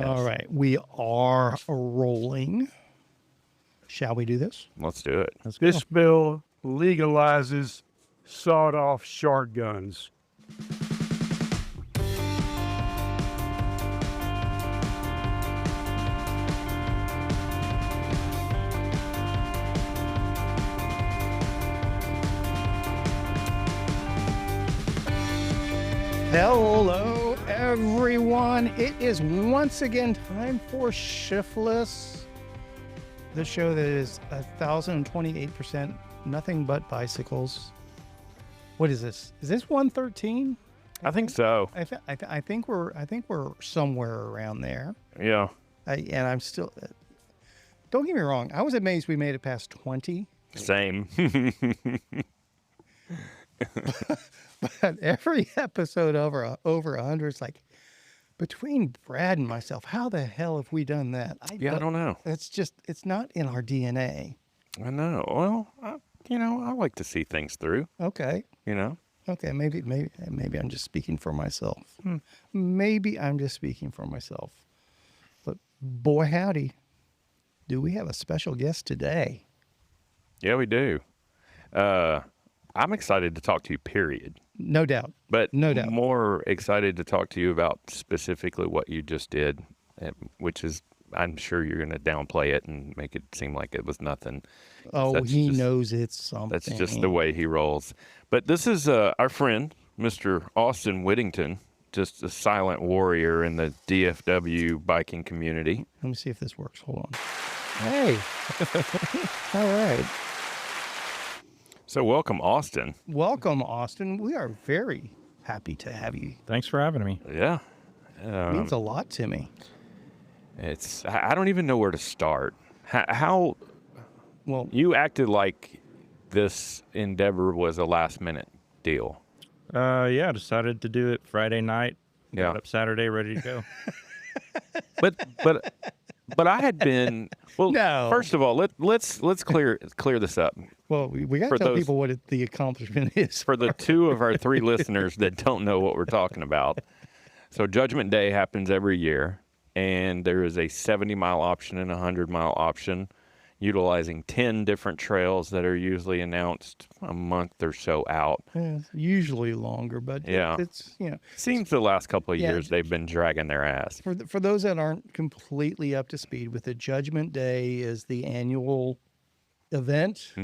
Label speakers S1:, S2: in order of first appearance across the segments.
S1: All right. We are rolling. Shall we do this?
S2: Let's do it.
S1: Let's go.
S3: This bill legalizes sawed-off shotguns.
S1: Hello, everyone. It is once again time for ShiftLess, the show that is 1,028% nothing but bicycles. What is this? Is this 113?
S2: I think so.
S1: I think we're somewhere around there.
S2: Yeah.
S1: And I'm still. Don't get me wrong. I was amazed we made it past 20.
S2: Same.
S1: But every episode over 100, it's like, between Brad and myself, how the hell have we done that?
S2: I don't know.
S1: It's not in our DNA.
S2: I know. Well, I like to see things through.
S1: Okay. Okay, maybe I'm just speaking for myself. Maybe I'm just speaking for myself. But boy, howdy, do we have a special guest today?
S2: Yeah, we do. I'm excited to talk to you, period.
S1: No doubt.
S2: But
S1: no doubt.
S2: More excited to talk to you about specifically what you just did, which is, I'm sure you're going to downplay it and make it seem like it was nothing.
S1: Oh, he knows it's something.
S2: That's just the way he rolls. But this is our friend, Mr. Austin Whittington, just a silent warrior in the DFW biking community.
S1: Let me see if this works. Hold on. Hey. All right.
S2: So welcome, Austin.
S1: Welcome, Austin. We are very happy to have you.
S4: Thanks for having me.
S2: Yeah.
S1: It means a lot to me.
S2: I don't even know where to start. How
S1: well,
S2: you acted like this endeavor was a last minute deal.
S4: Yeah, I decided to do it Friday night.
S2: Yeah.
S4: Got up Saturday, ready to go.
S2: But I had been
S1: No.
S2: First of all, let's clear this up.
S1: Well, we got to tell people what the accomplishment is.
S2: For the two of our three listeners that don't know what we're talking about. So Judgment Day happens every year, and there is a 70-mile option and a 100-mile option, utilizing 10 different trails that are usually announced a month or so out.
S1: Yeah, usually longer, but
S2: yeah,
S1: it's
S2: seems the last couple of years they've been dragging their ass.
S1: For those that aren't completely up to speed with it, Judgment Day is the annual event,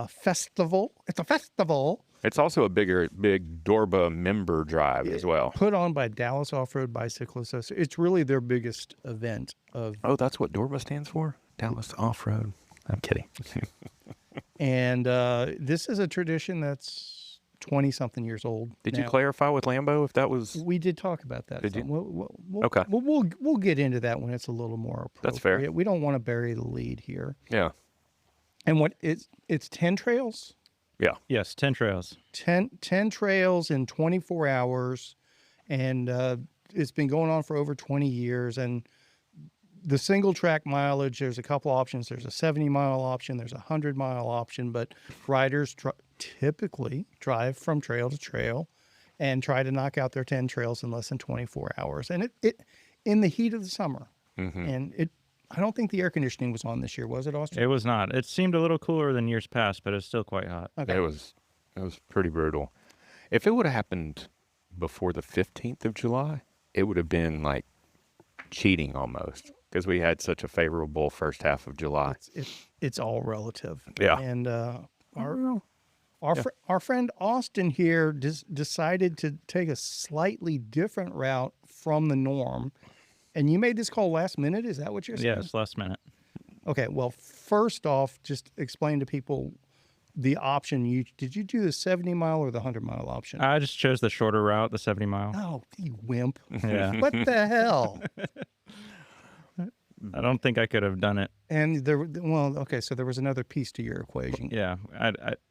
S1: festival. It's a festival.
S2: It's also a big DORBA member drive as well.
S1: Put on by Dallas Off-Road Bicycle Association. It's really their biggest event of.
S2: Oh, that's what DORBA stands for? Dallas Off-Road. I'm kidding.
S1: And this is a tradition that's 20-something years old.
S2: Did you clarify with Lambo if that was?
S1: We did talk about that.
S2: Did you?
S1: Okay. We'll get into that when it's a little more appropriate.
S2: That's fair.
S1: We don't want to bury the lead here.
S2: Yeah.
S1: And it's 10 trails?
S2: Yeah.
S4: Yes, 10 trails.
S1: 10 trails in 24 hours. And it's been going on for over 20 years. And the single track mileage, there's a couple options. There's a 70-mile option. There's a 100-mile option. But riders typically drive from trail to trail and try to knock out their 10 trails in less than 24 hours. And it in the heat of the summer. And I don't think the air conditioning was on this year, was it, Austin?
S4: It was not. It seemed a little cooler than years past, but it's still quite hot.
S1: Okay.
S2: It was pretty brutal. If it would have happened before the 15th of July, it would have been like cheating almost, because we had such a favorable first half of July.
S1: It's all relative.
S2: Yeah.
S1: And our friend Austin here decided to take a slightly different route from the norm. And you made this call last minute? Is that what you're saying?
S4: Yes, last minute.
S1: Okay, well, first off, just explain to people the option. Did you do the 70-mile or the 100-mile option?
S4: I just chose the shorter route, the 70-mile.
S1: Oh, you wimp.
S4: Yeah.
S1: What the hell?
S4: I don't think I could have done it.
S1: And so there was another piece to your equation.
S4: Yeah.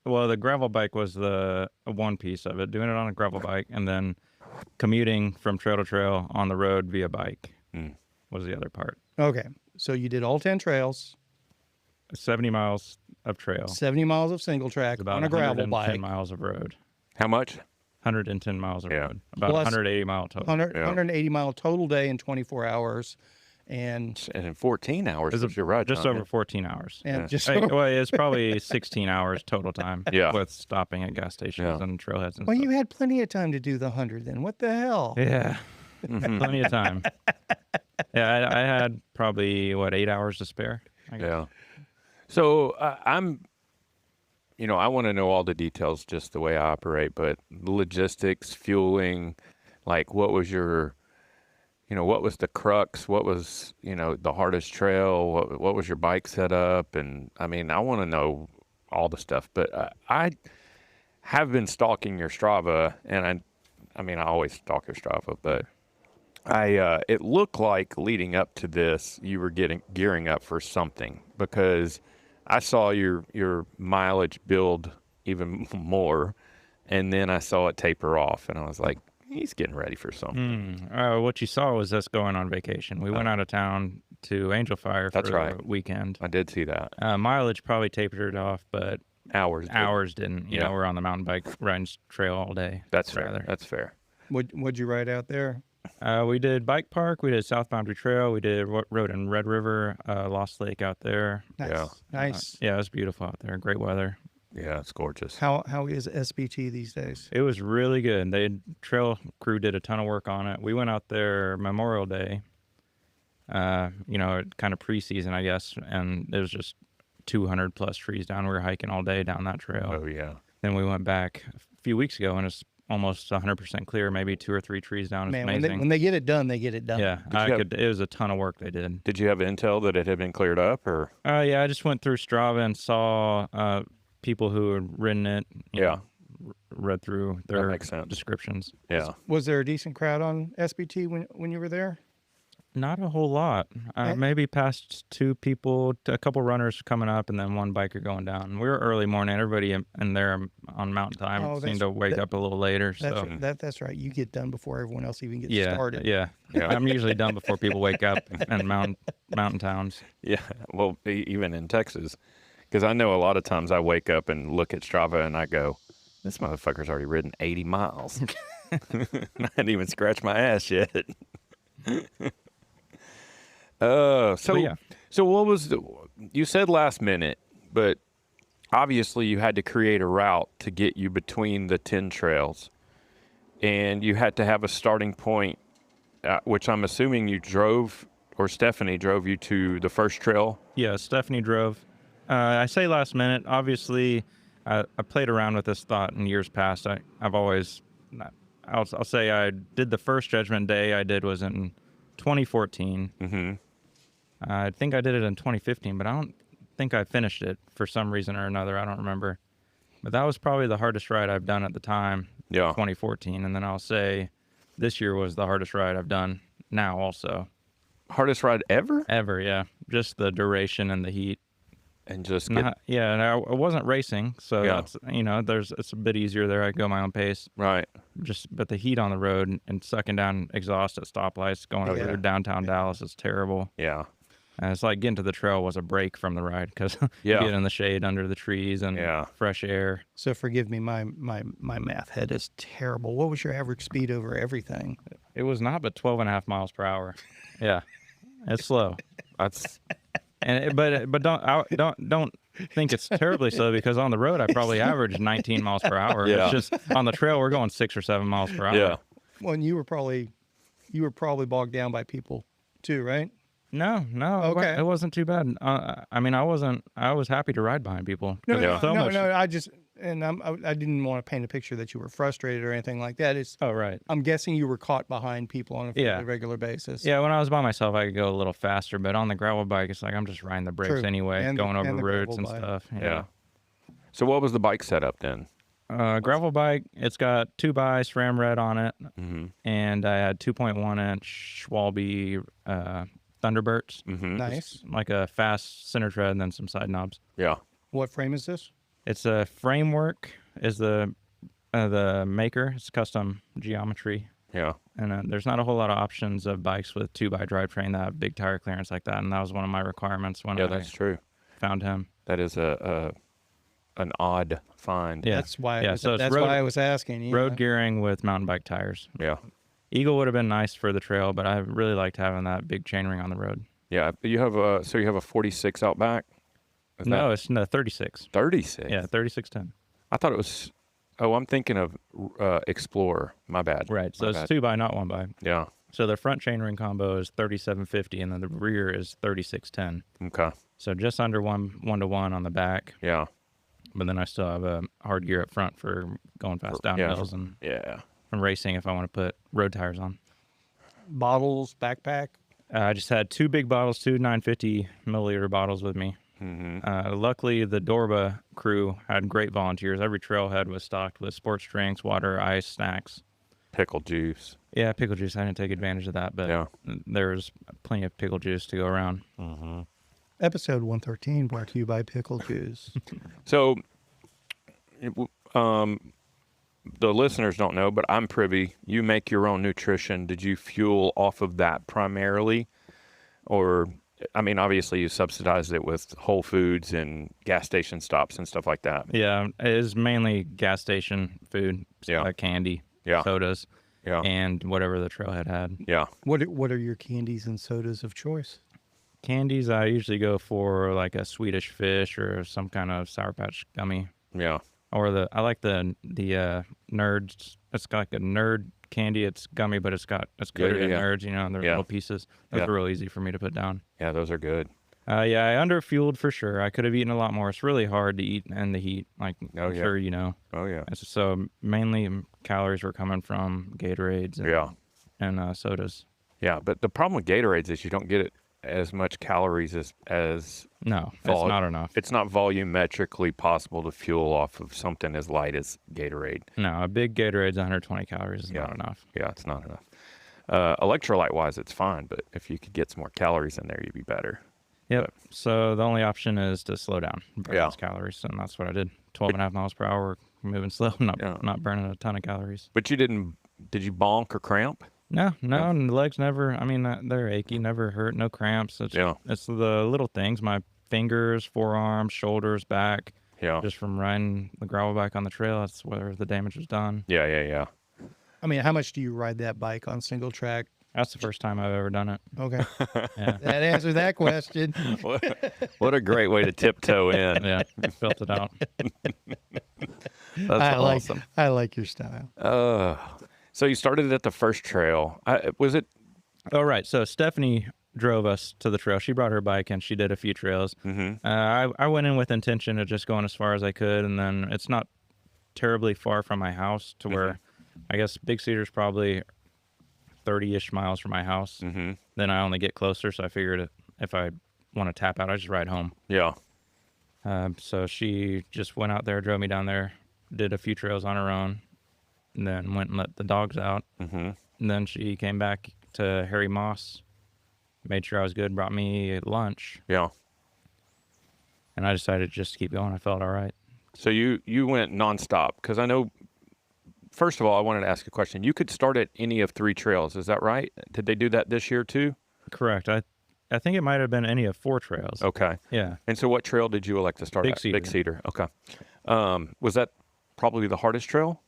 S4: Well, the gravel bike was the one piece of it, doing it on a gravel bike, and then commuting from trail to trail on the road via bike was the other part.
S1: Okay, so you did all 10 trails.
S4: 70 miles of trail.
S1: 70 miles of single track on a gravel bike.
S4: 10 miles of road.
S2: How much?
S4: 110 miles of
S2: Yeah.
S4: road, about
S1: Plus
S4: 180 mile total.
S1: 180 mile total day in 24 hours. And
S2: And in 14 hours was your ride
S4: Just
S2: time,
S4: over
S2: yeah.
S4: 14 hours.
S1: just
S4: Well, it's probably 16 hours total time.
S2: Yeah.
S4: With stopping at gas stations
S2: Yeah.
S4: and trailheads and
S1: well,
S4: stuff.
S1: you had plenty of time to do the 100 then. What the hell?
S4: Yeah. Plenty of time. Yeah, I had probably 8 hours to spare. I guess.
S2: Yeah. So I'm, I want to know all the details, just the way I operate, but logistics, fueling, like what was your, what was the crux? What was, the hardest trail? What was your bike setup? And I mean, I want to know all the stuff, but I have been stalking your Strava, and I always stalk your Strava, but it looked like leading up to this, you were gearing up for something, because I saw your mileage build even more, and then I saw it taper off, and I was like, he's getting ready for something.
S4: What you saw was us going on vacation. We went out of town to Angel Fire for the weekend.
S2: I did see that.
S4: Mileage probably tapered hoff, but
S2: Hours
S4: didn't.
S2: Yeah.
S4: We're on the mountain bike riding trail all day.
S2: That's fair. That's fair.
S1: What'd you ride out there?
S4: We did Bike Park. We did South Boundary Trail. We did rode in Red River, Lost Lake out there.
S1: Nice.
S2: Yeah.
S1: Nice.
S4: Yeah, it was beautiful out there. Great weather.
S2: Yeah, it's gorgeous.
S1: How is SBT these days?
S4: It was really good. Trail crew did a ton of work on it. We went out there Memorial Day, kind of preseason, I guess, and it was just 200 plus trees down. We were hiking all day down that trail.
S2: Oh, yeah.
S4: Then we went back a few weeks ago, and it's almost 100% clear, maybe 2 or 3 trees down. It's
S1: Man,
S4: amazing.
S1: when they get it done, they get it done.
S4: Yeah, it was a ton of work they did.
S2: Did you have intel that it had been cleared up, or?
S4: Yeah, I just went through Strava and saw people who had ridden it. Read through their
S2: makes sense.
S4: descriptions.
S2: Yeah.
S1: Was there a decent crowd on SBT when you were there?
S4: Not a whole lot. Maybe past 2 people, a couple runners coming up, and then 1 biker going down. We were early morning. Everybody in there on mountain time seemed to wake up a little later.
S1: That's right. You get done before everyone else even gets started.
S4: Yeah. I'm usually done before people wake up in mountain towns.
S2: Yeah. Well, even in Texas, because I know a lot of times I wake up and look at Strava and I go, this motherfucker's already ridden 80 miles. I hadn't even scratched my ass yet. So what was you said last minute, but obviously you had to create a route to get you between the 10 trails, and you had to have a starting point, which I'm assuming you drove, or Stephanie drove you to the first trail.
S4: Yeah, Stephanie drove. I say last minute. Obviously, I played around with this thought in years past. I'll say I did the first Judgment Day I did was in 2014.
S2: Mm-hmm.
S4: I think I did it in 2015, but I don't think I finished it for some reason or another. I don't remember. But that was probably the hardest ride I've done at the time, 2014. And then I'll say this year was the hardest ride I've done now also.
S2: Hardest ride ever?
S4: Ever, yeah. Just the duration and the heat.
S2: And just
S4: and I wasn't racing, so that's, it's a bit easier there. I go my own pace.
S2: Right.
S4: But the heat on the road and sucking down exhaust at stoplights going over downtown Dallas is terrible.
S2: Yeah.
S4: And it's like getting to the trail was a break from the ride because you get in the shade under the trees and fresh air.
S1: So forgive me, my math head is terrible. What was your average speed over everything?
S4: It was not but 12.5 miles per hour. Yeah, it's slow.
S2: That's
S4: but don't think it's terribly slow, because on the road I probably averaged 19 miles per hour.
S2: Yeah.
S4: It's just on the trail we're going 6 or 7 miles per hour.
S2: Yeah.
S1: Well, and you were probably bogged down by people too, right?
S4: No,
S1: Okay.
S4: it wasn't too bad. I was happy to ride behind people.
S1: No,
S4: much.
S1: I didn't want to paint a picture that you were frustrated or anything like that.
S4: Right.
S1: I'm guessing you were caught behind people on a fairly regular basis.
S4: Yeah, when I was by myself, I could go a little faster, but on the gravel bike, it's like I'm just riding the brakes anyway, going over roads and stuff.
S2: Yeah. So what was the bike setup then?
S4: Gravel bike, it's got 2x SRAM red on it, and I had 2.1-inch Schwalbe Thunderburds.
S2: Mm-hmm.
S1: Nice.
S4: Like a fast center tread and then some side knobs.
S2: Yeah.
S1: What frame is this?
S4: It's a framework is the maker. It's custom geometry.
S2: Yeah.
S4: And there's not a whole lot of options of bikes with 2x drivetrain that have big tire clearance like that. And that was one of my requirements when
S2: that's true.
S4: Found him.
S2: That is a an odd find.
S4: Yeah.
S1: That's why.
S4: Yeah, so it's
S1: that's why I was asking. You
S4: road
S1: know?
S4: gearing with mountain bike tires.
S2: Yeah.
S4: Eagle would have been nice for the trail, but I really liked having that big chainring on the road.
S2: Yeah. You have a 46 out back?
S4: No, it's no 36.
S2: 36?
S4: Yeah, 3610.
S2: I thought it was, I'm thinking of Explorer. My bad.
S4: Right, so
S2: My
S4: it's
S2: bad.
S4: 2x, not 1x.
S2: Yeah.
S4: So the front chainring combo is 3750, and then the rear is 3610.
S2: Okay.
S4: So just under 1:1 on the back.
S2: Yeah.
S4: But then I still have a hard gear up front for going fast downhills and racing if I want to put road tires on.
S1: Bottles, backpack.
S4: I just had 2 big bottles, 2 950 milliliter bottles with me. Luckily, the DORBA crew had great volunteers. Every trailhead was stocked with sports drinks, water, ice, snacks.
S2: Pickle juice.
S4: Yeah, pickle juice. I didn't take advantage of that, but there was plenty of pickle juice to go around.
S1: Episode 113 brought to you by Pickle Juice.
S2: So, the listeners don't know, but I'm privy. You make your own nutrition. Did you fuel off of that primarily? Or, I mean, obviously you subsidized it with Whole Foods and gas station stops and stuff like that.
S4: Yeah, it is mainly gas station food, candy, sodas, and whatever the trailhead had.
S2: Yeah.
S1: What are your candies and sodas of choice?
S4: Candies, I usually go for like a Swedish Fish or some kind of Sour Patch gummy.
S2: Yeah.
S4: Or I like the Nerds. It's got like a Nerd candy. It's gummy, but it's coated in Nerds, you know, and they're little pieces. Those are real easy for me to put down.
S2: Yeah, those are good.
S4: Yeah, I underfueled for sure. I could have eaten a lot more. It's really hard to eat in the heat, like I'm sure you know.
S2: Oh, yeah.
S4: So mainly calories were coming from Gatorades and sodas.
S2: Yeah, but the problem with Gatorades is you don't get as much calories as
S4: no, it's not enough.
S2: It's not volumetrically possible to fuel off of something as light as Gatorade.
S4: No, a big Gatorade's 120 calories is not enough.
S2: Yeah, it's not enough. Electrolyte-wise, it's fine, but if you could get some more calories in there, you'd be better.
S4: Yep. So the only option is to slow down, burn those calories, and that's what I did. 12.5 miles per hour, moving slow, not burning a ton of calories.
S2: But did you bonk or cramp?
S4: No, and the legs never, I mean, they're achy, never hurt, no cramps. It's the little things, my fingers, forearms, shoulders, back. Yeah. Just from riding the gravel bike on the trail, that's where the damage was done.
S2: Yeah.
S1: I mean, how much do you ride that bike on single track?
S4: That's the first time I've ever done it.
S1: Okay. That answers that question.
S2: What a great way to tiptoe in.
S4: Yeah, built it out.
S2: That's awesome.
S1: I like your style.
S2: So you started at the first trail. Was it?
S4: Oh, right. So Stephanie drove us to the trail. She brought her bike and she did a few trails.
S2: Mm-hmm.
S4: I went in with intention of just going as far as I could, and then it's not terribly far from my house to where I guess Big Cedar's probably 30-ish miles from my house.
S2: Mm-hmm.
S4: Then I only get closer, so I figured if I want to tap out, I just ride home.
S2: Yeah.
S4: So she just went out there, drove me down there, did a few trails on her own, and then went and let the dogs out.
S2: Mm-hmm.
S4: And then she came back to Harry Moss, made sure I was good, brought me lunch.
S2: Yeah.
S4: And I decided to just keep going. I felt all right.
S2: So you went nonstop, because I know. First of all, I wanted to ask a question. You could start at any of 3 trails. Is that right? Did they do that this year too?
S4: Correct. I think it might have been any of 4 trails.
S2: Okay.
S4: Yeah.
S2: And so what trail did you elect to start at?
S4: Cedar.
S2: Big Cedar. Okay. Was that probably the hardest trail?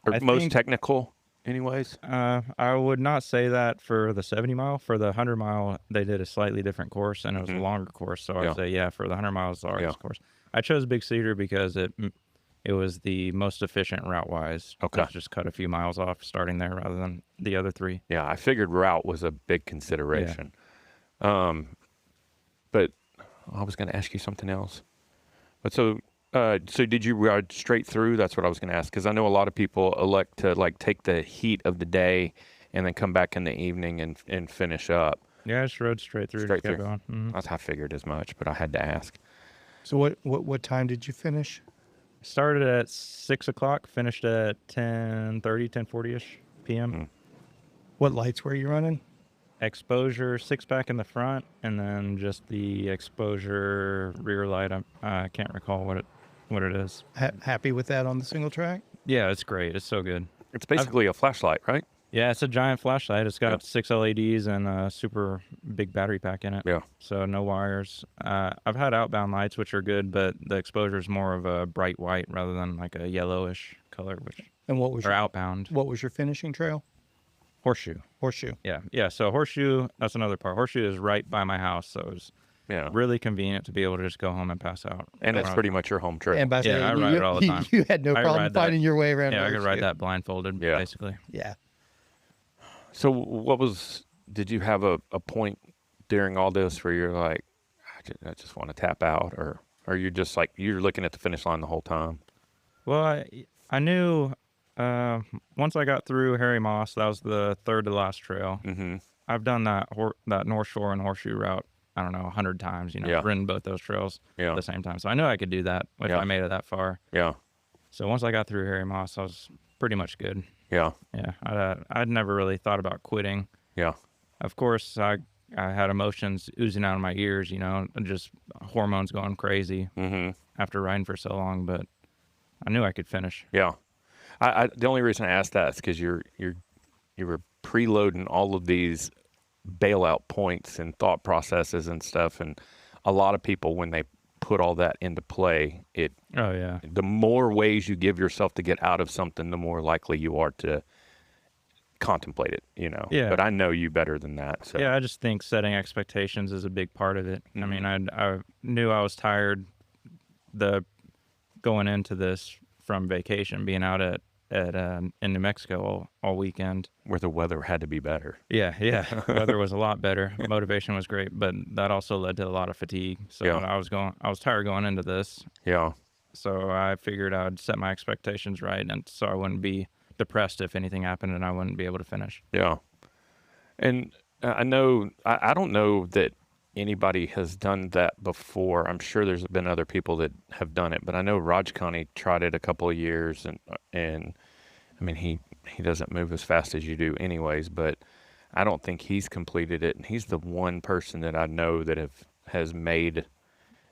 S2: Or most technical anyways?
S4: I would not say that for the 70 mile. For the 100 mile, they did a slightly different course, and it was a longer course. So I would say, for the 100 miles, the hardest course. I chose Big Cedar because it was the most efficient route-wise.
S2: Okay.
S4: Just cut a few miles off starting there rather than the other 3.
S2: Yeah, I figured route was a big consideration. Yeah. But I was going to ask you something else. But so did you ride straight through? That's what I was going to ask, because I know a lot of people elect to take the heat of the day and then come back in the evening and finish up.
S4: Yeah, I just rode straight through.
S2: Straight through.
S4: Going. Mm-hmm.
S2: I figured as much, but I had to ask.
S1: So what time did you finish?
S4: Started at 6 o'clock, finished at 10:40-ish p.m.
S2: Mm.
S1: What lights were you running?
S4: Exposure 6-pack in the front, and then just the exposure rear light. I can't recall what it is.
S1: Happy with that on the single track?
S4: Yeah, it's great. It's so good.
S2: It's basically a flashlight, right?
S4: Yeah, it's a giant flashlight. It's got 6 LEDs and a super big battery pack in it.
S2: Yeah.
S4: So no wires. I've had outbound lights, which are good, but the exposure is more of a bright white rather than like a yellowish color,
S1: And what was
S4: or
S1: your
S4: outbound.
S1: what was your finishing trail?
S4: Horseshoe.
S1: Horseshoe.
S4: Yeah. So Horseshoe, that's another part. Horseshoe is right by my house, so it was really convenient to be able to just go home and pass out.
S2: And it's pretty much your home trail.
S1: And by saying
S4: I ride it all the time.
S1: You had no
S4: I
S1: problem
S4: ride that.
S1: finding your way around.
S4: Yeah, I could
S1: Horseshoe.
S4: ride that blindfolded, basically.
S1: Yeah.
S2: So did you have a point during all this where you're like, I just want to tap out, or are you just like, you're looking at the finish line the whole time?
S4: Well, I knew once I got through Harry Moss, that was the third to last trail.
S2: Mm-hmm.
S4: I've done that North Shore and Horseshoe route, I don't know, 100 times, ridden both those trails at the same time. So I knew I could do that if I made it that far. Yeah. So once I got through Harry Moss, I was pretty much good. Yeah. Yeah. I'd never really thought about quitting. Yeah. Of course, I had emotions oozing out of my ears, and just hormones going crazy after riding for so long, but I knew I could finish. Yeah.
S2: The only reason I asked that is because you were preloading all of these bailout points and thought processes and stuff, and a lot of people, when they put all that into play, the more ways you give yourself to get out of something, the more likely you are to contemplate it, Yeah. But I know you better than that. So.
S4: Yeah, I just think setting expectations is a big part of it. I mean, I knew I was tired going into this from vacation, being out in New Mexico all weekend,
S2: where the weather had to be better.
S4: Yeah. Weather was a lot better. Motivation was great, but that also led to a lot of fatigue. So I was tired going into this. Yeah. So I figured I'd set my expectations right, and so I wouldn't be depressed if anything happened and I wouldn't be able to finish.
S2: Yeah. And I know, I don't know that anybody has done that before. I'm sure there's been other people that have done it, but I know Raj Connie tried it a couple of years, and I mean, he doesn't move as fast as you do anyways, but I don't think he's completed it, and he's the one person that I know that has made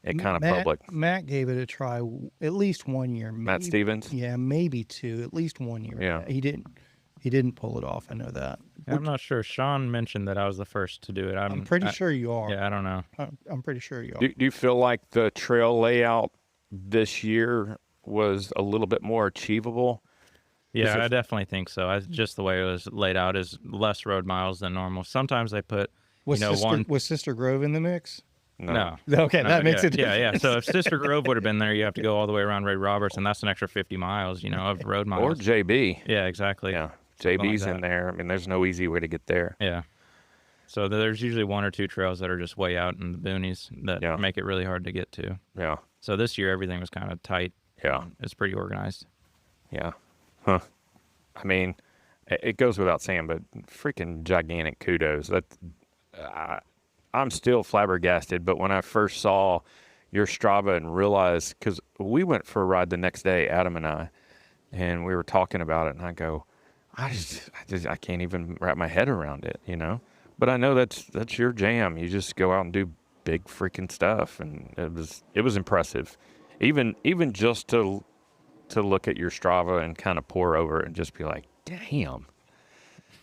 S2: it kind of public.
S1: Matt gave it a try at least 1 year.
S2: Matt Stevens?
S1: Yeah, maybe 2, at least 1 year.
S2: Yeah.
S1: He didn't pull it off. I know that.
S4: I'm not sure. Sean mentioned that I was the first to do it.
S1: I'm pretty sure you are.
S4: Yeah, I don't know.
S1: I'm pretty sure you are.
S2: Do you feel like the trail layout this year was a little bit more achievable?
S4: Yeah, I definitely think so. Just the way it was laid out is less road miles than normal. Sometimes they put,
S1: was Sister Grove in the mix?
S4: No.
S1: Okay, that makes it different.
S4: Yeah. So if Sister Grove would have been there, you have to go all the way around Ray Roberts, and that's an extra 50 miles, of road miles.
S2: Or JB.
S4: Yeah, exactly.
S2: Yeah, JB's in there. I mean, there's no easy way to get there.
S4: Yeah. So there's usually 1 or 2 trails that are just way out in the boonies that make it really hard to get to. Yeah. So this year, everything was kind of tight. Yeah. It's pretty organized.
S2: Yeah. Huh. I mean, it goes without saying, but freaking gigantic kudos. I'm still flabbergasted, but when I first saw your Strava and realized, because we went for a ride the next day, Adam and I, and we were talking about it, and I go, I can't even wrap my head around it, But I know that's your jam. You just go out and do big freaking stuff, and it was impressive, even just to look at your Strava and kind of pour over it and just be like, damn,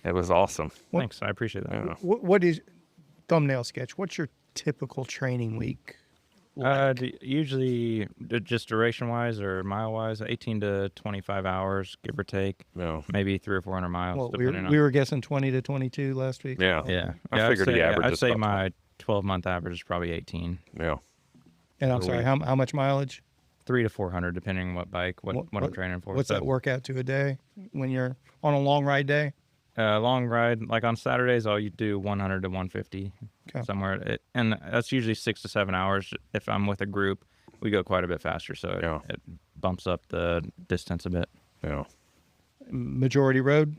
S2: it was awesome.
S4: Thanks, I appreciate that.
S2: Yeah.
S1: What is thumbnail sketch? What's your typical training week like?
S4: Usually, just duration-wise or mile-wise, 18 to 25 hours, give or take. Yeah. Maybe 300 or 400 miles.
S1: Well, we were guessing 20 to 22 last week.
S2: Yeah.
S4: Yeah.
S2: I figured the average.
S4: I'd say my 12-month average is probably 18.
S2: Yeah.
S1: And I'm sorry, how much mileage?
S4: 300 to 400, depending on what bike, what I'm training for.
S1: What's that work out to a day when you're on a long ride day?
S4: Long ride, like on Saturdays, you do 100 to 150 somewhere. And that's usually 6 to 7 hours. If I'm with a group, we go quite a bit faster, so it bumps up the distance a bit.
S2: Yeah.
S1: Majority road?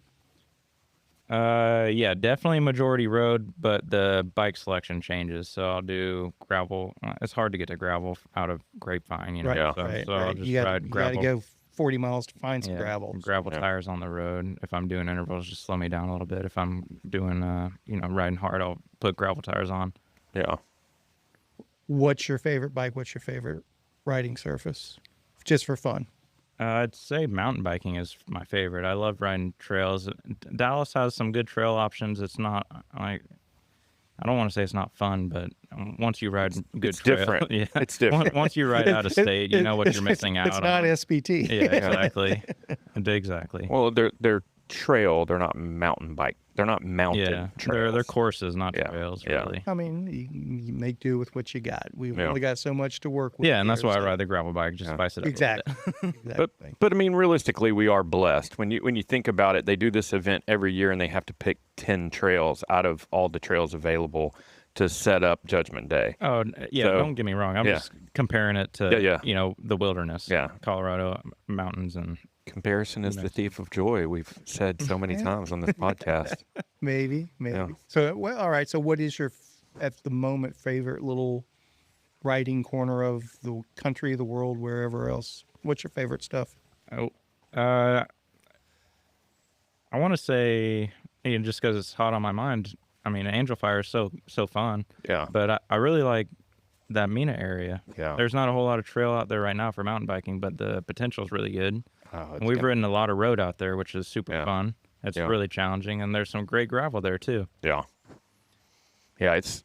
S4: Yeah, definitely majority road, but the bike selection changes. So I'll do gravel. It's hard to get to gravel out of Grapevine,
S1: Right,
S4: Yeah.
S1: right,
S4: so
S1: right.
S4: I'll just
S1: ride gravel. You got to go 40 miles to find some
S4: gravel.
S1: gravel.
S4: Gravel tires on the road. If I'm doing intervals, just slow me down a little bit. If I'm doing, riding hard, I'll put gravel tires on.
S2: Yeah.
S1: What's your favorite bike? What's your favorite riding surface? Just for fun.
S4: I'd say mountain biking is my favorite. I love riding trails. Dallas has some good trail options. It's not like I don't want to say it's not fun, but once you ride good
S2: it's
S4: trail,
S2: different.
S4: yeah,
S2: It's different.
S4: Once you ride out of state, you know what you're missing out
S1: It's
S4: on.
S1: not SPT.
S4: Yeah, exactly. Exactly.
S2: Well, they're trail. They're not mountain bike. They're not mounted
S4: Yeah,
S2: trails.
S4: they're courses, not
S2: Yeah,
S4: trails,
S2: yeah.
S4: really.
S1: I mean, you make do with what you got. We've
S2: Yeah.
S1: only got so much to work with.
S4: Yeah, and that's
S1: here,
S4: why I
S1: so-
S4: ride the gravel bike. Just spice it up.
S1: Exactly. Exactly.
S2: But I mean, realistically, we are blessed. When you think about it, they do this event every year, and they have to pick 10 trails out of all the trails available to set up Judgment Day.
S4: Oh, yeah.
S2: So,
S4: Don't get me wrong. I'm
S2: yeah.
S4: just comparing it to
S2: Yeah.
S4: you know the wilderness.
S2: Yeah.
S4: Colorado mountains and
S2: Comparison is the thief of joy. We've said so many times on this podcast.
S1: Maybe.
S2: Yeah.
S1: So, well, all right. So, what is your, at the moment, favorite little riding corner of the country, the world, wherever else? What's your favorite stuff?
S4: I want to say, you know, just because it's hot on my mind. I mean, Angel Fire is so fun.
S2: Yeah.
S4: But I really like that Mina area.
S2: Yeah.
S4: There's not a whole lot of trail out there right now for mountain biking, but the potential is really good.
S2: Oh,
S4: And we've ridden a lot of road out there, which is super
S2: Yeah.
S4: fun. It's
S2: Yeah.
S4: really challenging, and there's some great gravel there too.
S2: Yeah. Yeah, it's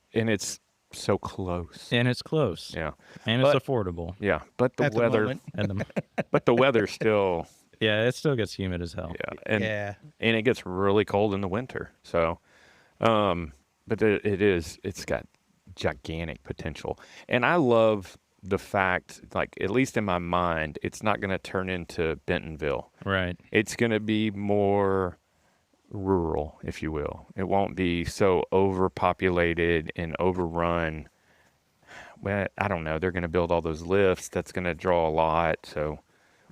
S2: so close.
S4: And it's close.
S2: Yeah.
S4: And it's
S2: But-
S4: affordable.
S2: Yeah, but the
S1: At the
S2: weather
S1: moment.
S4: And
S2: but the weather still
S4: yeah, it still gets humid as hell.
S2: yeah, and
S1: Yeah.
S2: and it gets really cold in the winter. So but it's got gigantic potential. And I love the fact, like, at least in my mind, it's not going to turn into Bentonville.
S4: Right.
S2: It's going to be more rural, if you will. It won't be so overpopulated and overrun. Well, I don't know. They're going to build all those lifts. That's going to draw a lot. So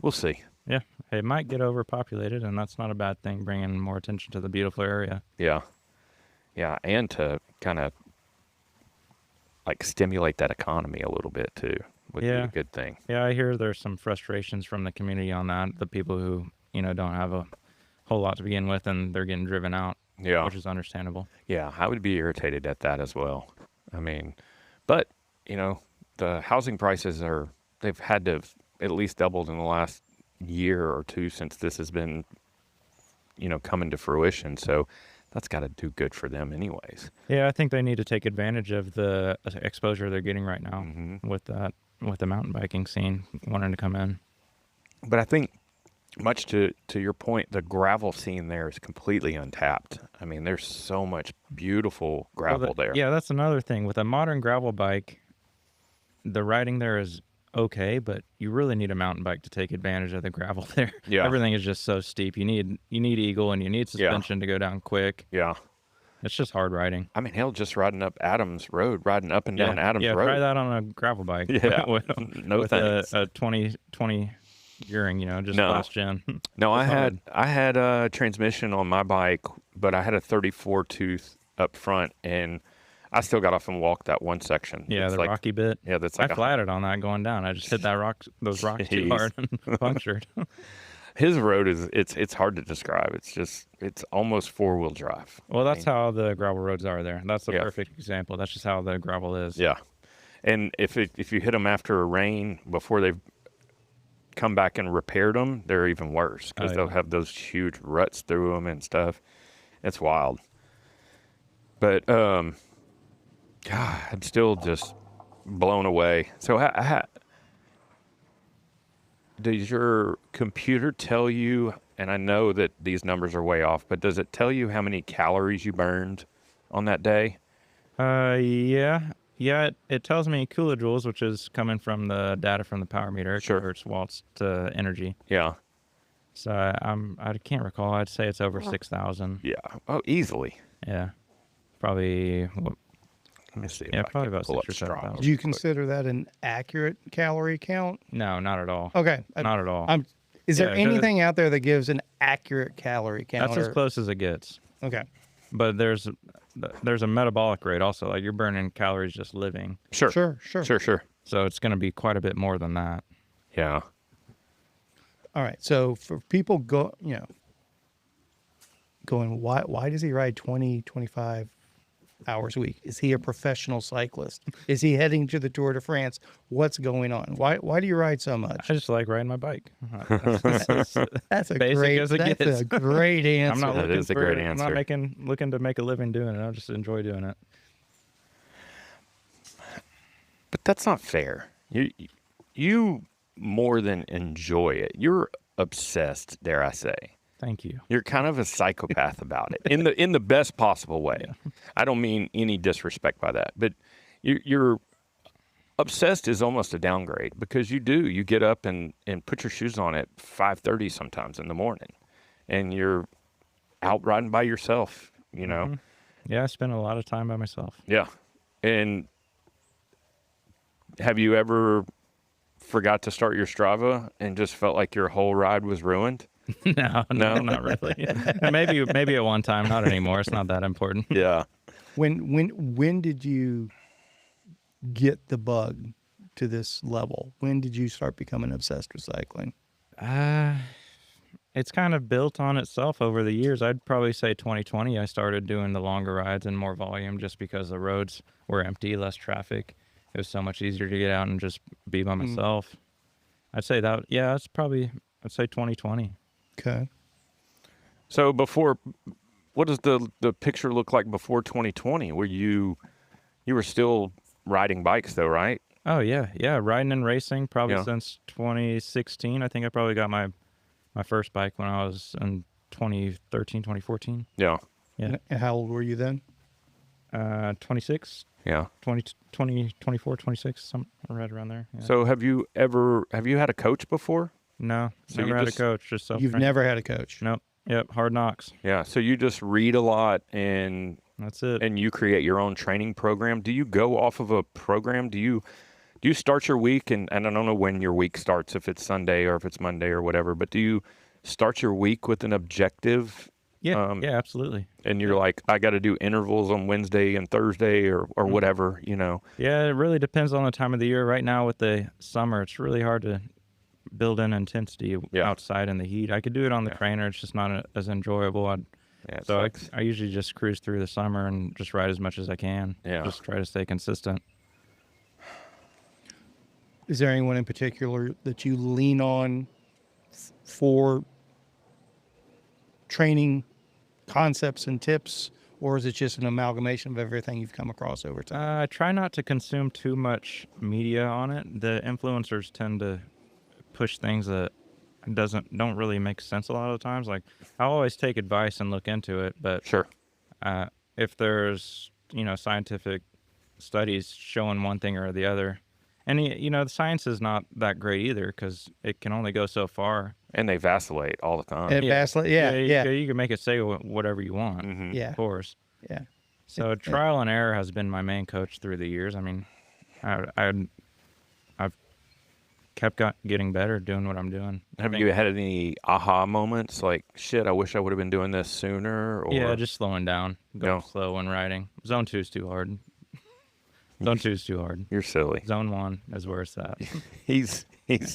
S2: we'll see.
S4: Yeah. It might get overpopulated, and that's not a bad thing, bringing more attention to the beautiful area.
S2: Yeah. Yeah. And to kind of like stimulate that economy a little bit too would be a good thing.
S4: Yeah, I hear there's some frustrations from the community on that. The people who, you know, don't have a whole lot to begin with, and they're getting driven out,
S2: Yeah.
S4: which is understandable.
S2: Yeah. I would be irritated at that as well. I mean, but, you know, the housing prices they've had to have at least doubled in the last year or two since this has been, you know, coming to fruition. So that's got to do good for them anyways.
S4: Yeah, I think they need to take advantage of the exposure they're getting right now with the mountain biking scene wanting to come in.
S2: But I think, much to your point, the gravel scene there is completely untapped. I mean, there's so much beautiful gravel there.
S4: Yeah, that's another thing. With a modern gravel bike, the riding there is okay, but you really need a mountain bike to take advantage of the gravel there.
S2: Yeah.
S4: Everything is just so steep. You need Eagle, and you need suspension to go down quick.
S2: Yeah.
S4: It's just hard riding.
S2: I mean, hell, just riding up Adams Road, riding up and down Adams
S4: yeah,
S2: Road.
S4: try that on a gravel bike.
S2: Yeah.
S4: with
S2: No
S4: with
S2: thanks.
S4: a 20 gearing, you know, just
S2: No.
S4: last gen.
S2: No, I
S4: It's
S2: had a transmission on my bike, but I had a 34 tooth up front, and I still got off and walked that one section.
S4: Yeah,
S2: It's
S4: the
S2: like,
S4: rocky bit.
S2: Yeah, that's
S4: I
S2: like
S4: flatted on that going down. I just hit those rocks too
S2: Jeez.
S4: hard and punctured.
S2: his road is it's hard to describe. It's almost 4-wheel drive.
S4: Well, that's how the gravel roads are there. That's the
S2: Yeah.
S4: perfect example. That's just how the gravel is.
S2: Yeah, and if you hit them after a rain before they've come back and repaired them, they're even worse because
S4: Oh,
S2: they'll
S4: yeah.
S2: have those huge ruts through them and stuff. It's wild. But God, I'm still just blown away. So does your computer tell you, and I know that these numbers are way off, but does it tell you how many calories you burned on that day?
S4: Yeah. It tells me kilojoules, which is coming from the data from the power meter. It
S2: Sure.
S4: converts watts to energy.
S2: Yeah.
S4: So I can't recall. I'd say it's over 6,000.
S2: Yeah. Oh, easily.
S4: Yeah. Probably.
S2: Let me see. If
S4: Yeah,
S2: I
S4: probably
S2: can
S4: about
S2: pull
S4: 6 or
S2: up Strong
S4: 7,000.
S1: Do you
S2: real quick.
S1: consider that an accurate calorie count?
S4: No, not at all.
S1: Okay.
S4: Not at all.
S1: Is there
S4: Yeah, 'cause
S1: anything out there that gives an accurate calorie count?
S4: That's as close as it gets.
S1: Okay.
S4: But there's a metabolic rate also. Like you're burning calories just living.
S2: Sure.
S1: Sure.
S2: Sure.
S4: So it's going to be quite a bit more than that.
S2: Yeah.
S1: All right. So for people going, why does he ride 20, 25 hours a week? Is he a professional cyclist? Is he heading to the Tour de France? What's going on? Why do you ride so much?
S4: I just like riding my bike.
S1: That's a
S4: basic
S1: great.
S4: as it
S1: That's
S4: gets.
S1: a great answer.
S4: I'm not
S2: That
S4: looking
S2: is a
S4: for,
S2: great
S4: I'm
S2: answer.
S4: not looking to make a living doing it. I just enjoy doing it.
S2: But that's not fair. You more than enjoy it. You're obsessed, dare I say.
S4: Thank you.
S2: You're kind of a psychopath about it in the best possible way.
S4: Yeah.
S2: I don't mean any disrespect by that, but you're obsessed is almost a downgrade because you get up and put your shoes on at 5:30 sometimes in the morning, and you're out riding by yourself. You know.
S4: Mhm. Yeah, I spend a lot of time by myself.
S2: Yeah, and have you ever forgot to start your Strava and just felt like your whole ride was ruined?
S4: No, not really. maybe at one time, not anymore. It's not that important.
S2: Yeah.
S1: When did you get the bug to this level? When did you start becoming obsessed with cycling?
S4: It's kind of built on itself over the years. I'd probably say 2020, I started doing the longer rides and more volume just because the roads were empty, less traffic. It was so much easier to get out and just be by myself. I'd say that, yeah, I'd say 2020.
S1: Okay.
S2: So what does the picture look like before 2020? Were you were still riding bikes though, right?
S4: Oh, yeah. Riding and racing probably
S2: Yeah.
S4: since 2016. I think I probably got my first bike when I was in 2013, 2014.
S2: Yeah.
S4: Yeah.
S1: And how old were you then?
S4: 26,
S2: Yeah.
S4: 24, 26, right around there. Yeah.
S2: So have you had a coach before?
S4: No,
S2: So
S4: never
S2: you
S4: had
S2: just-
S4: a coach, just self.
S1: You've never had a coach.
S4: Nope. Yep. Hard knocks.
S2: Yeah. So you just read a lot and
S4: That's it.
S2: you create your own training program. Do you go off of a program? Do you start your week and I don't know when your week starts, if it's Sunday or if it's Monday or whatever, but do you start your week with an objective?
S4: Yeah. Yeah. Absolutely.
S2: And you're like, I got to do intervals on Wednesday and Thursday or whatever, you know?
S4: Yeah. It really depends on the time of the year. Right now with the summer, it's really hard to build in intensity outside in the heat. I could do it on the trainer. It's just not as enjoyable. I usually just cruise through the summer and just ride as much as I can.
S2: Yeah.
S4: Just try to stay consistent.
S1: Is there anyone in particular that you lean on for training concepts and tips, or is it just an amalgamation of everything you've come across over time?
S4: I try not to consume too much media on it. The influencers tend to push things that don't really make sense a lot of the times. Like, I'll always take advice and look into it, but
S2: Sure.
S4: if there's scientific studies showing one thing or the other, and the science is not that great either because it can only go so far.
S2: And they vacillate all the time.
S1: And vacillate, yeah.
S4: You can make it say whatever you want.
S2: Mhm.
S1: Yeah.
S4: Of course.
S1: Yeah.
S4: So trial and error has been my main coach through the years. I mean, I've kept getting better doing what I'm doing.
S2: Have you had any aha moments like, shit, I wish I would have been doing this sooner? Or
S4: Yeah, just slowing down, going
S2: No.
S4: slow when riding. Zone 2 is too hard. Zone 2 is too hard.
S2: You're silly.
S4: Zone 1 is where it's at.
S2: He's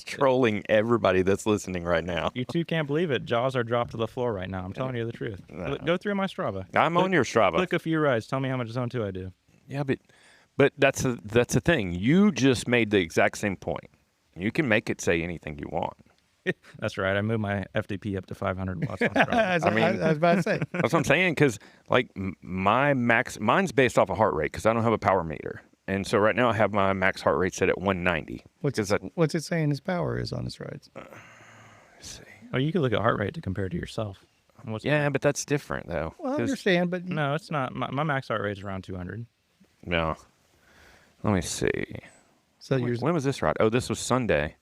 S2: trolling everybody that's listening right now.
S4: You two can't believe it. Jaws are dropped to the floor right now. I'm telling you the truth.
S2: No.
S4: Go through my Strava.
S2: I'm on your Strava.
S4: Click a few rides. Tell me how much Zone 2 I do.
S2: Yeah, but that's the thing. You just made the exact same point. You can make it say anything you want.
S4: That's right. I moved my FDP up to 500 watts on Strava.
S1: I was about to say.
S2: That's what I'm saying. Because like mine's based off of heart rate because I don't have a power meter. And so right now I have my max heart rate set at 190.
S1: What's it saying his power is on his rides?
S2: Let's see.
S4: Oh, you can look at heart rate to compare to yourself.
S2: Yeah, but that's different though.
S1: Well, I
S2: 'Cause-
S1: understand, but
S4: No, it's not. My max heart rate is around 200.
S2: No. Let me see.
S1: so you're
S2: When was this ride? Oh, this was Sunday.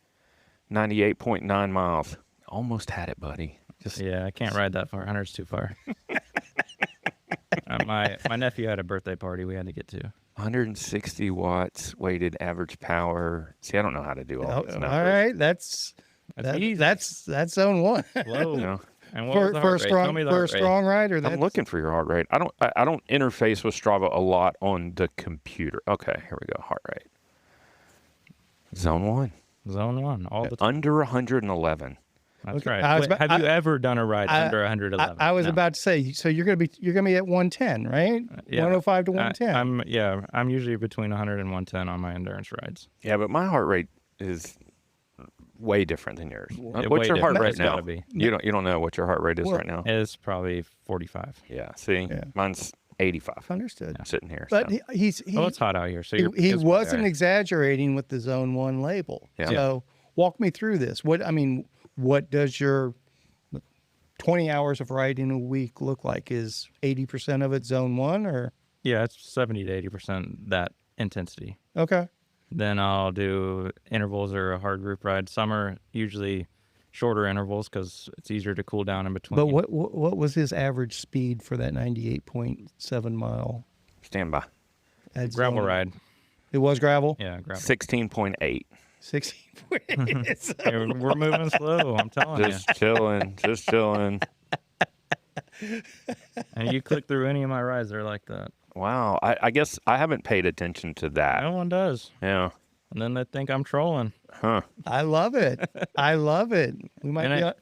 S2: 98.9 miles. Almost had it, buddy. Just
S4: Yeah, I can't ride that far. 100's too far. My nephew had a birthday party we had to get to.
S2: 160 watts weighted average power. See, I don't know how to do all this
S1: all
S2: numbers.
S1: right. That's
S4: easy.
S1: that's zone 1
S4: Whoa.
S2: You know?
S4: And what was the heart rate? Tell me the
S1: for a
S4: heart rate.
S1: strong rider.
S2: I'm looking for your heart rate. I don't interface with Strava a lot on the computer. Okay, here we go. Heart rate. Zone 1.
S4: Zone 1 all the time.
S2: Under 111.
S4: That's
S1: Okay.
S4: right. Have you ever done a ride under 111?
S1: I was
S4: No.
S1: about to say, so you're gonna be at 110, right?
S4: Yeah.
S1: 105 to 110.
S4: I'm usually between 100 and 110 on my endurance rides.
S2: Yeah, but my heart rate is way different than yours.
S4: Way
S2: What's your heart
S4: different.
S2: rate
S4: It's
S2: now?
S4: gotta be.
S2: You don't know what your heart rate is right now.
S4: It's probably 45.
S2: Yeah. See,
S1: Yeah.
S2: mine's 85.
S1: Understood.
S2: Sitting here.
S1: But
S2: so.
S1: he's
S4: Oh, it's hot out here, so
S1: he
S4: it's
S1: wasn't
S4: okay.
S1: exaggerating with the Zone 1 label.
S2: Yeah.
S1: So walk me through this. What does your 20 hours of riding a week look like? Is 80% of it Zone 1 or?
S4: Yeah, it's 70 to 80% that intensity.
S1: Okay.
S4: Then I'll do intervals or a hard group ride. Some are usually shorter intervals because it's easier to cool down in between.
S1: But what was his average speed for that 98.7 mile
S2: Stand by.
S1: at
S4: Gravel
S1: Zone?
S4: ride.
S1: It was gravel?
S4: Yeah, gravel.
S2: 16.8.
S1: 16.
S4: Hey, we're moving slow, I'm telling
S2: Just chilling. Just chilling.
S4: you. And you click through any of my rides, they're like that.
S2: Wow. I guess I haven't paid attention to that.
S4: No one does.
S2: Yeah.
S4: And then they think I'm trolling.
S2: Huh.
S1: I love it. I love it. We might
S4: And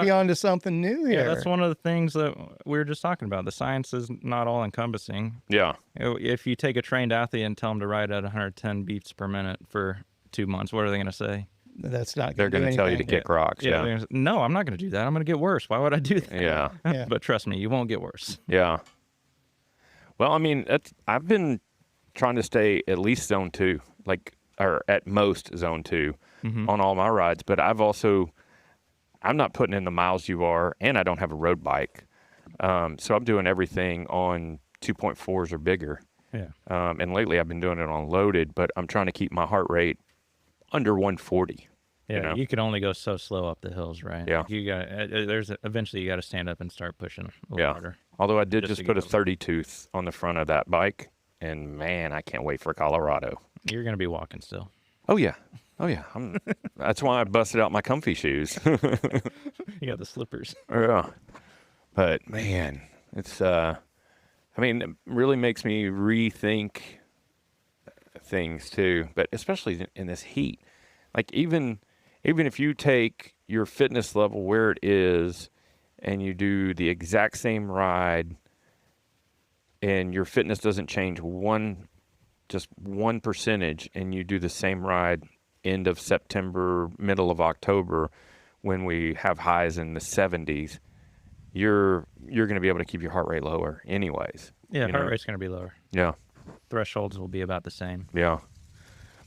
S1: be onto something new here.
S4: Yeah, that's one of the things that we were just talking about. The science is not all encompassing.
S2: Yeah.
S4: If you take a trained athlete and tell them to ride at 110 beats per minute for 2 months, what are they going to say?
S1: That's not.
S2: They're going to tell you to kick rocks.
S4: they're
S2: Yeah.
S4: gonna say, no, I'm not going to do that. I'm going to get worse. Why would I do that?
S2: Yeah.
S1: Yeah.
S4: But trust me, you won't get worse.
S2: Yeah. Well, I mean, I've been trying to stay at least zone 2, or at most zone 2 on all my rides. But I'm not putting in the miles you are, and I don't have a road bike. So I'm doing everything on 2.4s or bigger.
S4: Yeah.
S2: And lately I've been doing it on loaded, but I'm trying to keep my heart rate under 140.
S4: Yeah,
S2: you know?
S4: can only go so slow up the hills, right?
S2: Yeah.
S4: You got eventually you got to stand up and start pushing a little harder.
S2: Although I did
S4: Just
S2: just
S4: to
S2: put a
S4: get
S2: 30 tooth on the front of that bike, and man, I can't wait for Colorado.
S4: You're going to be walking still.
S2: Oh yeah. That's why I busted out my comfy shoes.
S4: You got the slippers.
S2: Yeah. But man, it's it really makes me rethink things too, but especially in this heat. Like even if you take your fitness level where it is and you do the exact same ride and your fitness doesn't change just 1%, and you do the same ride end of September, middle of October, when we have highs in the 70s, you're going to be able to keep your heart rate lower anyways.
S4: Yeah, heart rate's going to be lower.
S2: Yeah.
S4: Thresholds will be about the same.
S2: Yeah.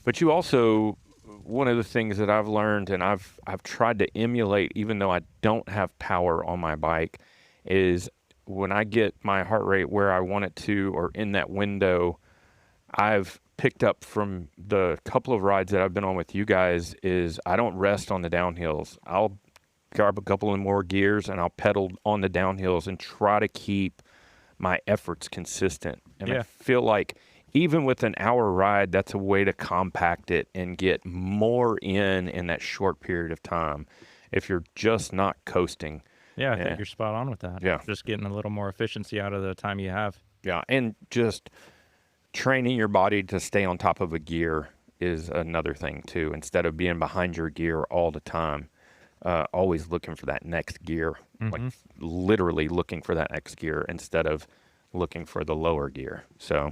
S2: But you also, one of the things that I've learned and I've tried to emulate, even though I don't have power on my bike, is when I get my heart rate where I want it to, or in that window, I've picked up from the couple of rides that I've been on with you guys, is I don't rest on the downhills. I'll grab a couple of more gears and I'll pedal on the downhills and try to keep my efforts consistent. And I feel like even with an hour ride, that's a way to compact it and get more in that short period of time if you're just not coasting.
S4: Yeah, I think you're spot on with that.
S2: Yeah.
S4: Just getting a little more efficiency out of the time you have.
S2: Yeah, and just training your body to stay on top of a gear is another thing too. Instead of being behind your gear all the time, always looking for that next gear, like literally looking for that next gear instead of looking for the lower gear. So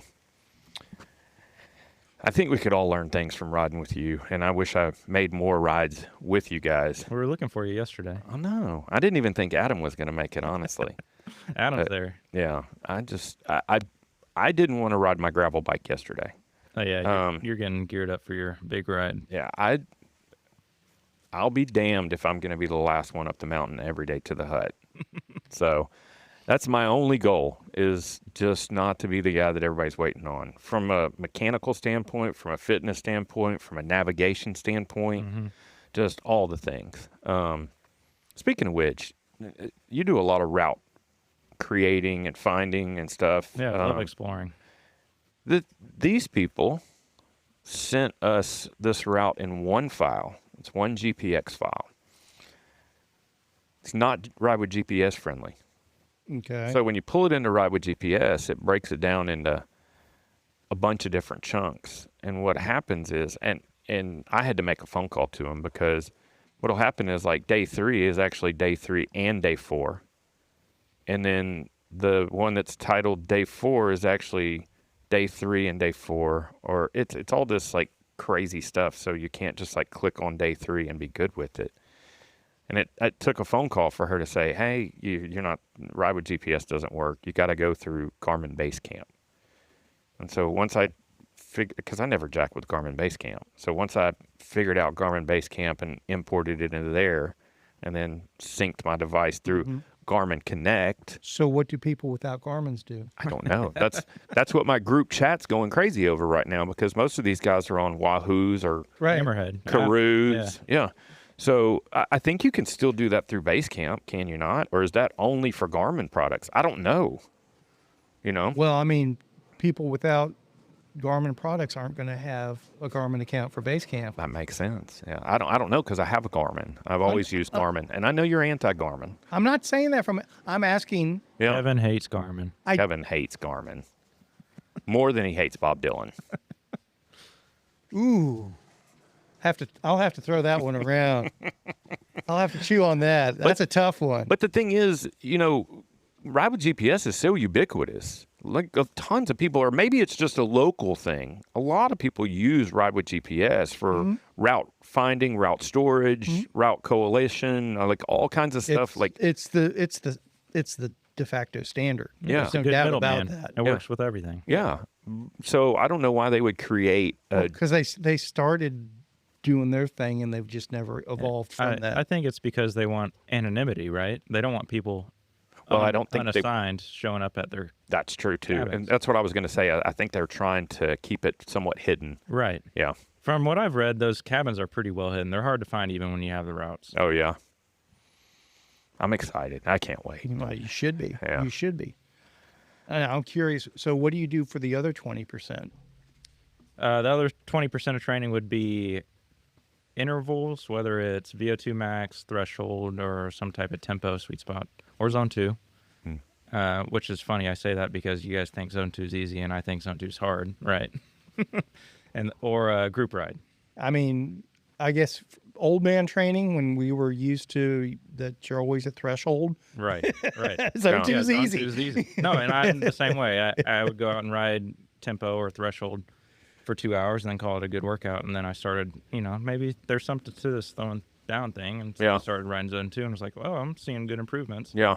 S2: I think we could all learn things from riding with you, and I wish I made more rides with you guys.
S4: We were looking for you yesterday.
S2: Oh no, I didn't even think Adam was going to make it, honestly.
S4: Adam's there.
S2: Yeah, I didn't want to ride my gravel bike yesterday.
S4: Oh yeah, you're getting geared up for your big ride.
S2: Yeah, I'll be damned if I'm going to be the last one up the mountain every day to the hut. So that's my only goal, is just not to be the guy that everybody's waiting on. From a mechanical standpoint, from a fitness standpoint, from a navigation standpoint, just all the things. Speaking of which, you do a lot of route creating and finding and stuff.
S4: Yeah, I love exploring.
S2: These people sent us this route in one file. It's one GPX file. It's not Ride with GPS friendly.
S1: Okay.
S2: So when you pull it into Ride with GPS, it breaks it down into a bunch of different chunks. And what happens is, and I had to make a phone call to him because what'll happen is like day 3 is actually day 3 and day 4. And then the one that's titled day 4 is actually day 3 and day 4, or it's all this like crazy stuff. So you can't just like click on day 3 and be good with it. And it took a phone call for her to say, hey, you're not, Ride with GPS doesn't work. You got to go through Garmin Basecamp. And so once I figured, because I never jacked with Garmin Basecamp. So once I figured out Garmin Basecamp and imported it into there and then synced my device through Garmin Connect.
S1: So what do people without Garmin's do?
S2: I don't know. That's what my group chat's going crazy over right now, because most of these guys are on Wahoos or
S4: Hammerhead.
S2: Karoos. Yeah. So I think you can still do that through Basecamp, can you not? Or is that only for Garmin products? I don't know. You know?
S1: Well, I mean, people without Garmin products aren't going to have a Garmin account for Basecamp.
S2: That makes sense. Yeah. I don't know, because I have a Garmin. I've always used Garmin. And I know you're anti-Garmin.
S1: I'm not saying that I'm asking.
S2: Yeah.
S4: Kevin hates Garmin.
S2: Kevin hates Garmin. More than he hates Bob Dylan.
S1: Ooh. I'll have to throw that one around. I'll have to chew on that. That's a tough one.
S2: But the thing is, you know, Ride with GPS is so ubiquitous. Like tons of people, or maybe it's just a local thing. A lot of people use Ride with GPS for route finding, route storage, route collation, like all kinds of stuff.
S1: It's the de facto standard.
S2: Yeah.
S1: There's no
S4: Good
S1: doubt about
S4: middleman.
S1: that.
S4: It works with everything.
S2: Yeah. So I don't know why they would create a
S1: Because they started doing their thing and they've just never evolved from that.
S4: I think it's because they want anonymity, right? They don't want people
S2: I don't think
S4: unassigned showing up at their
S2: That's true too,
S4: cabins.
S2: and that's what I was going to say. I think they're trying to keep it somewhat hidden.
S4: right.
S2: Yeah.
S4: From what I've read, those cabins are pretty well hidden. They're hard to find even when you have the routes.
S2: Oh yeah. I'm excited. I can't wait.
S1: Well, you should be.
S2: Yeah.
S1: You should be. I'm curious. So what do you do for the other 20%?
S4: The other 20% of training would be intervals, whether it's VO2 max, threshold, or some type of tempo sweet spot, or zone 2. Which is funny. I say that because you guys think zone 2 is easy, and I think zone 2 is hard, right? Or group ride.
S1: I mean, I guess old man training, when we were used to that you're always at threshold.
S4: Right.
S1: Zone 2 is
S4: zone
S1: easy.
S4: 2 is easy. No, and I'm the same way. I would go out and ride tempo or threshold for 2 hours and then call it a good workout. And then I started, maybe there's something to this throwing down thing. And so I started riding zone 2 and was like, well, I'm seeing good improvements.
S2: Yeah.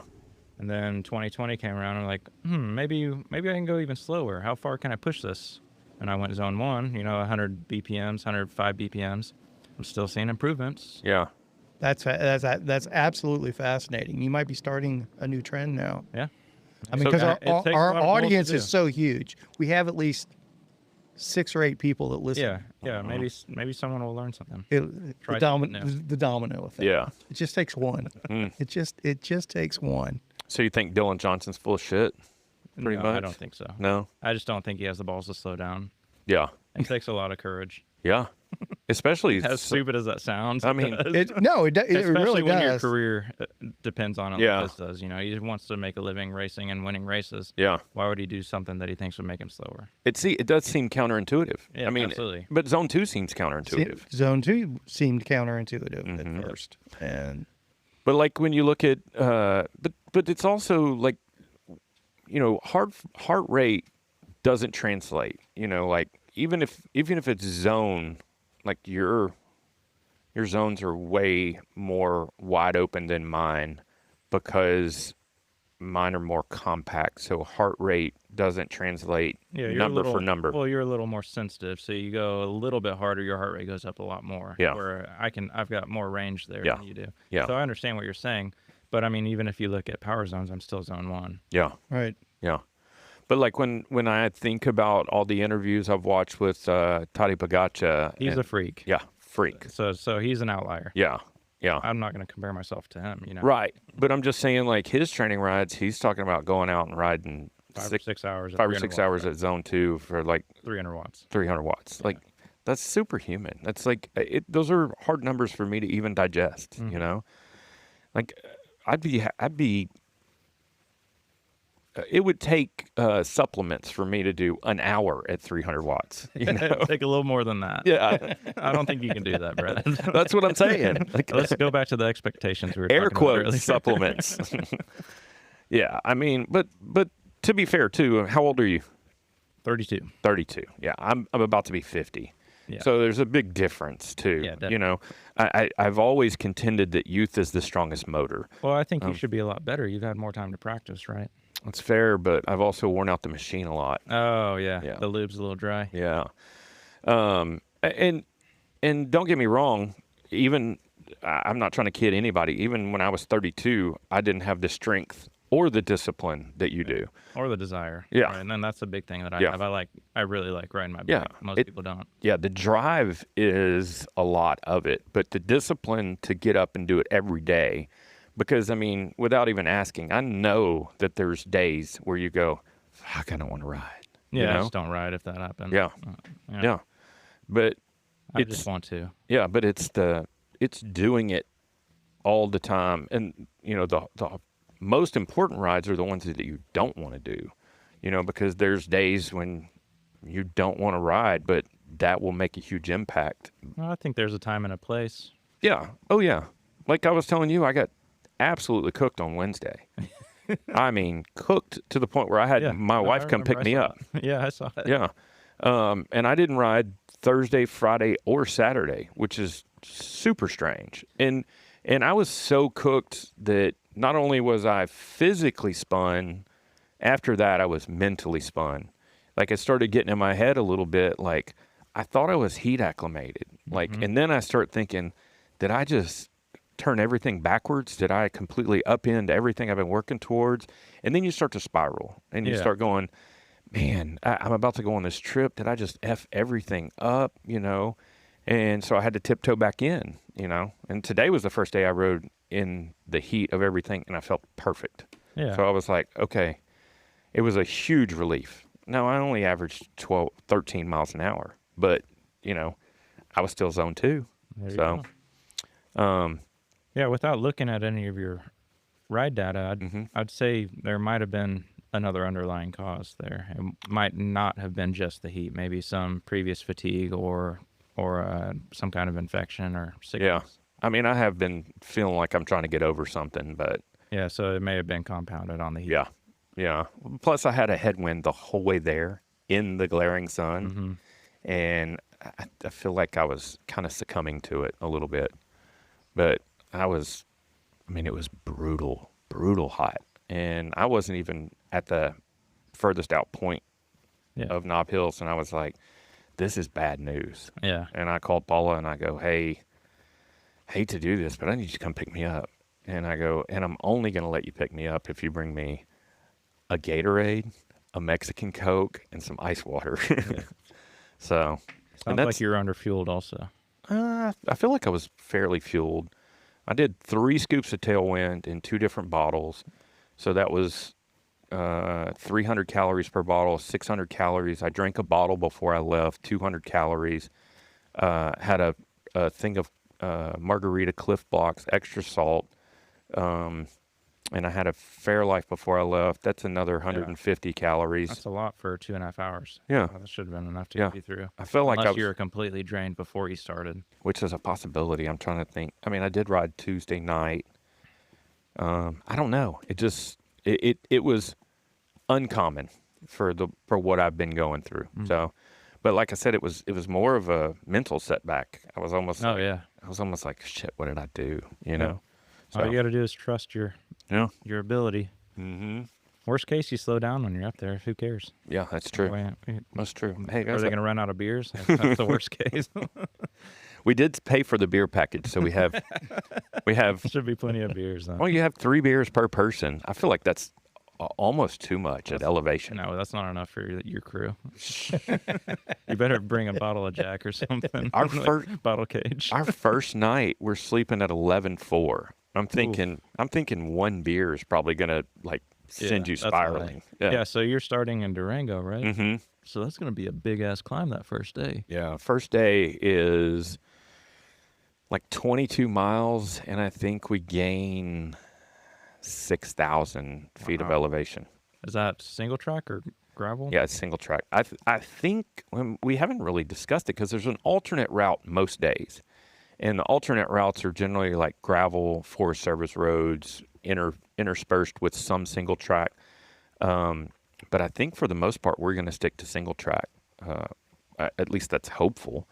S4: And then 2020 came around and I'm like, maybe I can go even slower. How far can I push this? And I went zone 1, 100 BPMs, 105 BPMs. I'm still seeing improvements.
S2: Yeah.
S1: That's absolutely fascinating. You might be starting a new trend now.
S4: Yeah.
S1: I mean, because our audience
S4: to
S1: is so huge. We have at least 6 or 8 people that listen.
S4: Yeah. Maybe someone will learn something.
S1: The domino effect.
S2: Yeah.
S1: It just takes one. It just takes one.
S2: So you think Dylan Johnson's full of shit? Pretty
S4: No,
S2: much.
S4: I don't think so.
S2: No.
S4: I just don't think he has the balls to slow down.
S2: Yeah.
S4: It takes a lot of courage.
S2: Yeah. Especially
S4: As stupid as that sounds.
S2: I mean,
S1: It
S4: especially
S1: really
S4: when your
S1: does.
S4: career depends on it.
S2: Yeah.
S4: Like this does. He wants to make a living racing and winning races.
S2: yeah.
S4: Why would he do something that he thinks would make him slower?
S2: It does seem counterintuitive.
S4: Yeah,
S2: I mean,
S4: absolutely.
S2: But zone 2 seems counterintuitive.
S1: Zone 2 seemed counterintuitive at first,
S2: But like when you look at, but it's also like, heart rate doesn't translate. Like even if it's zone, like your zones are way more wide open than mine, because mine are more compact. So heart rate doesn't translate number for number.
S4: Well, you're a little more sensitive, so you go a little bit harder, your heart rate goes up a lot more.
S2: Yeah.
S4: Where I've got more range there than you do.
S2: Yeah.
S4: So I understand what you're saying, but I mean, even if you look at power zones, I'm still zone 1.
S2: Yeah.
S1: right.
S2: Yeah. But like when I think about all the interviews I've watched with Tadej Pogačar,
S4: He's a freak.
S2: Yeah, freak.
S4: So he's an outlier.
S2: Yeah. Yeah.
S4: I'm not going to compare myself to him,
S2: Right. But I'm just saying, like, his training rides, he's talking about going out and riding
S4: 5 or 6 hours.
S2: 5 or 6 hours at zone 2 for like
S4: 300 watts.
S2: 300 watts. Like, that's superhuman. That's like, those are hard numbers for me to even digest, Like, I'd be it would take supplements for me to do an hour at 300 watts. You know?
S4: Take a little more than that.
S2: Yeah.
S4: I don't think you can do that, Brett.
S2: That's what I'm saying. Like,
S4: Let's go back to the expectations we were
S2: air
S4: talking about earlier.
S2: quotes supplements. Yeah, I mean, but to be fair too, how old are you?
S4: 32.
S2: 32. Yeah, I'm about to be 50.
S4: Yeah.
S2: So there's a big difference too.
S4: Yeah, definitely.
S2: You know, I've always contended that youth is the strongest motor.
S4: Well, I think you should be a lot better. You've had more time to practice, right?
S2: That's fair, but I've also worn out the machine a lot.
S4: Oh, yeah.
S2: Yeah.
S4: The lube's a little dry.
S2: Yeah. And don't get me wrong, even I'm not trying to kid anybody. Even when I was 32, I didn't have the strength or the discipline that you do.
S4: Or the desire.
S2: Yeah.
S4: Right? And then that's a big thing that I
S2: Yeah.
S4: have. I really like riding my bike.
S2: Yeah.
S4: Most people don't.
S2: Yeah, the drive is a lot of it, but the discipline to get up and do it every day, because I mean, without even asking, I know that there's days where you go, fuck, I don't want to ride.
S4: Yeah,
S2: you
S4: I
S2: know?
S4: just don't ride if that happens.
S2: Yeah. Yeah. But
S4: I
S2: it's,
S4: just want to.
S2: yeah, but it's doing it all the time. And, you know, the most important rides are the ones that you don't want to do, you know, because there's days when you don't want to ride, but that will make a huge impact.
S4: Well, I think there's a time and a place.
S2: Yeah. Oh, yeah. Like I was telling you, I got absolutely cooked on Wednesday. I mean, cooked to the point where I had my wife come pick me up.
S4: Yeah, I saw it.
S2: Yeah. And I didn't ride Thursday, Friday, or Saturday, which is super strange. And I was so cooked that not only was I physically spun, after that I was mentally spun. Like, it started getting in my head a little bit, like I thought I was heat acclimated. Like, and then I start thinking, did I just turn everything backwards? Did I completely upend everything I've been working towards? And then you start to spiral and you start going, man, I'm about to go on this trip. Did I just F everything up, you know? And so I had to tiptoe back in, you know? And today was the first day I rode in the heat of everything, and I felt perfect.
S4: Yeah.
S2: So I was like, okay, it was a huge relief. Now, I only averaged 13 miles an hour, but, you know, I was still zone 2.
S4: There you
S2: So,
S4: yeah, without looking at any of your ride data, I'd say there might have been another underlying cause there. It might not have been just the heat, maybe some previous fatigue or some kind of infection or sickness.
S2: yeah. I mean, I have been feeling like I'm trying to get over something, but
S4: Yeah, so it may have been compounded on the heat.
S2: yeah. Yeah. Plus, I had a headwind the whole way there in the glaring sun, and I feel like I was kind of succumbing to it a little bit. But it was brutal, brutal hot. And I wasn't even at the furthest out point of Nob Hills, and I was like, this is bad news.
S4: Yeah.
S2: And I called Paula, and I go, hey, hate to do this, but I need you to come pick me up. And I go, and I'm only going to let you pick me up if you bring me a Gatorade, a Mexican Coke, and some ice water. So,
S4: Sounds like you were underfueled also.
S2: I feel like I was fairly fueled. I did 3 scoops of Tailwind in 2 different bottles. So that was 300 calories per bottle, 600 calories. I drank a bottle before I left, 200 calories. Had a thing of margarita Cliff Blocks, extra salt. And I had a Fairlife before I left. That's another 150 calories.
S4: That's a lot for 2.5 hours.
S2: Yeah.
S4: That should have been enough to
S2: Yeah.
S4: get you through.
S2: I feel like
S4: Unless you were completely drained before you started.
S2: which is a possibility. I'm trying to think. I mean, I did ride Tuesday night. I don't know. It just it was uncommon for what I've been going through. So, but like I said, it was more of a mental setback. I was almost I was almost like, shit, what did I do? You know. So
S4: All you got to do is trust your ability.
S2: Mm-hmm.
S4: Worst case, you slow down when you're up there. Who cares?
S2: Yeah, that's true.
S4: Are
S2: That's true. Hey
S4: they
S2: guys,
S4: going to run out of beers? That's the worst case.
S2: we did pay for the beer package, so we have
S4: Should be plenty of beers, though.
S2: well, you have 3 beers per person. I feel like that's almost too much at elevation.
S4: No, that's not enough for your crew. You better bring a bottle of Jack or something.
S2: Our
S4: Like
S2: first
S4: bottle cage.
S2: Our first night, we're sleeping at 11.4. I'm thinking 1 beer is probably gonna like send you
S4: that's
S2: spiraling.
S4: Yeah, so you're starting in Durango, right?
S2: Mm-hmm.
S4: So that's going to be a big ass climb that first day.
S2: Yeah. First day is like 22 miles, and I think we gain 6,000 feet of elevation.
S4: Is that single track or gravel?
S2: Yeah, it's single track. I think we haven't really discussed it because there's an alternate route most days, and the alternate routes are generally like gravel, Forest Service roads, interspersed with some single track. But I think for the most part, we're going to stick to single track. At least that's hopeful.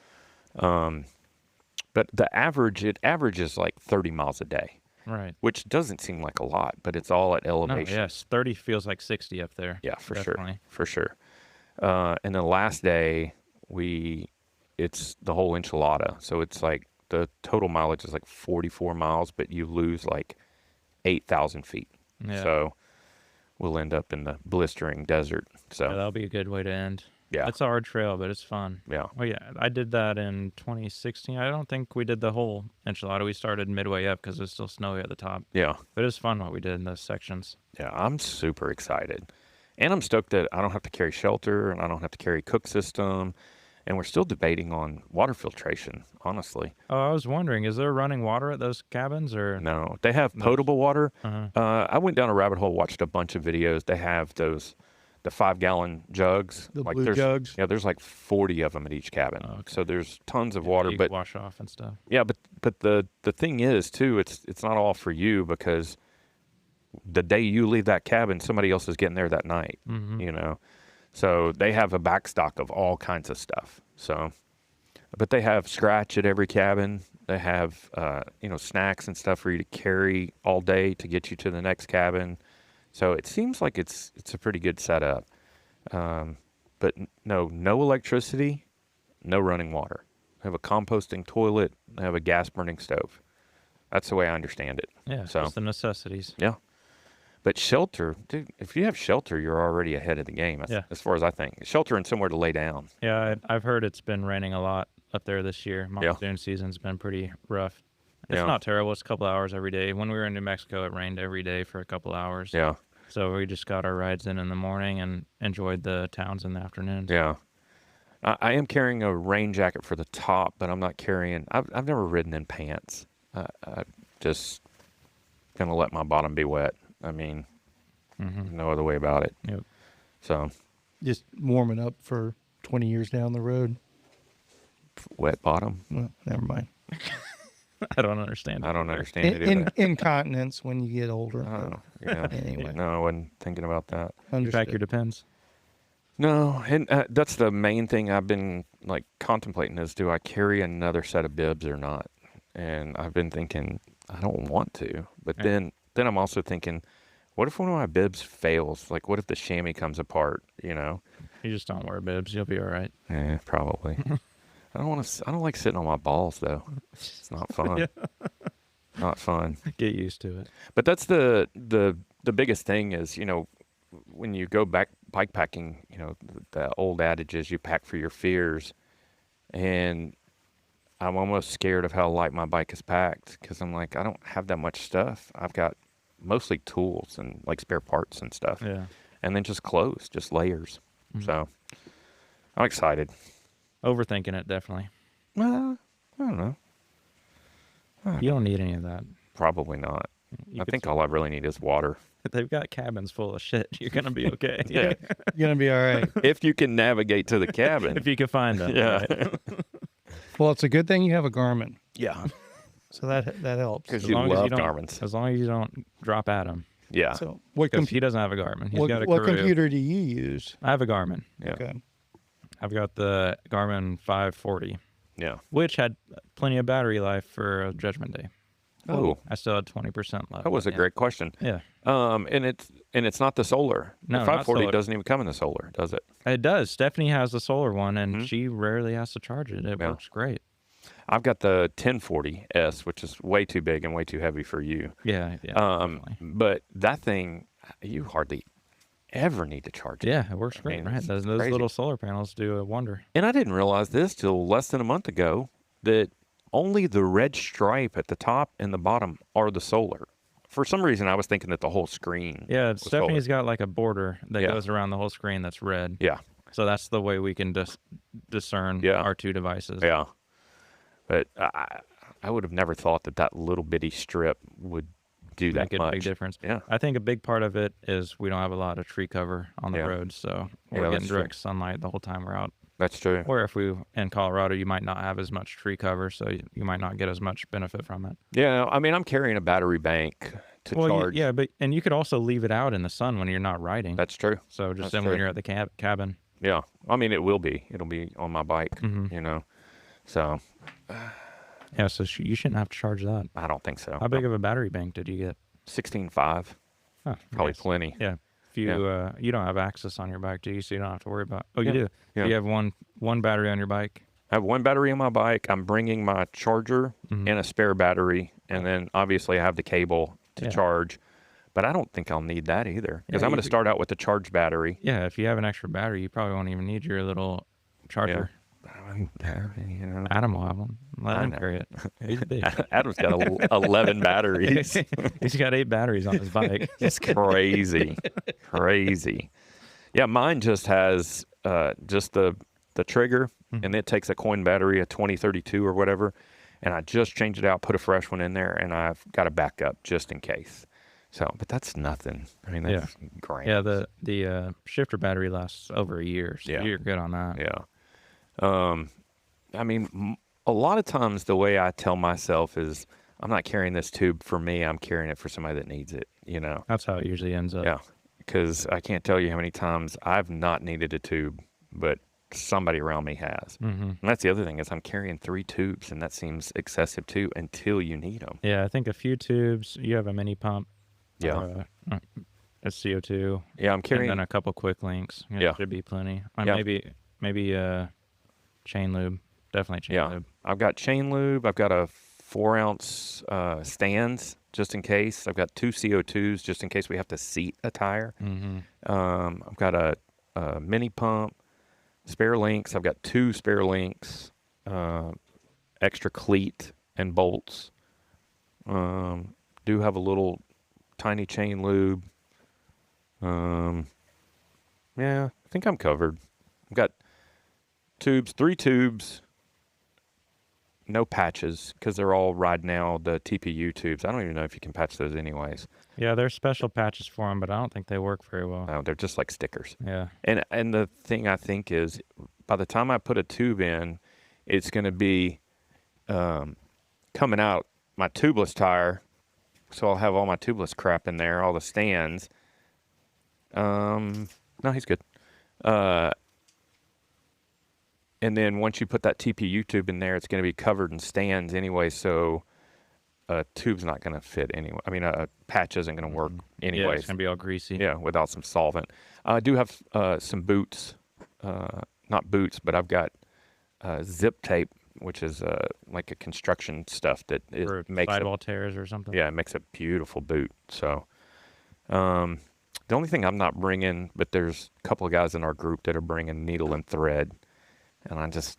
S2: But it averages like 30 miles a day.
S4: Right.
S2: Which doesn't seem like a lot, but it's all at elevation.
S4: No, yes, 30 feels like 60 up there.
S2: Yeah, for
S4: Definitely.
S2: sure. And the last day, it's the whole enchilada. So it's like the total mileage is like 44 miles, but you lose like 8,000 feet.
S4: Yeah.
S2: So we'll end up in the blistering desert. So
S4: yeah, that'll be a good way to end.
S2: Yeah.
S4: It's a hard trail, but it's fun.
S2: Yeah.
S4: Well, yeah, I did that in 2016. I don't think we did the whole enchilada. We started midway up because it was still snowy at the top.
S2: Yeah.
S4: But it was fun what we did in those sections.
S2: Yeah, I'm super excited. And I'm stoked that I don't have to carry shelter and I don't have to carry cook system. And we're still debating on water filtration, honestly.
S4: Oh, I was wondering, is there running water at those cabins or?
S2: No, they have potable water.
S4: Uh-huh.
S2: I went down a rabbit hole, watched a bunch of videos. They have the 5-gallon jugs.
S1: The
S2: like
S1: blue jugs.
S2: Yeah, there's like 40 of them at each cabin.
S4: Oh, okay.
S2: So there's tons of water.
S4: You
S2: But
S4: wash off and stuff.
S2: yeah, but the thing is too, it's not all for you because the day you leave that cabin, somebody else is getting there that night.
S4: Mm-hmm.
S2: You know, so they have a backstock of all kinds of stuff. So, but they have scratch at every cabin. They have snacks and stuff for you to carry all day to get you to the next cabin. So it seems like it's a pretty good setup. But no electricity, no running water. They have a composting toilet. They have a gas burning stove. That's the way I understand it.
S4: Yeah,
S2: So
S4: just the necessities.
S2: yeah. But shelter, dude, if you have shelter, you're already ahead of the game, as far as I think. Shelter and somewhere to lay down.
S4: Yeah, I've heard it's been raining a lot up there this year. Monsoon season's been pretty rough. It's not terrible. It's a couple hours every day. When we were in New Mexico, it rained every day for a couple hours.
S2: Yeah.
S4: So we just got our rides in the morning and enjoyed the towns in the afternoons.
S2: Yeah. I am carrying a rain jacket for the top, but I'm not carrying... I've never ridden in pants. I'm just going to let my bottom be wet. I mean, no other way about it.
S4: Yep.
S2: So,
S1: Just warming up for 20 years down the road.
S2: wet bottom.
S1: Well, never mind.
S4: I don't understand.
S2: I don't understand it either.
S1: Incontinence when you get older.
S2: Oh, yeah.
S1: Anyway.
S2: No, I wasn't thinking about that.
S4: Pack your Depends.
S2: No, and that's the main thing I've been like contemplating is, do I carry another set of bibs or not? And I've been thinking I don't want to, but then I'm also thinking, what if one of my bibs fails? Like, what if the chamois comes apart? You know?
S4: You just don't wear bibs. You'll be all right.
S2: Yeah, probably. I don't like sitting on my balls though. It's not fun. Not fun.
S4: Get used to it.
S2: But that's the biggest thing is, when you go back bike packing, the old adage is you pack for your fears. And I'm almost scared of how light my bike is packed because I'm like, I don't have that much stuff. I've got mostly tools and like spare parts and stuff.
S4: Yeah.
S2: And then just clothes, just layers. So I'm excited.
S4: Overthinking it, definitely.
S2: Well, I don't know.
S4: You don't need any of that.
S2: Probably not.
S4: You
S2: I
S4: could
S2: think all I really need is water.
S4: They've got cabins full of shit. You're going to be okay.
S2: Yeah.
S1: You're going to be all right.
S2: If you can navigate to the cabin.
S4: If you can find them.
S2: Yeah.
S4: Right?
S1: Well, it's a good thing you have a Garmin.
S2: Yeah.
S1: So that helps.
S2: Because
S4: As
S2: you
S4: long as
S2: love
S4: you don't-
S2: Garmin's.
S4: As long as you don't drop at him.
S2: Yeah.
S1: So what,
S4: Because he doesn't have a Garmin. He's got a
S1: what
S4: Karoo.
S1: computer do you use?
S4: I have a Garmin.
S2: Yeah.
S1: Okay.
S4: I've got the Garmin 540,
S2: Yeah.
S4: which had plenty of battery life for Judgment Day.
S2: Oh,
S4: I still had 20% left.
S2: that was a great question.
S4: Yeah.
S2: And it's not the solar.
S4: No,
S2: the
S4: not
S2: 540
S4: solar.
S2: doesn't even come in the solar, does it?
S4: It does. Stephanie has the solar one, and she rarely has to charge it. It
S2: Yeah.
S4: works great.
S2: I've got the 1040S, which is way too big and way too heavy for you.
S4: Yeah. Definitely.
S2: But that thing, you hardly ever need to charge it.
S4: Yeah, it works great,
S2: mean,
S4: right?
S2: it's
S4: Those
S2: crazy.
S4: little solar panels do a wonder.
S2: And I didn't realize this till less than a month ago, that only the red stripe at the top and the bottom are the solar. For some reason, I was thinking that the whole screen
S4: Yeah,
S2: was
S4: Stephanie's
S2: solar.
S4: got like a border that
S2: Yeah.
S4: goes around the whole screen that's red.
S2: Yeah,
S4: So that's the way we can discern
S2: Yeah.
S4: our two devices.
S2: yeah. But I would have never thought that little bitty strip would do that
S4: make a
S2: much.
S4: big difference.
S2: Yeah.
S4: I think a big part of it is we don't have a lot of tree cover on the road, so we're
S2: that's
S4: getting
S2: true.
S4: direct sunlight the whole time we're out.
S2: That's true.
S4: Or if we in Colorado, you might not have as much tree cover, so you might not get as much benefit from it.
S2: Yeah, I mean, I'm carrying a battery bank to charge.
S4: Yeah, but you could also leave it out in the sun when you're not riding.
S2: That's true.
S4: So just
S2: That's
S4: then
S2: true.
S4: when you're at the cabin.
S2: Yeah, I mean, it'll be on my bike, you know. So
S4: Yeah, so you shouldn't have to charge that.
S2: I don't think so.
S4: How big of a battery bank did you get?
S2: 16.5,
S4: Oh,
S2: probably
S4: yes.
S2: plenty.
S4: Yeah. If you don't have access on your bike, do you? So you don't have to worry about. Oh, you
S2: Yeah.
S4: do.
S2: Yeah.
S4: You have one battery on your bike.
S2: I have one battery on my bike. I'm bringing my charger and a spare battery, and then obviously I have the cable to charge. But I don't think I'll need that either, because I'm going to start out with the charged battery.
S4: Yeah, if you have an extra battery, you probably won't even need your little charger.
S2: You know.
S4: Adam will have one. Let him carry it. He's big.
S2: Adam's got 11 batteries.
S4: He's got 8 batteries on his bike.
S2: It's crazy. Crazy. Yeah, mine just has just the trigger, and it takes a coin battery, a 2032 or whatever, and I just changed it out, put a fresh one in there, and I've got a backup just in case. So, but that's nothing. I mean, that's great.
S4: Yeah, the shifter battery lasts over a year, so you're good on that.
S2: Yeah. I mean, a lot of times the way I tell myself is, I'm not carrying this tube for me. I'm carrying it for somebody that needs it, you know?
S4: That's how it usually ends up.
S2: Yeah. Because I can't tell you how many times I've not needed a tube, but somebody around me has. And that's the other thing, is I'm carrying 3 tubes, and that seems excessive too until you need them.
S4: Yeah, I think a few tubes. You have a mini pump.
S2: Yeah.
S4: A CO2.
S2: Yeah, I'm carrying.
S4: And then a couple quick links.
S2: Yeah.
S4: Should be plenty.
S2: Yeah.
S4: Maybe chain lube. Definitely chain lube.
S2: I've got chain lube. I've got a 4-ounce stands just in case. I've got 2 CO2s just in case we have to seat a tire. I've got a mini pump, spare links. I've got 2 spare links, extra cleat and bolts. Do have a little tiny chain lube. Yeah, I think I'm covered. I've got 3 tubes, no patches, because they're all right now the TPU tubes. I don't even know if you can patch those anyways.
S4: Yeah, there's special patches for them, but I don't think they work very well.
S2: No, they're just like stickers.
S4: Yeah.
S2: And the thing I think is, by the time I put a tube in, it's going to be coming out my tubeless tire. So I'll have all my tubeless crap in there, all the stands. No, he's good. And then once you put that TPU tube in there, it's going to be covered in stands anyway, so a tube's not going to fit anyway. I mean, a patch isn't going to work anyways.
S4: Yeah, it's going to be all greasy.
S2: Yeah, without some solvent. I do have some boots. Not boots, but I've got zip tape, which is like a construction stuff that makes
S4: sidewall tears or something.
S2: Yeah, it makes a beautiful boot. So the only thing I'm not bringing, but there's a couple of guys in our group that are bringing needle and thread, and I just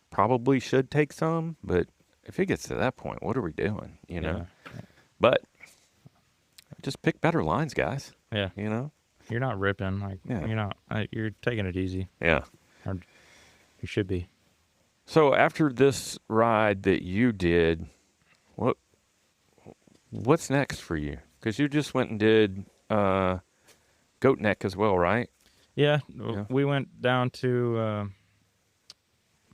S2: probably should take some, but if it gets to that point, what are we doing, you know?
S4: Yeah.
S2: But just pick better lines, guys.
S4: Yeah.
S2: You know?
S4: You're not ripping. You're not. You're taking it easy.
S2: Yeah.
S4: Or you should be.
S2: So after this ride that you did, what's next for you? Because you just went and did Goat Neck as well, right?
S4: Yeah. We went down to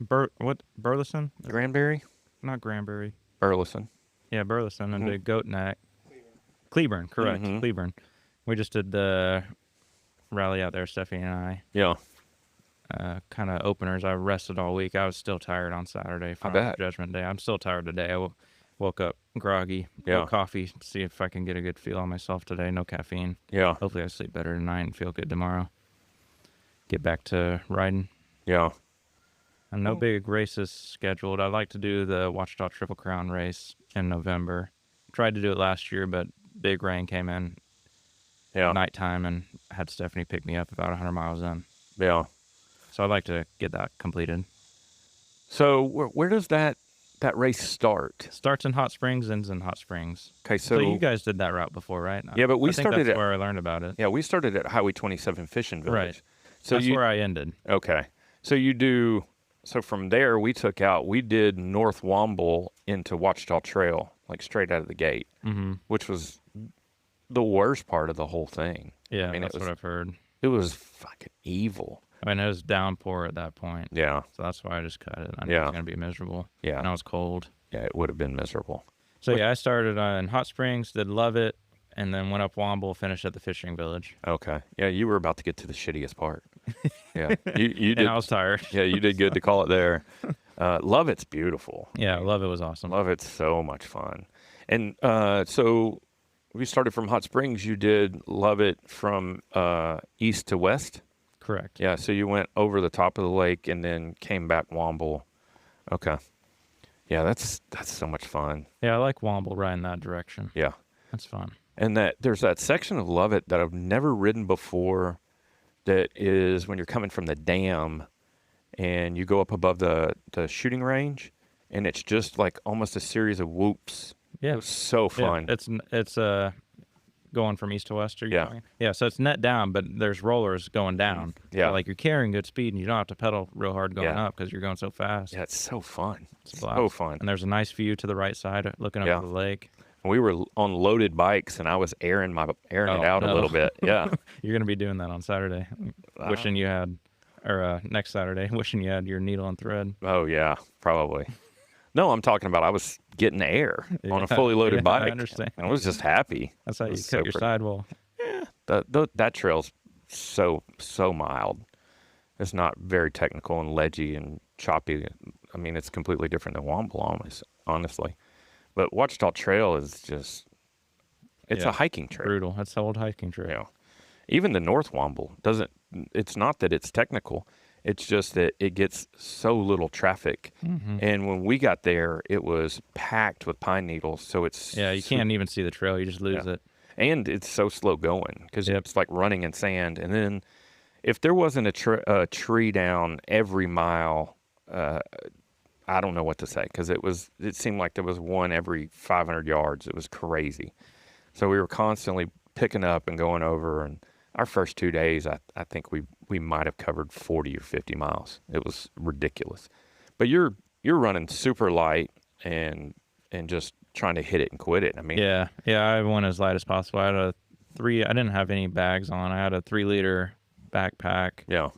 S4: Burleson?
S2: Granbury?
S4: Not Granbury.
S2: Burleson.
S4: Yeah, Burleson and did Goat Neck. Cleburne, correct. Cleburne. We just did the rally out there, Stephanie and I.
S2: Yeah.
S4: Kind of openers. I rested all week. I was still tired on Saturday from Judgment Day. I'm still tired today. I woke up groggy. No coffee. See if I can get a good feel on myself today. No caffeine.
S2: Yeah.
S4: Hopefully I sleep better tonight and feel good tomorrow. Get back to riding.
S2: Yeah.
S4: And no big races scheduled. I'd like to do the Watchita Triple Crown race in November. Tried to do it last year, but big rain came in nighttime and had Stephanie pick me up about 100 miles in.
S2: Yeah.
S4: So I'd like to get that completed.
S2: So where does that race start?
S4: Starts in Hot Springs, ends in Hot Springs.
S2: Okay, so
S4: you guys did that route before, right?
S2: Yeah, but
S4: I think that's where I learned about it.
S2: Yeah, we started at Highway 27 Fishing Village.
S4: Right.
S2: So
S4: that's where I ended.
S2: Okay. So from there we did North Womble into Watchita Trail. like straight out of the gate,
S4: Mm-hmm.
S2: which was the worst part of the whole thing.
S4: Yeah,
S2: I mean,
S4: that's what I've heard.
S2: It was fucking evil.
S4: I mean, it was downpour at that point.
S2: Yeah.
S4: So that's why I just cut it. I knew it was going to be miserable.
S2: Yeah.
S4: And I was cold.
S2: Yeah, it would have been miserable.
S4: So, yeah, I started in Hot Springs, did love it, and then went up Womble, finished at the fishing village.
S2: Okay. Yeah, you were about to get to the shittiest part. Yeah. You did.
S4: And I was tired.
S2: Yeah, you did good to call it there. Lovett's beautiful.
S4: Yeah, Love It was awesome.
S2: Lovett's so much fun. And so we started from Hot Springs. You did Lovett from east to west?
S4: Correct.
S2: Yeah, so you went over the top of the lake and then came back Womble. Okay. Yeah, that's so much fun.
S4: Yeah, I like Womble riding that direction.
S2: Yeah.
S4: That's fun.
S2: And there's that section of Lovett that I've never ridden before that is when you're coming from the dam and you go up above the shooting range and it's just like almost a series of whoops.
S4: Yeah.
S2: It was so fun.
S4: Yeah, it's going from east to west. Are you
S2: Yeah.
S4: talking? Yeah, so it's net down, but there's rollers going down.
S2: Yeah.
S4: So, like, you're carrying good speed and you don't have to pedal real hard going
S2: Yeah.
S4: up because you're going so fast.
S2: Yeah, it's so fun.
S4: It's a blast.
S2: So fun.
S4: And there's a nice view to the right side looking up
S2: Yeah.
S4: to the lake.
S2: We were on loaded bikes and I was airing it out a little bit. Yeah.
S4: You're going to be doing that on Saturday. Wishing you had, or next Saturday, wishing you had your needle and thread.
S2: Oh, yeah, probably. No, I'm talking about I was getting air on a fully loaded
S4: Yeah,
S2: bike.
S4: I understand.
S2: I was just happy.
S4: That's how
S2: It
S4: you
S2: was
S4: cut
S2: so
S4: your
S2: pretty.
S4: sidewall.
S2: That trail's so mild. It's not very technical and ledgy and choppy. I mean, it's completely different than Womble, honestly. But Watchdog Trail is just, it's
S4: Yeah.
S2: a hiking trail.
S4: Brutal. That's the old hiking trail.
S2: Yeah. Even the North Womble it's not that it's technical. It's just that it gets so little traffic.
S4: Mm-hmm.
S2: And when we got there, it was packed with pine needles. So it's,
S4: Yeah, you can't even see the trail. You just lose
S2: Yeah.
S4: it.
S2: and it's so slow going because
S4: Yep.
S2: it's like running in sand. And then if there wasn't a tree down every mile, I don't know what to say because it seemed like there was one every 500 yards. It was crazy. So we were constantly picking up and going over. And our first 2 days, I think we might have covered 40 or 50 miles. It was ridiculous. But you're running super light and just trying to hit it and quit it. I mean,
S4: Yeah, I went as light as possible. I had I didn't have any bags on. I had a 3-liter backpack
S2: yeah,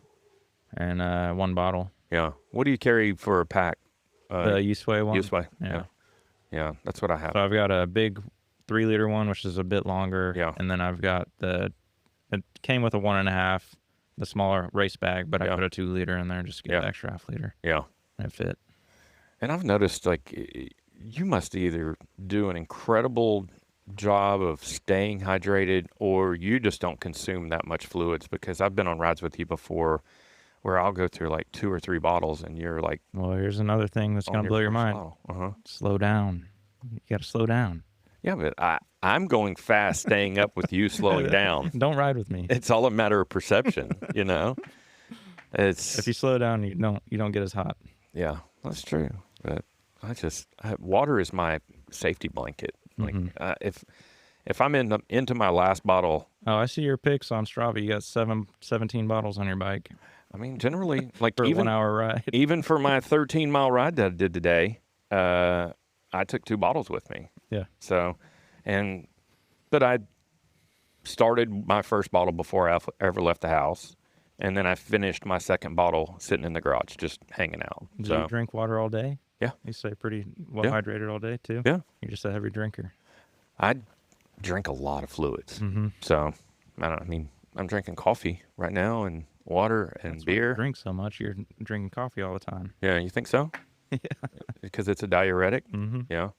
S4: and 1 bottle.
S2: yeah. What do you carry for a pack?
S4: The Usway one.
S2: Usway.
S4: Yeah.
S2: Yeah, that's what I have.
S4: So I've got a big 3-liter one, which is a bit longer.
S2: Yeah.
S4: And then I've got it came with a 1.5, the smaller race bag, but I
S2: Yeah.
S4: put a 2-liter in there just to get the extra half-liter.
S2: Yeah.
S4: And it fit.
S2: And I've noticed, like, you must either do an incredible job of staying hydrated or you just don't consume that much fluids because I've been on rides with you before where I'll go through like 2 or 3 bottles and you're like,
S4: Well, here's another thing that's going to blow your mind.
S2: Uh-huh.
S4: Slow down. You got to slow down.
S2: Yeah, but I'm going fast, staying up with you slowing down.
S4: Don't ride with me.
S2: It's all a matter of perception, you know?
S4: If you slow down, you don't get as hot.
S2: Yeah, that's true. But water is my safety blanket. Like if I'm into my last bottle.
S4: Oh, I see your pics on Strava. You got 17 bottles on your bike
S2: I mean, generally, like
S4: for a
S2: even
S4: 1-hour ride.
S2: even for my 13-mile ride that I did today, I took 2 bottles with me.
S4: Yeah.
S2: So, but I started my first bottle before I ever left the house, and then I finished my second bottle sitting in the garage, just hanging out.
S4: Do
S2: So
S4: you drink water all day?
S2: Yeah.
S4: You stay pretty well hydrated all day too?
S2: Yeah.
S4: You're just a heavy drinker.
S2: I drink a lot of fluids. So, I'm drinking coffee right now and water and
S4: That's why you
S2: beer.
S4: drink so much. You're drinking coffee all the time.
S2: Yeah, you think so? Yeah. Because it's a diuretic?
S4: Mm-hmm.
S2: Yeah.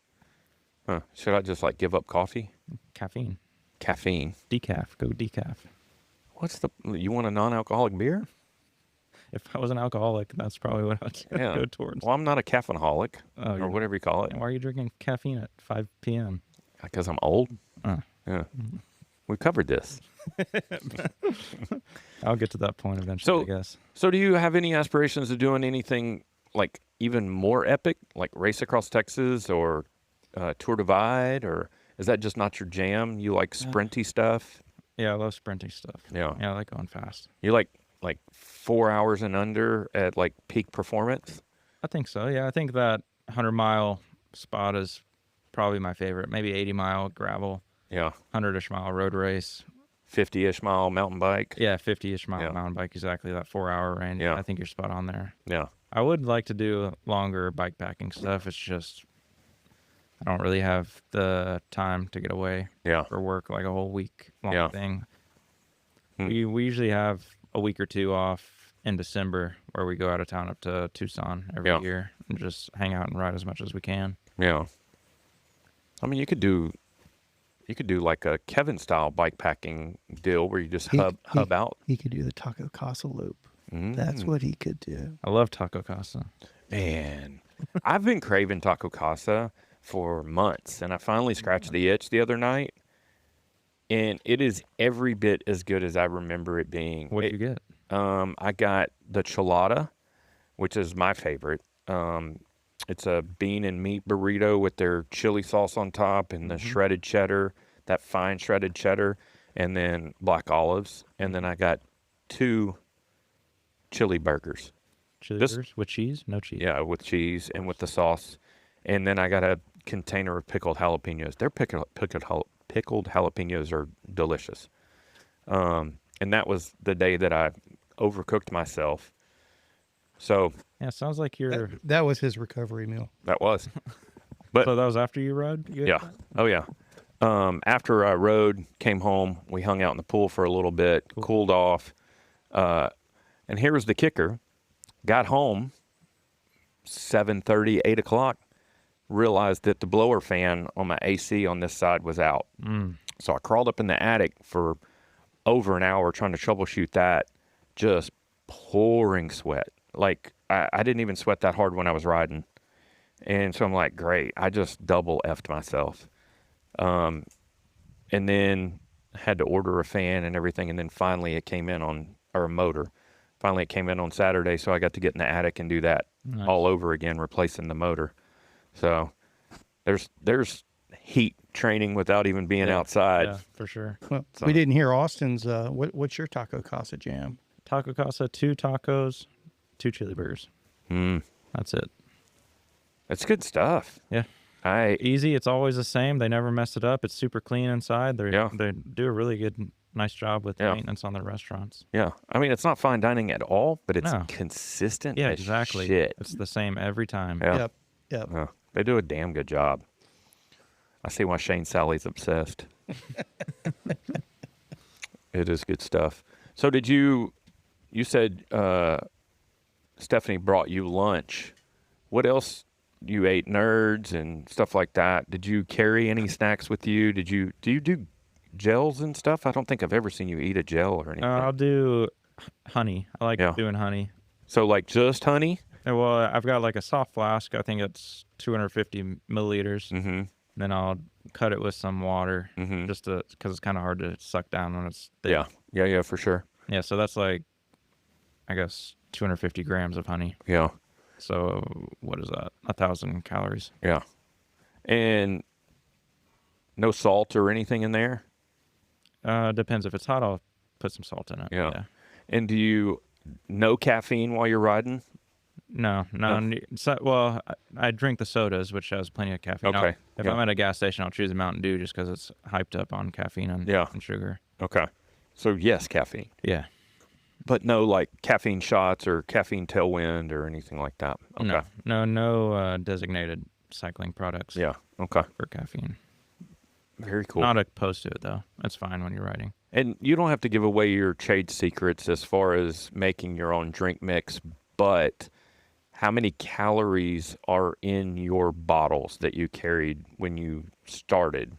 S2: Huh. Should I just like give up coffee?
S4: Caffeine.
S2: Caffeine.
S4: Decaf. Go decaf.
S2: You want a non-alcoholic beer?
S4: If I was an alcoholic, that's probably what I would
S2: Yeah.
S4: go towards.
S2: Well, I'm not a caffeine-holic
S4: Oh,
S2: or whatever you call it.
S4: Why are you drinking caffeine at 5 p.m.?
S2: Because I'm old.
S4: Oh.
S2: Yeah. We covered this.
S4: I'll get to that point eventually, I guess.
S2: So do you have any aspirations of doing anything like even more epic, like Race Across Texas or Tour Divide, or is that just not your jam? You like sprinty stuff?
S4: Yeah, I love sprinting stuff.
S2: Yeah.
S4: Yeah, I like going fast.
S2: You like 4 hours and under at peak performance?
S4: I think so. Yeah, I think that 100-mile spot is probably my favorite. Maybe 80-mile gravel.
S2: Yeah.
S4: 100-ish mile road race.
S2: 50-ish mile mountain bike.
S4: Yeah, 50-ish mile mountain bike, exactly, that 4-hour range.
S2: Yeah.
S4: I think you're spot on there.
S2: Yeah.
S4: I would like to do longer bike packing stuff. It's just I don't really have the time to get away for work, like a whole week long thing. We usually have a week or two off in December where we go out of town up to Tucson every year and just hang out and ride as much as we can.
S2: Yeah. I mean, you could do like a Kevin style bike packing deal where you just hub out.
S1: He could do the Taco Casa loop. That's what he could do.
S4: I love Taco Casa.
S2: Man, I've been craving Taco Casa for months, and I finally scratched the itch the other night, and it is every bit as good as I remember it being.
S4: What did you get?
S2: I got the chilada, which is my favorite. It's a bean and meat burrito with their chili sauce on top and the shredded cheddar, that fine shredded cheddar, and then black olives. And then I got 2 chili burgers.
S4: Chili burgers with cheese? No cheese.
S2: Yeah, with cheese and with the sauce. And then I got a container of pickled jalapenos. Their pickled jalapenos are delicious. And that was the day that I overcooked myself. So
S4: yeah, sounds like you're.
S1: That was his recovery meal.
S2: That was. But
S4: so that was after you rode?
S2: Yeah. Oh yeah. After I rode, came home, we hung out in the pool for a little bit, cooled off. And here was the kicker. Got home 7:30, 8 o'clock, realized that the blower fan on my AC on this side was out. So I crawled up in the attic for over an hour trying to troubleshoot that, just pouring sweat. Like, I didn't even sweat that hard when I was riding. And so I'm like, great, I just double effed myself. And then had to order a fan and everything, and then finally it came in or a motor. Finally it came in on Saturday, so I got to get in the attic and do that all over again, replacing the motor. So there's heat training without even being outside.
S4: Yeah, for sure.
S1: Well, we didn't hear Austin's. What's your Taco Casa jam?
S4: Taco Casa, 2 tacos, 2 chili burgers. That's it.
S2: That's good stuff.
S4: Yeah. Easy. It's always the same. They never mess it up. It's super clean inside. They do a really good, nice job with maintenance on their restaurants.
S2: Yeah. I mean, it's not fine dining at all, but it's consistent.
S4: Yeah,
S2: as
S4: exactly.
S2: Shit.
S4: It's the same every time.
S2: Yeah.
S1: Yep.
S2: Yeah. They do a damn good job. I see why Shane Sally's obsessed. It is good stuff. So you said Stephanie brought you lunch. What else? You ate nerds and stuff like that. Did you carry any snacks with you? Do you do gels and stuff? I don't think I've ever seen you eat a gel or anything.
S4: I'll do honey. I like doing honey.
S2: So like just honey?
S4: Well, I've got like a soft flask. I think it's 250 milliliters. Mm-hmm. Then I'll cut it with some water, just because it's kind of hard to suck down when it's thick.
S2: Yeah, for sure.
S4: Yeah, so that's like, I guess, 250 grams of honey.
S2: Yeah.
S4: So what is that? 1,000 calories.
S2: Yeah. And no salt or anything in there?
S4: Depends. If it's hot, I'll put some salt in it. Yeah.
S2: And do you no caffeine while you're riding?
S4: No. So, well, I drink the sodas, which has plenty of caffeine.
S2: Okay.
S4: If I'm at a gas station, I'll choose a Mountain Dew just because it's hyped up on caffeine and sugar.
S2: Okay. So yes, caffeine.
S4: Yeah.
S2: But no like caffeine shots or caffeine tailwind or anything like that. Okay.
S4: No designated cycling products.
S2: Yeah. Okay.
S4: For caffeine.
S2: Very cool.
S4: Not opposed to it though. It's fine when you're riding.
S2: And you don't have to give away your trade secrets as far as making your own drink mix, but how many calories are in your bottles that you carried when you started?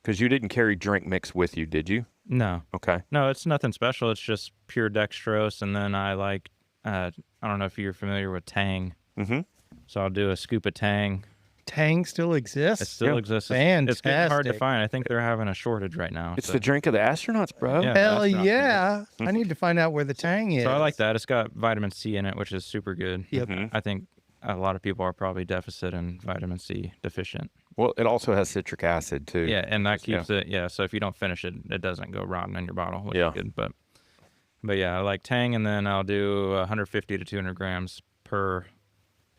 S2: Because you didn't carry drink mix with you, did you?
S4: No.
S2: Okay.
S4: No, it's nothing special. It's just pure dextrose, and then I like, I don't know if you're familiar with Tang. Mm-hmm. So I'll do a scoop of Tang.
S1: Tang still exists?
S4: It still exists.
S1: Fantastic.
S4: It's getting hard to find. I think they're having a shortage right now.
S2: It's the drink of the astronauts, bro.
S4: Yeah,
S1: Hell yeah. I need to find out where the Tang is.
S4: So I like that. It's got vitamin C in it, which is super good.
S1: Yep.
S4: Mm-hmm. I think a lot of people are probably deficit and vitamin C deficient.
S2: Well, it also has citric acid too.
S4: Yeah, and that keeps it. Yeah, so if you don't finish it, it doesn't go rotten in your bottle, which is good. But yeah, I like Tang, and then I'll do 150 to 200 grams per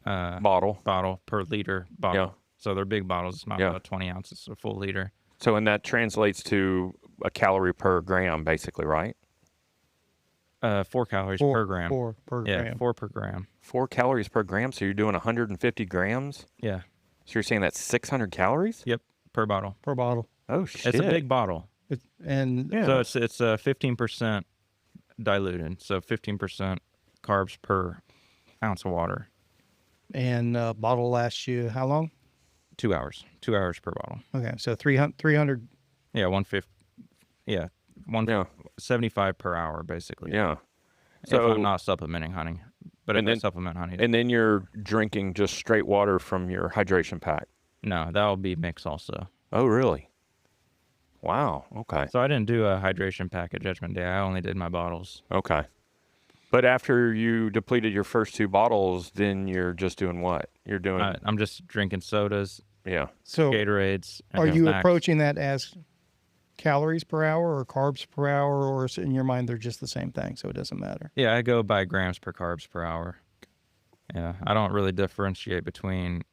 S2: bottle
S4: per liter bottle.
S2: Yeah.
S4: So they're big bottles. It's not
S2: Yeah.
S4: about 20 ounces, a full liter.
S2: So, and that translates to a calorie per gram, basically, right?
S4: 4 calories per gram.
S1: 4 per
S4: Yeah,
S1: gram.
S4: 4 per gram.
S2: 4 calories per gram. So you're doing 150 grams.
S4: Yeah.
S2: So you're saying that's 600 calories?
S4: Yep. Per bottle.
S1: Per bottle.
S2: Oh shit!
S4: It's a big bottle.
S1: And
S2: Yeah.
S4: So it's 15% diluted. So 15% carbs per ounce of water.
S1: And bottle lasts you how long?
S4: 2 hours. 2 hours per bottle.
S1: Okay, so 300.
S4: Yeah, 150. Yeah,
S2: Yeah.
S4: 75 per hour basically.
S2: Yeah.
S4: So
S2: So
S4: if I'm not supplementing honey, but if I supplement honey,
S2: and then you're drinking just straight water from your hydration pack.
S4: no, that'll be mixed also.
S2: Oh, really? Wow. Okay.
S4: So I didn't do a hydration pack at Judgment Day. I only did my bottles.
S2: Okay. But after you depleted your first 2 bottles, then you're just doing what? You're doing
S4: I'm just drinking sodas,
S2: yeah.
S1: So
S4: Gatorades. And
S1: are you
S4: snacks.
S1: approaching that as calories per hour or carbs per hour, or is it in your mind they're just the same thing, so it doesn't matter?
S4: Yeah, I go by grams per carbs per hour. Yeah, I don't really differentiate between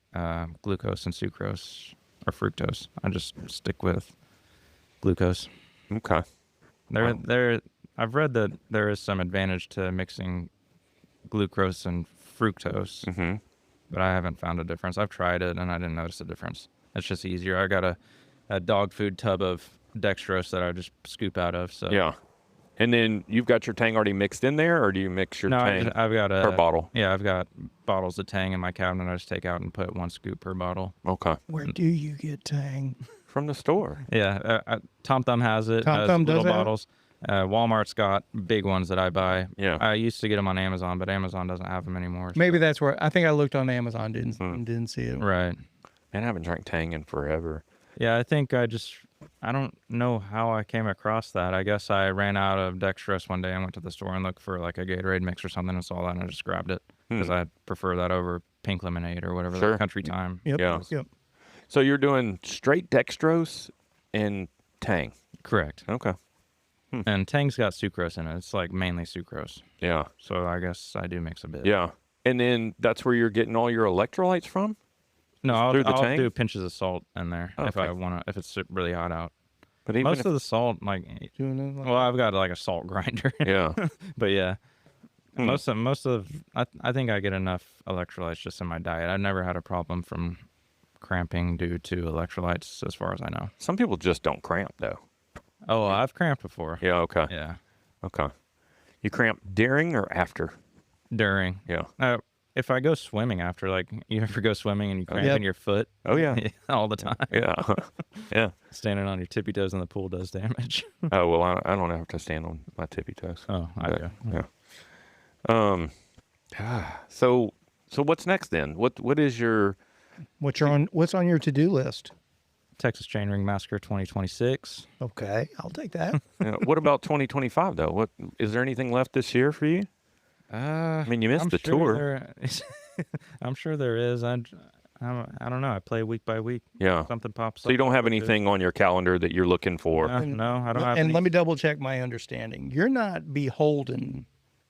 S4: glucose and sucrose or fructose. I just stick with glucose.
S2: Okay.
S4: I've read that there is some advantage to mixing glucose and fructose,
S2: Mhm.
S4: but I haven't found a difference. I've tried it and I didn't notice a difference. It's just easier. I got a dog food tub of dextrose that I just scoop out of. So
S2: Yeah. And then you've got your Tang already mixed in there, or do you mix your
S4: no,
S2: Tang
S4: I've got
S2: per bottle?
S4: Yeah, I've got bottles of Tang in my cabinet. I just take out and put 1 scoop per bottle.
S2: Okay.
S1: Where do you get Tang?
S2: From the store.
S4: Yeah, Tom Thumb has it.
S1: Tom
S4: has
S1: Thumb does
S4: little
S1: have it?
S4: bottles. Walmart's got big ones that I buy.
S2: Yeah.
S4: I used to get them on Amazon, but Amazon doesn't have them anymore.
S1: Maybe that's where I think I looked on Amazon, didn't see it.
S4: Right.
S2: Man, I haven't drank Tang in forever.
S4: Yeah, I think I don't know how I came across that. I guess I ran out of dextrose one day and went to the store and looked for like a Gatorade mix or something and saw that and I just grabbed it because I prefer that over pink lemonade or whatever,
S2: Sure.
S4: the country time.
S1: Yep.
S2: Yeah.
S1: Yep.
S2: So you're doing straight dextrose and Tang.
S4: Correct.
S2: Okay.
S4: And Tang's got sucrose in it. It's like mainly sucrose.
S2: Yeah.
S4: So I guess I do mix a bit.
S2: Yeah. And then that's where you're getting all your electrolytes from?
S4: No,
S2: Through the
S4: I'll
S2: Tang?
S4: do pinches of salt in there if
S2: Okay.
S4: I want to, if it's really hot out.
S2: But even
S4: Most
S2: if,
S4: of the salt, like,
S1: Doing it like
S4: well, I've got like a salt grinder.
S2: yeah.
S4: But yeah,
S2: Hmm.
S4: most of, I think I get enough electrolytes just in my diet. I've never had a problem from cramping due to electrolytes, as far as I know.
S2: Some people just don't cramp though.
S4: Oh, I've cramped before.
S2: Yeah, okay.
S4: Yeah,
S2: Okay. You cramp during or after?
S4: during.
S2: Yeah.
S4: If I go swimming after, like, you ever go swimming and you cramp
S1: Yep.
S4: in your foot?
S2: Oh yeah.
S4: All the time.
S2: Yeah. Yeah.
S4: Standing on your tippy toes in the pool does damage.
S2: Oh well, I don't have to stand on my tippy toes.
S4: Oh, I
S2: But,
S4: do.
S2: Yeah. So what's next then? What is your
S1: what's on your to-do list?
S4: Texas Chainring Massacre 2026.
S1: Okay, I'll take that.
S2: what about 2025 though? What is there anything left this year for you? I mean, you missed
S4: I'm
S2: the
S4: sure
S2: tour.
S4: I'm sure there is. I don't know. I play week by week.
S2: Yeah.
S4: Something pops up.
S2: So you don't have
S4: I'll do.
S2: anything on your calendar that you're looking for.
S4: No, I don't have
S1: And
S4: any.
S1: let me double check my understanding. You're not beholden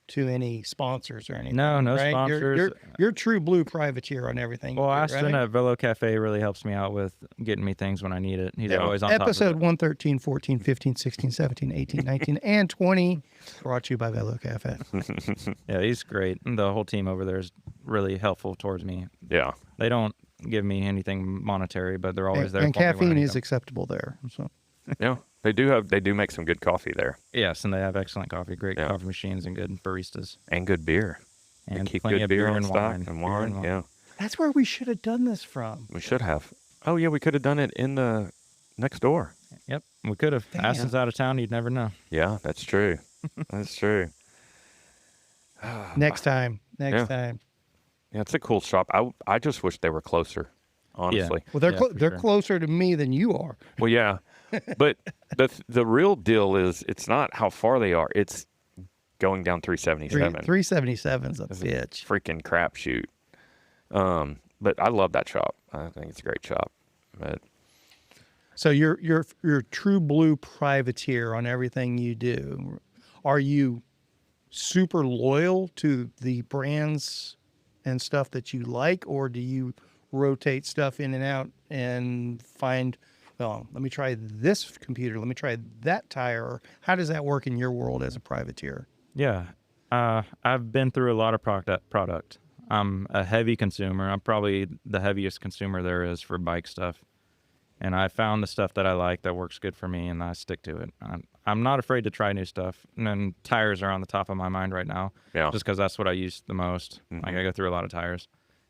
S1: to any sponsors or anything.
S4: No
S1: right?
S4: sponsors.
S1: You're true blue privateer on everything.
S4: Well,
S1: you do,
S4: Aston
S1: right?
S4: at Velo Cafe really helps me out with getting me things when I need it. He's
S2: Yeah.
S4: always on
S1: Episode
S4: top of
S1: 113, 14, 15, 16, 17, 18, 19, and 20 brought to you by Velo Cafe.
S4: it. Yeah, he's great. And the whole team over there is really helpful towards me.
S2: Yeah.
S4: They don't give me anything monetary, but they're always there.
S1: And
S4: for me when I
S1: caffeine
S4: need
S1: is
S4: them.
S1: acceptable there. So
S2: Yeah. They do make some good coffee there
S4: Yes, and they have excellent coffee, great
S2: Yeah.
S4: coffee machines, and good baristas.
S2: and good beer. They
S4: And
S2: keep
S4: plenty
S2: good
S4: of
S2: beer on
S4: and
S2: stock
S4: wine.
S2: and
S4: Beer
S2: wine. Yeah.
S1: that's where we should have done this from.
S2: We should have. Oh yeah, we could have done it in the next door.
S4: Yep, we could have.
S1: Damn.
S4: Aston's out of town, you'd never know.
S2: Yeah, that's true. That's true.
S1: Next time.
S2: Yeah.
S1: Yeah,
S2: it's a cool shop. I just wish they were closer, honestly.
S1: Well, they're
S4: Yeah, for
S1: they're
S4: sure.
S1: closer to me than you are.
S2: Well, yeah, but the real deal is it's not how far they are. It's going down 377.
S1: 377's a
S2: It's a
S1: bitch.
S2: freaking crapshoot. But I love that shop. I think it's a great shop. But
S1: So you're true blue privateer on everything you do. Are you super loyal to the brands and stuff that you like, or do you rotate stuff in and out and find, well, let me try this computer, let me try that tire? Or how does that work in your world as a privateer?
S4: Yeah. I've been through a lot of product. I'm a heavy consumer. I'm probably the heaviest consumer there is for bike stuff. And I found the stuff that I like that works good for me, and I stick to it. I'm not afraid to try new stuff. And then tires are on the top of my mind right now, just because that's what I use the most. Like, I go through a lot of tires.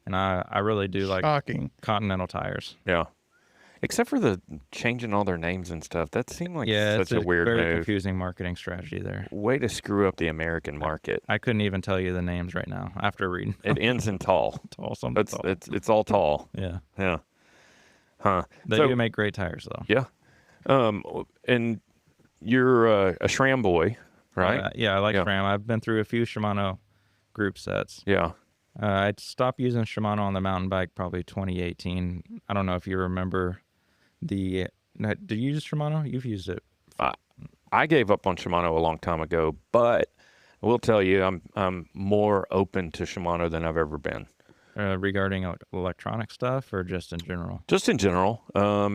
S4: And I really do like Continental tires.
S2: Yeah. Except for the changing all their names and stuff. That seemed like such a weird
S4: very
S2: move.
S4: Confusing marketing strategy there.
S2: Way to screw up the American market.
S4: I couldn't even tell you the names right now after reading.
S2: It ends in tall.
S4: Something tall.
S2: It's all tall.
S4: Yeah.
S2: Yeah. Huh.
S4: They do make great tires, though.
S2: Yeah. And you're a SRAM boy, right?
S4: Yeah, I like SRAM. I've been through a few Shimano group sets.
S2: Yeah.
S4: I stopped using Shimano on the mountain bike probably 2018. I don't know if you remember do you use Shimano? You've used it.
S2: I gave up on Shimano a long time ago, but I will tell you I'm more open to Shimano than I've ever been.
S4: Regarding electronic stuff or just in general? Just
S2: in general.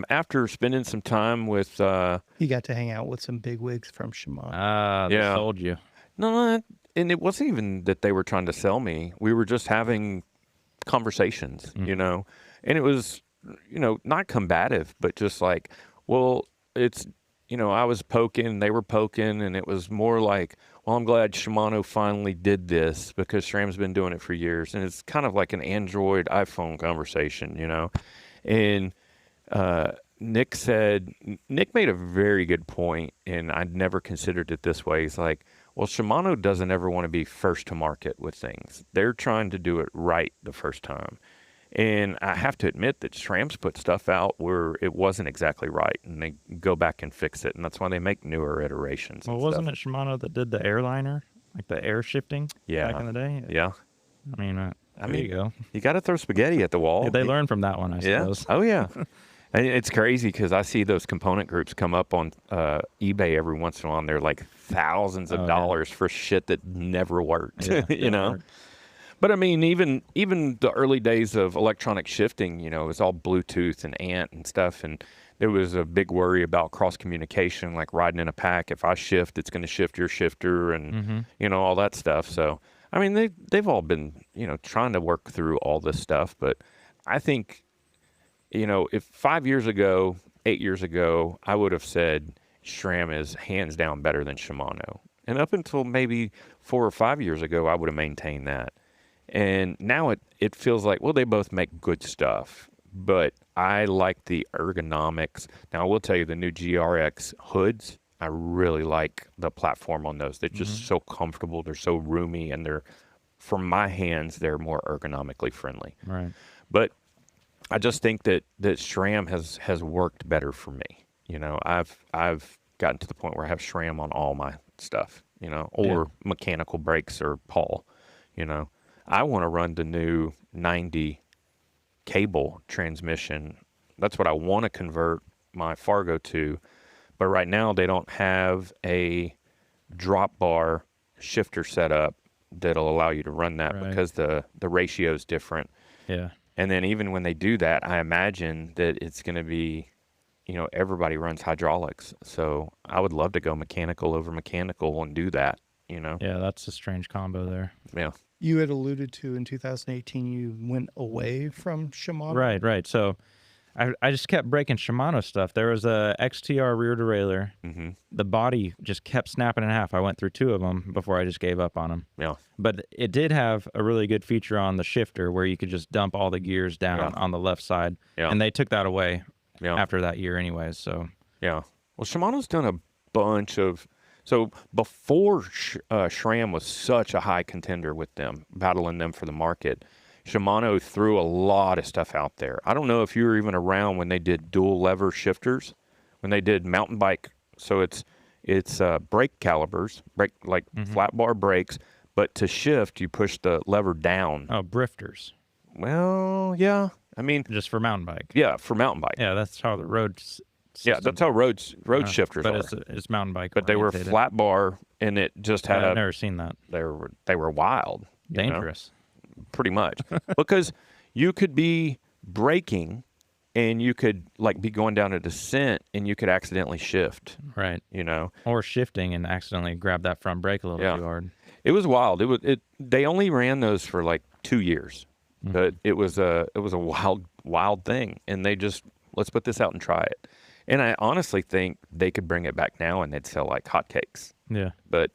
S2: After spending some time with...
S1: you got to hang out with some bigwigs from Shimano.
S4: They sold you.
S2: No, and it wasn't even that they were trying to sell me. We were just having conversations, you know, and it was, you know, not combative, but just like, well, it's, you know, I was poking, they were poking, and it was more like, well, I'm glad Shimano finally did this because SRAM's been doing it for years. And it's kind of like an Android iPhone conversation, you know. And Nick made a very good point, and I'd never considered it this way. He's like, well, Shimano doesn't ever want to be first to market with things. They're trying to do it right the first time. And I have to admit that SRAM's put stuff out where it wasn't exactly right, and they go back and fix it, and that's why they make newer iterations.
S4: Well, wasn't it Shimano that did the airliner, like the air shifting back in the day?
S2: Yeah.
S4: I mean, there you go.
S2: You got to throw spaghetti at the wall.
S4: Yeah, they learned from that one, I suppose.
S2: Oh, yeah. And it's crazy because I see those component groups come up on eBay every once in a while, and they're like thousands of dollars for shit that never worked, you know? But I mean, even the early days of electronic shifting, you know, it was all Bluetooth and ANT and stuff, and there was a big worry about cross communication, like riding in a pack. If I shift, it's going to shift your shifter, and you know, all that stuff. So I mean, they've all been, you know, trying to work through all this stuff. But I think, you know, if 5 years ago, 8 years ago, I would have said SRAM is hands down better than Shimano, and up until maybe 4 or 5 years ago, I would have maintained that. And now it feels like, well, they both make good stuff, but I like the ergonomics. Now, I will tell you, the new GRX hoods, I really like the platform on those. They're just so comfortable. They're so roomy, and they're, for my hands, they're more ergonomically friendly.
S4: Right.
S2: But I just think that SRAM has worked better for me. You know, I've gotten to the point where I have SRAM on all my stuff, you know, or mechanical brakes or Paul, you know. I want to run the new 90 cable transmission. That's what I want to convert my Fargo to. But right now they don't have a drop bar shifter setup that'll allow you to run that because the ratio is different.
S4: Yeah.
S2: And then even when they do that, I imagine that it's going to be, you know, everybody runs hydraulics. So I would love to go mechanical over mechanical and do that, you know.
S4: Yeah, that's a strange combo there.
S2: Yeah.
S1: You had alluded to in 2018 you went away from Shimano.
S4: Right. So I just kept breaking Shimano stuff. There was a XTR rear derailleur. The body just kept snapping in half. I went through 2 of them before I just gave up on them.
S2: Yeah.
S4: But it did have a really good feature on the shifter where you could just dump all the gears down on the left side. Yeah. And they took that away after that year anyways. So
S2: yeah. Well, Shimano's done a bunch of... So before SRAM was such a high contender with them, battling them for the market, Shimano threw a lot of stuff out there. I don't know if you were even around when they did dual lever shifters, when they did mountain bike. So it's brake calibers, flat bar brakes, but to shift, you push the lever down.
S4: Oh, brifters.
S2: Well, yeah. I mean,
S4: just for mountain bike.
S2: Yeah, for mountain bike.
S4: Yeah, that's how the road.
S2: Yeah, that's how road shifters are.
S4: But it's mountain bike.
S2: But they were flat bar, and it just had
S4: I've never seen that.
S2: They were wild.
S4: Dangerous.
S2: Pretty much. Because you could be braking, and you could like be going down a descent and you could accidentally shift.
S4: Right.
S2: You know,
S4: or shifting and accidentally grab that front brake a little too hard.
S2: It was wild. They only ran those for like 2 years, but it was a wild thing. And they just, let's put this out and try it. And I honestly think they could bring it back now and they'd sell like hotcakes.
S4: Yeah.
S2: But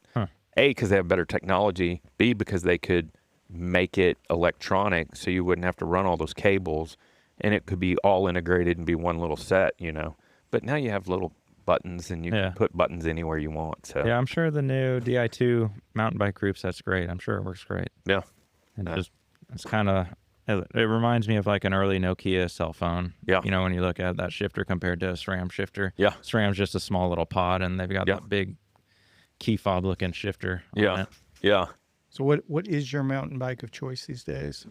S2: A, because they have better technology. B, because they could make it electronic so you wouldn't have to run all those cables and it could be all integrated and be one little set, you know. But now you have little buttons and you can put buttons anywhere you want. So
S4: yeah, I'm sure the new Di2 mountain bike group set's great. I'm sure it works great.
S2: Yeah.
S4: It's kind of, it reminds me of like an early Nokia cell phone.
S2: Yeah.
S4: You know, when you look at that shifter compared to a SRAM shifter.
S2: Yeah.
S4: SRAM's just a small little pod and they've got that big key fob looking shifter on it.
S2: Yeah.
S1: So what is your mountain bike of choice these days?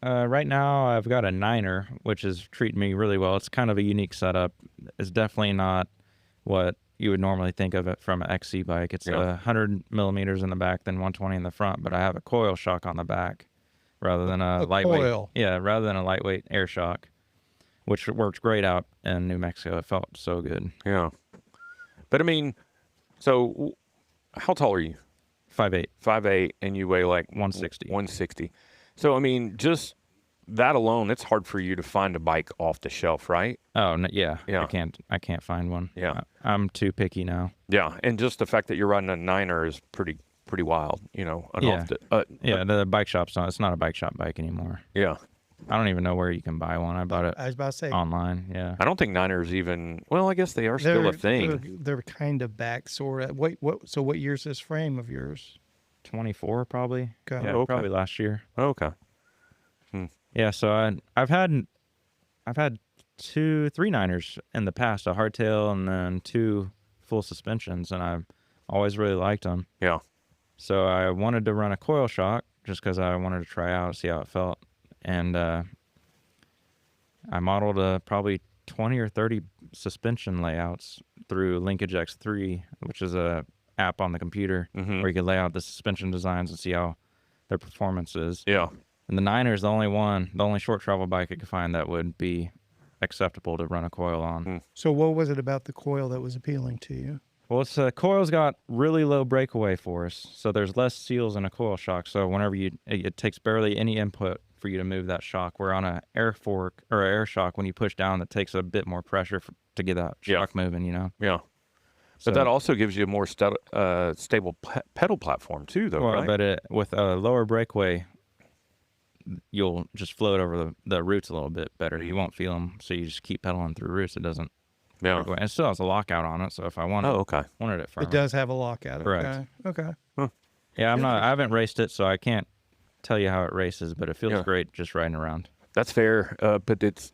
S4: Right now I've got a Niner, which is treating me really well. It's kind of a unique setup. It's definitely not what you would normally think of it from an XC bike. It's 100 millimeters in the back, then 120 in the front, but I have a coil shock on the back rather than a lightweight.
S1: Coil.
S4: Yeah, rather than a lightweight air shock, which works great out in New Mexico. It felt so good.
S2: Yeah. But I mean, so how tall are you?
S4: 5'8".
S2: 5'8", and you weigh like
S4: 160.
S2: 160. So I mean, just that alone, it's hard for you to find a bike off the shelf, right?
S4: Oh yeah.
S2: Yeah.
S4: I can't find one.
S2: Yeah.
S4: I'm too picky now.
S2: Yeah, and just the fact that you're riding a Niner is pretty wild, you know.
S4: The bike shop's not. It's not a bike shop bike anymore.
S2: Yeah.
S4: I don't even know where you can buy one. I bought it
S1: I was about to say
S4: online. Yeah.
S2: I don't think Niners even. Well, I guess they are still a thing.
S1: They're kind of back, sort of. Wait, what? So what year's this frame of yours?
S4: 24 probably.
S1: Okay.
S4: Yeah,
S2: Okay.
S4: probably last year.
S2: Okay.
S4: Yeah, so I've had 3 Niners in the past, a hardtail and then 2 full suspensions, and I've always really liked them.
S2: Yeah.
S4: So I wanted to run a coil shock just because I wanted to try out, see how it felt, and I modeled probably 20 or 30 suspension layouts through Linkage X3, which is a app on the computer where you can lay out the suspension designs and see how their performance is.
S2: Yeah.
S4: And the Niner is the only short travel bike I could find that would be acceptable to run a coil on.
S1: So what was it about the coil that was appealing to you?
S4: Well, it's coil's got really low breakaway force, so there's less seals in a coil shock. So whenever it takes barely any input for you to move that shock. Where on a air fork or air shock, when you push down, that takes a bit more pressure to get that shock moving. You know.
S2: Yeah.
S4: So,
S2: But that also gives you a more stable pedal platform too, though, right?
S4: But with a lower breakaway, you'll just float over the roots a little bit better. You won't feel them, so you just keep pedaling through roots. It doesn't.
S2: Yeah.
S4: And it still has a lockout on it, so if I wanted, wanted it firmer.
S1: It does have a lockout.
S4: Correct.
S1: Okay.
S4: Yeah, I haven't raced it, so I can't tell you how it races, but it feels great just riding around.
S2: That's fair, but it's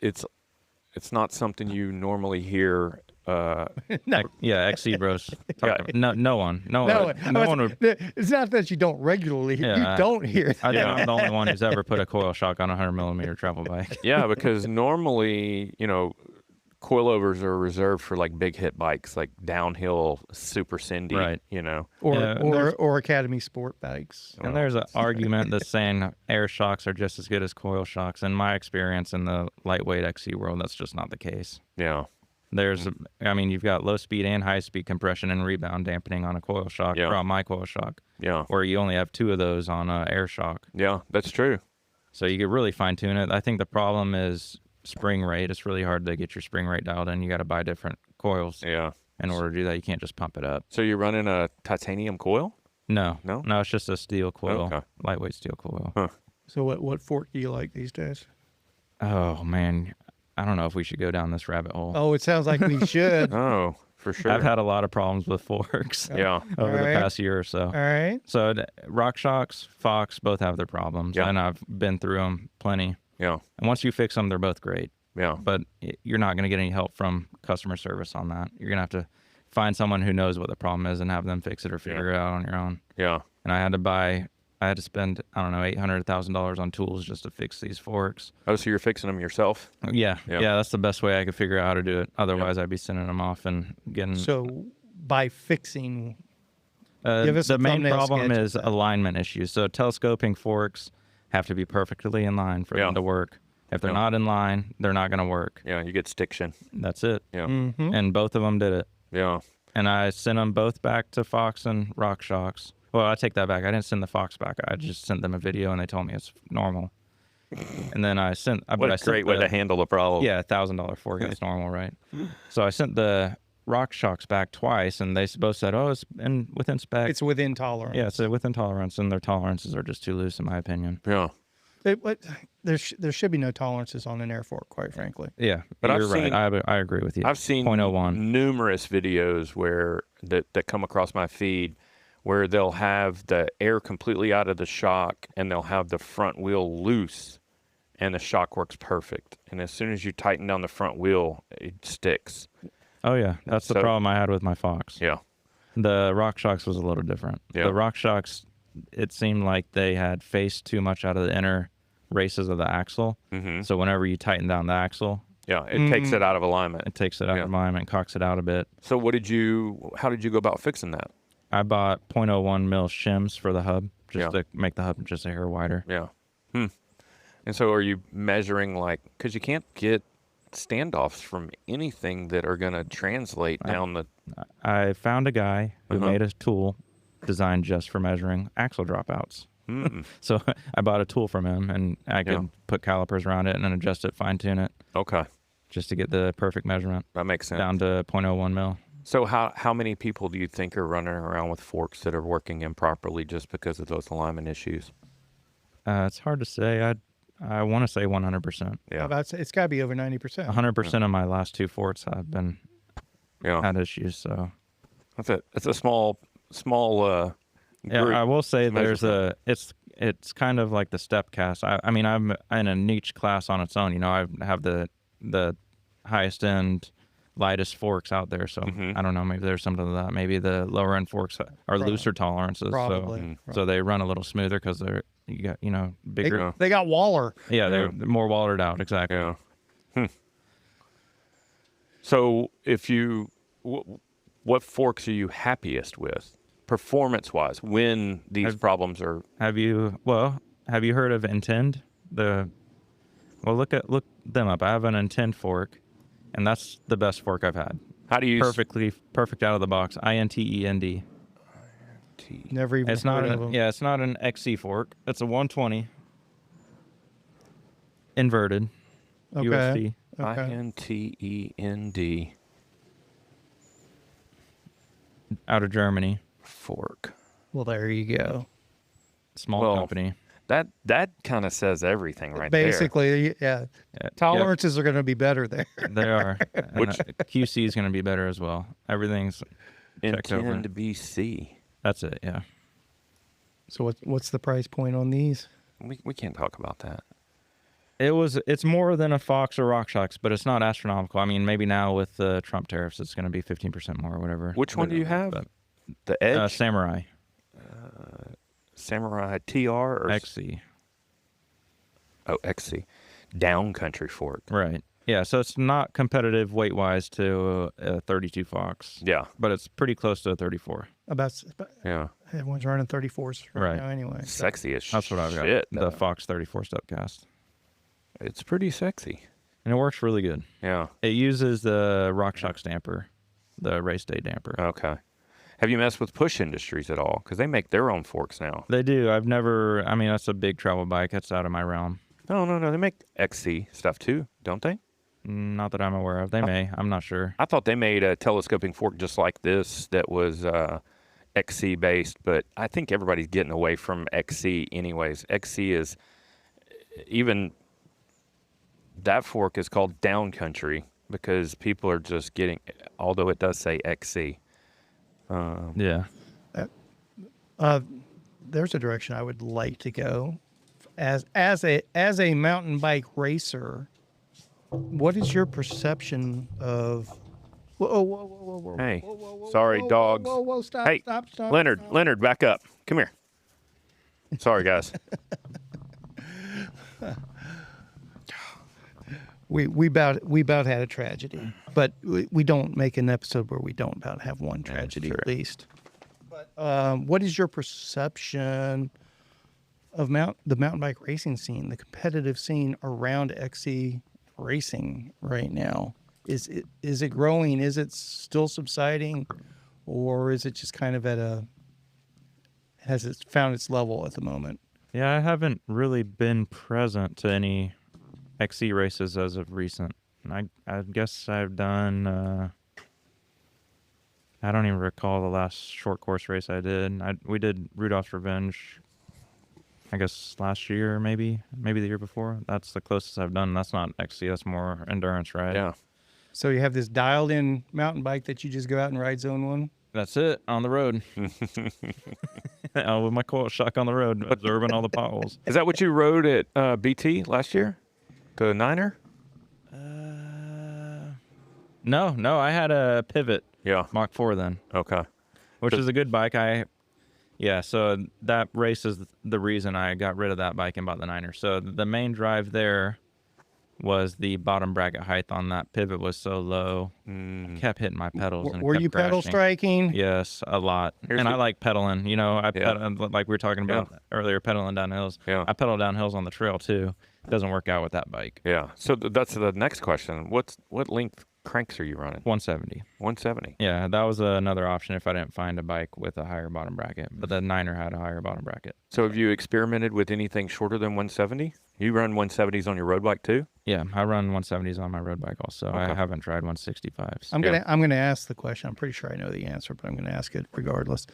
S2: not something you normally hear.
S4: XC bros.
S2: Yeah.
S4: No one would.
S1: It's not that you don't regularly hear.
S4: Yeah,
S1: you don't hear.
S4: I think I'm the only one who's ever put a coil shock on a 100mm travel bike.
S2: Yeah, because normally, coilovers are reserved for like big hit bikes, like downhill Super Cindy,
S4: right?
S1: Or Academy Sport bikes.
S4: And there's an argument that's saying air shocks are just as good as coil shocks. In my experience in the lightweight XC world, that's just not the case.
S2: Yeah.
S4: You've got low speed and high speed compression and rebound dampening on a coil shock, or on my coil shock.
S2: Yeah.
S4: Where you only have 2 of those on an air shock.
S2: Yeah, that's true.
S4: So you could really fine tune it. I think the problem is spring rate. It's really hard to get your spring rate dialed in. You got to buy different coils.
S2: Yeah.
S4: In order to do that, you can't just pump it up.
S2: So you're running a titanium coil?
S4: No, it's just a steel coil, lightweight steel coil.
S2: Huh.
S1: So what fork do you like these days?
S4: Oh man, I don't know if we should go down this rabbit hole.
S1: Oh, it sounds like we should.
S2: Oh, for sure.
S4: I've had a lot of problems with forks.
S2: Yeah.
S4: Over the past year or so.
S1: All right.
S4: So RockShox, Fox, both have their problems, and I've been through them plenty.
S2: Yeah.
S4: And once you fix them, they're both great.
S2: Yeah.
S4: But you're not going to get any help from customer service on that. You're going to have to find someone who knows what the problem is and have them fix it or figure it out on your own.
S2: Yeah.
S4: And I had to spend, I don't know, $800,000 on tools just to fix these forks.
S2: Oh, so you're fixing them yourself?
S4: Yeah. That's the best way I could figure out how to do it. Otherwise, I'd be sending them off and getting...
S1: So by fixing... give us
S4: the main
S1: thumbnail
S4: problem
S1: sketch
S4: is alignment issues. So telescoping forks have to be perfectly in line for them to work. If they're not in line, they're not going to work.
S2: Yeah, you get stiction.
S4: That's it.
S2: Yeah.
S4: And both of them did it.
S2: Yeah.
S4: And I sent them both back to Fox and RockShox. Well, I take that back. I didn't send the Fox back. I just sent them a video, and they told me it's normal. And then I sent...
S2: What a great way to handle the problem.
S4: Yeah, $1,000 fork is normal, right? So I sent the RockShox back twice, and they both said, oh, it's within spec.
S1: It's within tolerance.
S4: Yeah, it's within tolerance, and their tolerances are just too loose, in my opinion.
S2: Yeah.
S1: There should be no tolerances on an air fork, quite frankly.
S4: Yeah,
S2: but
S4: you're right. I agree with you.
S2: I've seen
S4: 0.01.
S2: numerous videos where that come across my feed where they'll have the air completely out of the shock and they'll have the front wheel loose and the shock works perfect. And as soon as you tighten down the front wheel, it sticks.
S4: Oh, yeah. That's the problem I had with my Fox.
S2: Yeah.
S4: The RockShox was a little different.
S2: Yeah.
S4: The RockShox, it seemed like they had faced too much out of the inner races of the axle. So whenever you tighten down the axle,
S2: it takes it out of alignment.
S4: It takes it out of alignment, cocks it out a bit.
S2: So how did you go about fixing that?
S4: I bought 0.01 mil shims for the hub, just to make the hub just a hair wider.
S2: Yeah. And so are you measuring because you can't get standoffs from anything that are going to translate down the...
S4: I found a guy who made a tool designed just for measuring axle dropouts. So I bought a tool from him, and I could put calipers around it and then adjust it, fine-tune it.
S2: Okay.
S4: Just to get the perfect measurement.
S2: That makes sense.
S4: Down to 0.01 mil.
S2: So how many people do you think are running around with forks that are working improperly just because of those alignment issues?
S4: It's hard to say. I want to say 100%.
S2: Yeah.
S1: It's got to be over 90%.
S4: 100% of my last two forks have been had issues. So
S2: that's a small group.
S4: Yeah, I will say it's kind of like the step cast. I mean, I'm in a niche class on its own. I have the highest end, lightest forks out there. So I don't know. Maybe there's something to that. Maybe the lower end forks are looser tolerances.
S1: Probably.
S4: So they run a little smoother because you got bigger.
S1: They got Waller.
S4: Yeah, they're more wallered out. Exactly.
S2: Yeah. So what forks are you happiest with? Performance-wise, when these problems are...
S4: Have you heard of Intend? Look them up. I have an Intend fork, and that's the best fork I've had.
S2: How do you...
S4: Perfect out of the box. INTEND.
S1: Never even
S4: it's not
S1: heard of them.
S4: Yeah, it's not an XC fork. It's a 120. Inverted.
S1: Okay.
S4: USD.
S2: INTEND.
S4: Out of Germany.
S2: Fork.
S1: Well, there you go.
S4: Small company.
S2: That kind of says everything right
S1: Basically, yeah. Tolerances are going to be better there.
S4: They are. Which QC is going to be better as well. Everything's checked over.
S2: Intend BC.
S4: That's it, yeah.
S1: So what's the price point on these?
S2: We can't talk about that.
S4: It's more than a Fox or RockShox, but it's not astronomical. I mean, maybe now with the Trump tariffs, it's going to be 15% more or whatever.
S2: Which one do you have? The Edge?
S4: Samurai.
S2: Samurai TR or
S4: XC.
S2: Oh, XC. Downcountry fork.
S4: Right. Yeah, so it's not competitive weight-wise to a 32 Fox.
S2: Yeah.
S4: But it's pretty close to a 34.
S2: Yeah.
S1: Everyone's running 34s right now anyway.
S2: Sexy as shit.
S4: That's what I've got. The Fox 34 step cast.
S2: It's pretty sexy.
S4: And it works really good.
S2: Yeah.
S4: It uses the RockShox damper, the race day damper.
S2: Okay. Have you messed with Push Industries at all? Because they make their own forks now.
S4: They do. That's a big travel bike. That's out of my realm.
S2: No. They make XC stuff too, don't they?
S4: Not that I'm aware of. They may. I'm not sure.
S2: I thought they made a telescoping fork just like this that was XC based, but I think everybody's getting away from XC anyways. XC is even... That fork is called Downcountry because people are just getting, although it does say XC.
S4: Yeah.
S1: There's a direction I would like to go. As a mountain bike racer, what is your perception of... Whoa.
S2: Hey, sorry, dogs.
S1: Whoa, stop,
S2: hey,
S1: stop.
S2: Leonard, back up. Come here. Sorry, guys.
S1: We about had a tragedy, but we don't make an episode where we don't about have one tragedy at least. But what is your perception of the mountain bike racing scene, the competitive scene around XC racing right now? Is it growing? Is it still subsiding, or is it just kind of has it found its level at the moment?
S4: Yeah, I haven't really been present to any XC races as of recent. I guess I've done. I don't even recall the last short course race I did. We did Rudolph's Revenge, I guess last year, maybe the year before. That's the closest I've done. That's not XC. That's more endurance, right?
S2: Yeah.
S1: So you have this dialed-in mountain bike that you just go out and ride Zone 1?
S4: That's it, on the road. With my coil shock on the road, absorbing all the potholes.
S2: Is that what you rode at BT last year? The Niner?
S4: No, I had a Pivot.
S2: Yeah.
S4: Mach 4 then.
S2: Okay.
S4: Which is a good bike. So that race is the reason I got rid of that bike and bought the Niner. So the main drive there was the bottom bracket height on that Pivot was so low. I kept hitting my pedals. And
S1: Were you pedal striking?
S4: Yes, a lot. I like pedaling. You know, like we were talking about earlier, pedaling down hills.
S2: Yeah.
S4: I pedal down hills on the trail too. It doesn't work out with that bike.
S2: Yeah. So that's the next question. What length cranks are you running?
S4: 170.
S2: 170.
S4: Yeah, that was another option if I didn't find a bike with a higher bottom bracket. But the Niner had a higher bottom bracket.
S2: So have you experimented with anything shorter than 170? You run 170s on your road bike too?
S4: Yeah, I run 170s on my road bike also.
S2: Okay.
S4: I haven't tried 165s.
S1: I'm gonna ask the question. I'm pretty sure I know the answer, but I'm gonna ask it regardless.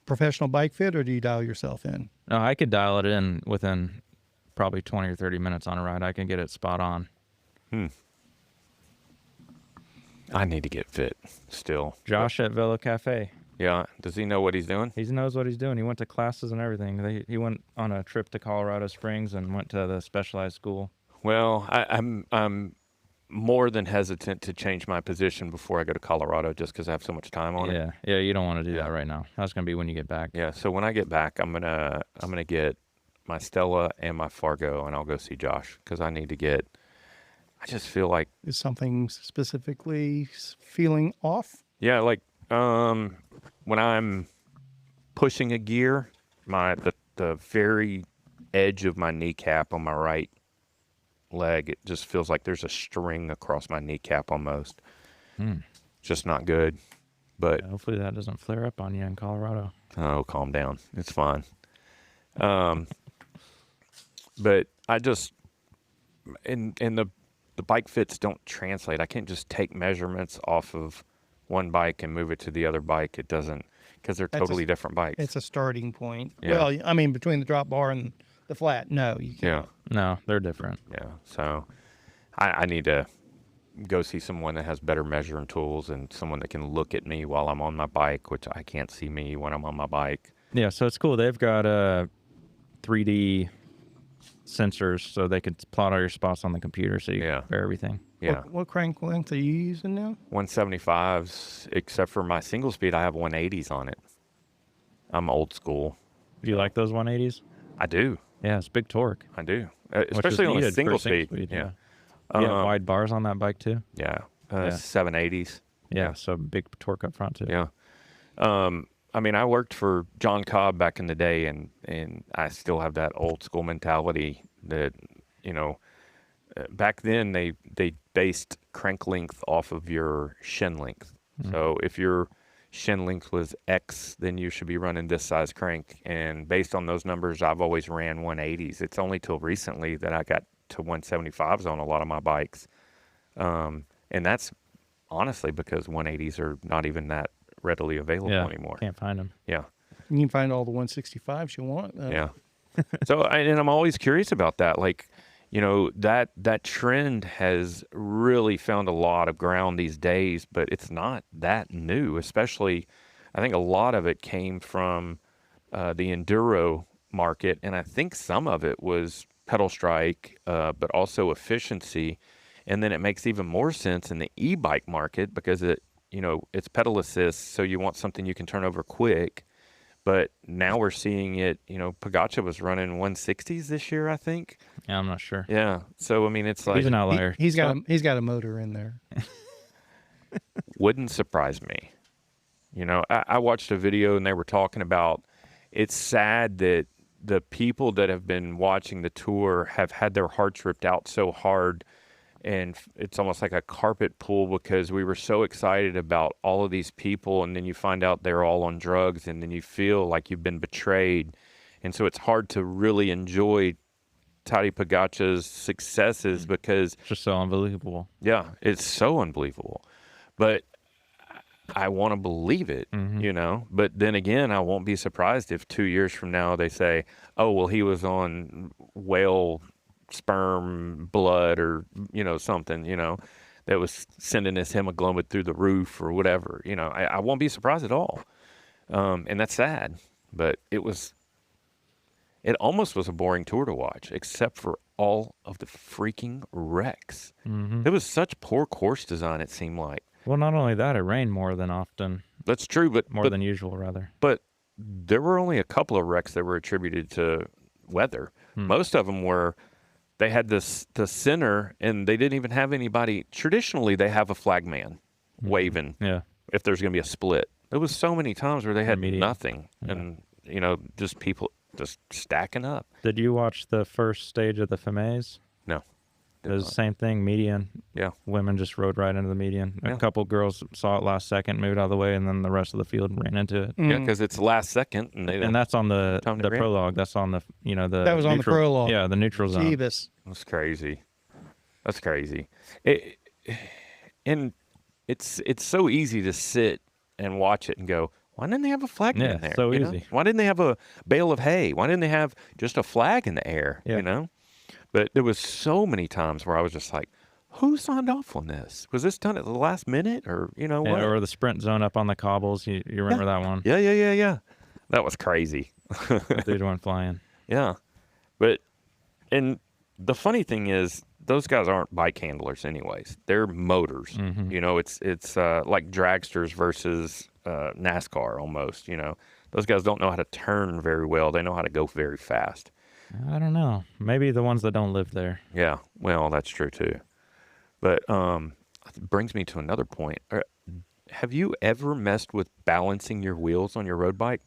S1: Professional bike fit, or do you dial yourself in?
S4: No, I could dial it in within probably 20 or 30 minutes on a ride. I can get it spot on.
S2: I need to get fit still.
S4: Josh at Velo Cafe.
S2: Yeah. Does he know what he's doing?
S4: He knows what he's doing. He went to classes and everything. He went on a trip to Colorado Springs and went to the specialized school.
S2: Well, I'm more than hesitant to change my position before I go to Colorado just because I have so much time on it.
S4: Yeah, you don't want to do that right now. That's gonna be when you get back.
S2: Yeah. So when I get back, I'm gonna get my Stella and my Fargo, and I'll go see Josh because I need to get. I just feel like
S1: is something specifically feeling off?
S2: Yeah, like when I'm pushing a gear, the very edge of my kneecap on my right leg, it just feels like there's a string across my kneecap almost. Just not good. But
S4: hopefully that doesn't flare up on you in Colorado.
S2: Oh, calm down. It's fine. But I just and the bike fits don't translate. I can't just take measurements off of one bike and move it to the other bike. It doesn't, because they're totally different bikes.
S1: It's a starting point.
S2: Yeah.
S1: Well, I mean, between the drop bar and the flat, no, you can't.
S2: Yeah.
S4: No, they're different.
S2: Yeah. So I need to go see someone that has better measuring tools and someone that can look at me while I'm on my bike, which I can't see me when I'm on my bike.
S4: Yeah, so it's cool. They've got 3D sensors so they could plot all your spots on the computer so you can compare everything.
S2: Yeah.
S1: What crank length are you using now?
S2: 175s, except for my single speed, I have 180s on it. I'm old school.
S4: Do you like those 180s?
S2: I do.
S4: Yeah, it's big torque.
S2: I do. Especially on a single speed. Yeah.
S4: You have wide bars on that bike too?
S2: Yeah. 780s.
S4: Yeah, so big torque up front too.
S2: Yeah. I mean, I worked for John Cobb back in the day, and I still have that old school mentality that, back then they based crank length off of your shin length. So if your shin length was X, then you should be running this size crank. And based on those numbers, I've always ran 180s. It's only till recently that I got to 175s on a lot of my bikes. And that's honestly because 180s are not even that readily available anymore.
S4: Can't find them.
S2: Yeah.
S1: You can find all the 165s you want.
S2: Yeah. So, and I'm always curious about that. Like, that trend has really found a lot of ground these days, but it's not that new, especially I think a lot of it came from the enduro market. And I think some of it was pedal strike, but also efficiency. And then it makes even more sense in the e-bike market because it's pedal assist, so you want something you can turn over quick. But now we're seeing it, Pogača was running 160s this year, I think.
S4: Yeah, I'm not sure.
S2: Yeah. So, I mean, it's like...
S4: He's an outlier.
S1: He's got a motor in there.
S2: Wouldn't surprise me. I watched a video and they were talking about it's sad that the people that have been watching the tour have had their hearts ripped out so hard, and it's almost like a carpet pull because we were so excited about all of these people, and then you find out they're all on drugs, and then you feel like you've been betrayed. And so it's hard to really enjoy Tadej Pogačar's successes because
S4: It's just so unbelievable.
S2: yeah, it's so unbelievable. But I want to believe it, you know. But then again, I won't be surprised if 2 years from now they say, oh, well, he was on whale sperm blood or, you know, something, you know, that was sending his hemoglobin through the roof or whatever. You know, I won't be surprised at all. And that's sad. But it almost was a boring tour to watch, except for all of the freaking wrecks. It was such poor course design, it seemed like.
S4: Well, not only that, it rained more than often.
S2: That's true, but
S4: More than usual, rather.
S2: But there were only a couple of wrecks that were attributed to weather. Most of them were, they had the center, and they didn't even have anybody. Traditionally, they have a flagman waving
S4: Yeah.
S2: if there's going to be a split. There was so many times where they had
S4: Immediate.
S2: nothing, and, you know, just people just stacking up.
S4: Did you watch the first stage of the Femmes?
S2: No.
S4: It was the same thing, median.
S2: Yeah.
S4: Women just rode right into the median.
S2: Yeah.
S4: A couple girls saw it last second, moved out of the way, and then the rest of the field ran into it.
S2: Yeah, because it's last second, and they
S4: And that's on the
S2: Time to grab.
S4: prologue. That's on the, you know, the
S1: That was on the
S4: neutral-
S1: prologue.
S4: Yeah, the neutral zone.
S1: Jeebus.
S2: That's crazy. That's crazy. And it's so easy to sit and watch it and go, why didn't they have a flag
S4: Yeah,
S2: in there?
S4: so
S2: you know?
S4: easy.
S2: Why didn't they have a bale of hay? Why didn't they have just a flag in the air?
S4: Yeah.
S2: You know? But there was so many times where I was just like, who signed off on this? Was this done at the last minute or, you know,
S4: Yeah,
S2: what?
S4: or the sprint zone up on the cobbles. You remember that one?
S2: Yeah. That was crazy.
S4: The dude went flying.
S2: Yeah. But, and the funny thing is, those guys aren't bike handlers anyways. They're motors. You know, it's like dragsters versus NASCAR almost, you know. Those guys don't know how to turn very well. They know how to go very fast.
S4: I don't know. Maybe the ones that don't live there.
S2: Yeah, well, that's true too. But it brings me to another point. Have you ever messed with balancing your wheels on your road bike?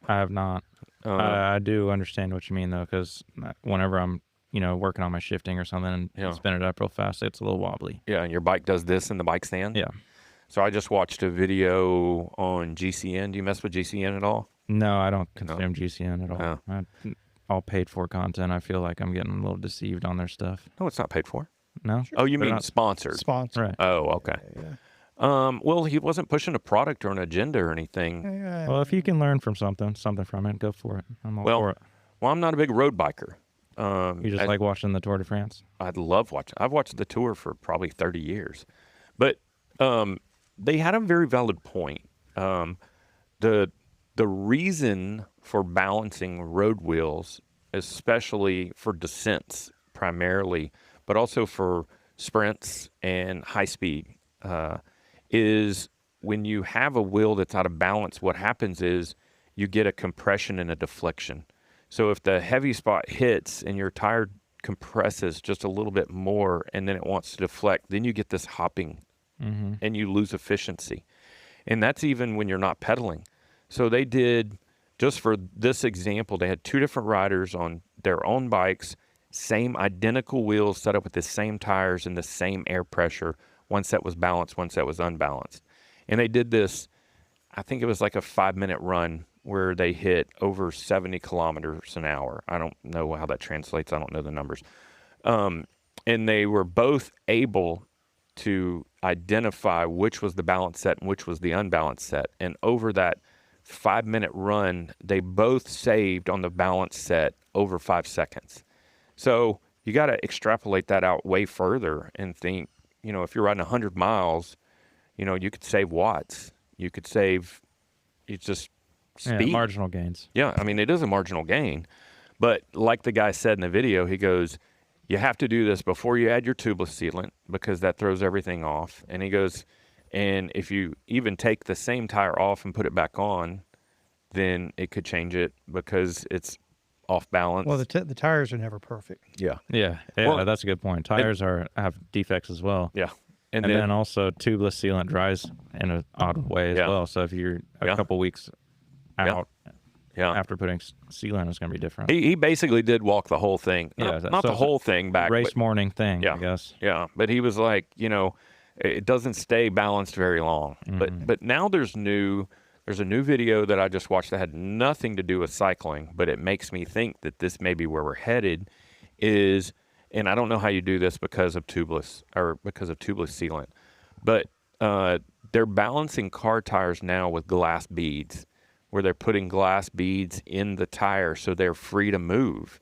S4: I have not. I do understand what you mean, though, because whenever I'm, you know, working on my shifting or something and
S2: Yeah.
S4: spin it up real fast, it's a little wobbly.
S2: Yeah, and your bike does this in the bike stand?
S4: Yeah.
S2: So I just watched a video on GCN. Do you mess with GCN at all?
S4: No, I don't consume GCN at all.
S2: Oh.
S4: All paid for content. I feel like I'm getting a little deceived on their stuff.
S2: No, it's not paid for.
S4: No?
S2: Oh, you
S4: They're
S2: mean
S4: not-
S2: sponsored?
S1: Sponsor.
S4: Right.
S2: Oh, okay. Well, he wasn't pushing a product or an agenda or anything.
S1: Yeah.
S4: Well, if you can learn from something from it, go for it. I'm all for it.
S2: Well, I'm not a big road biker.
S4: You just like watching the Tour de France?
S2: I'd love watching. I've watched the tour for probably 30 years, but they had a very valid point. The reason for balancing road wheels, especially for descents primarily, but also for sprints and high speed, is when you have a wheel that's out of balance, what happens is you get a compression and a deflection. So if the heavy spot hits and your tire compresses just a little bit more and then it wants to deflect, then you get this hopping and you lose efficiency. And that's even when you're not pedaling. So they did, just for this example, they had two different riders on their own bikes, same identical wheels set up with the same tires and the same air pressure. One set was balanced, one set was unbalanced. And they did this, I think it was like a 5-minute run where they hit over 70 kilometers an hour. I don't know how that translates. I don't know the numbers. And they were both able to identify which was the balanced set and which was the unbalanced set. And over that 5-minute run, they both saved on the balanced set over 5 seconds. So you got to extrapolate that out way further and think, you know, if you're riding 100 miles, you know, you could save watts. You could save, it's just speed.
S4: Yeah, marginal gains.
S2: Yeah, I mean, it is a marginal gain. But like the guy said in the video, he goes, you have to do this before you add your tubeless sealant because that throws everything off. And he goes, and if you even take the same tire off and put it back on, then it could change it because it's off balance.
S1: Well, the tires are never perfect.
S2: yeah.
S4: Yeah,
S2: Well,
S4: that's a good point. Tires have defects as well.
S2: Yeah.
S4: And then also tubeless sealant dries in an odd way as
S2: Yeah.
S4: well. So if you're a
S2: Yeah.
S4: couple weeks
S2: Yeah.
S4: out, after putting sealant is going to be different.
S2: He basically did walk the whole thing.
S4: Yeah,
S2: Not the whole thing back.
S4: Race
S2: but,
S4: morning thing,
S2: yeah,
S4: I guess.
S2: Yeah, but he was like, it doesn't stay balanced very long. But now there's a new video that I just watched that had nothing to do with cycling, but it makes me think that this may be where we're headed is, and I don't know how you do this because of tubeless sealant, but they're balancing car tires now with glass beads, where they're putting glass beads in the tire so they're free to move.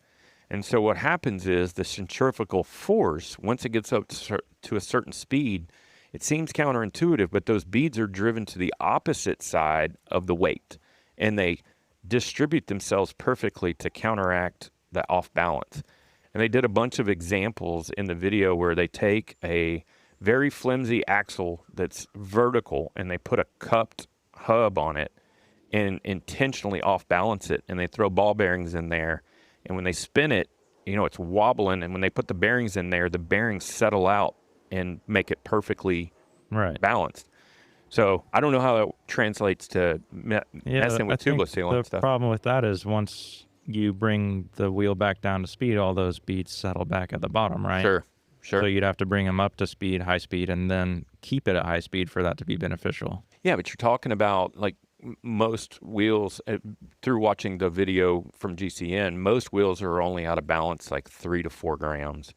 S2: And so what happens is the centrifugal force, once it gets up to a certain speed, it seems counterintuitive, but those beads are driven to the opposite side of the weight, and they distribute themselves perfectly to counteract the off balance. And they did a bunch of examples in the video where they take a very flimsy axle that's vertical and they put a cupped hub on it and intentionally off balance it, and they throw ball bearings in there, and when they spin it, it's wobbling, and when they put the bearings in there, the bearings settle out and make it perfectly balanced. So I don't know how that translates to messing with tubeless sealant stuff.
S4: The problem with that is once you bring the wheel back down to speed, all those beads settle back at the bottom, right?
S2: Sure.
S4: So you'd have to bring them up to speed, high speed, and then keep it at high speed for that to be beneficial.
S2: Yeah, but you're talking about like most wheels, through watching the video from GCN, most wheels are only out of balance like 3 to 4 grams.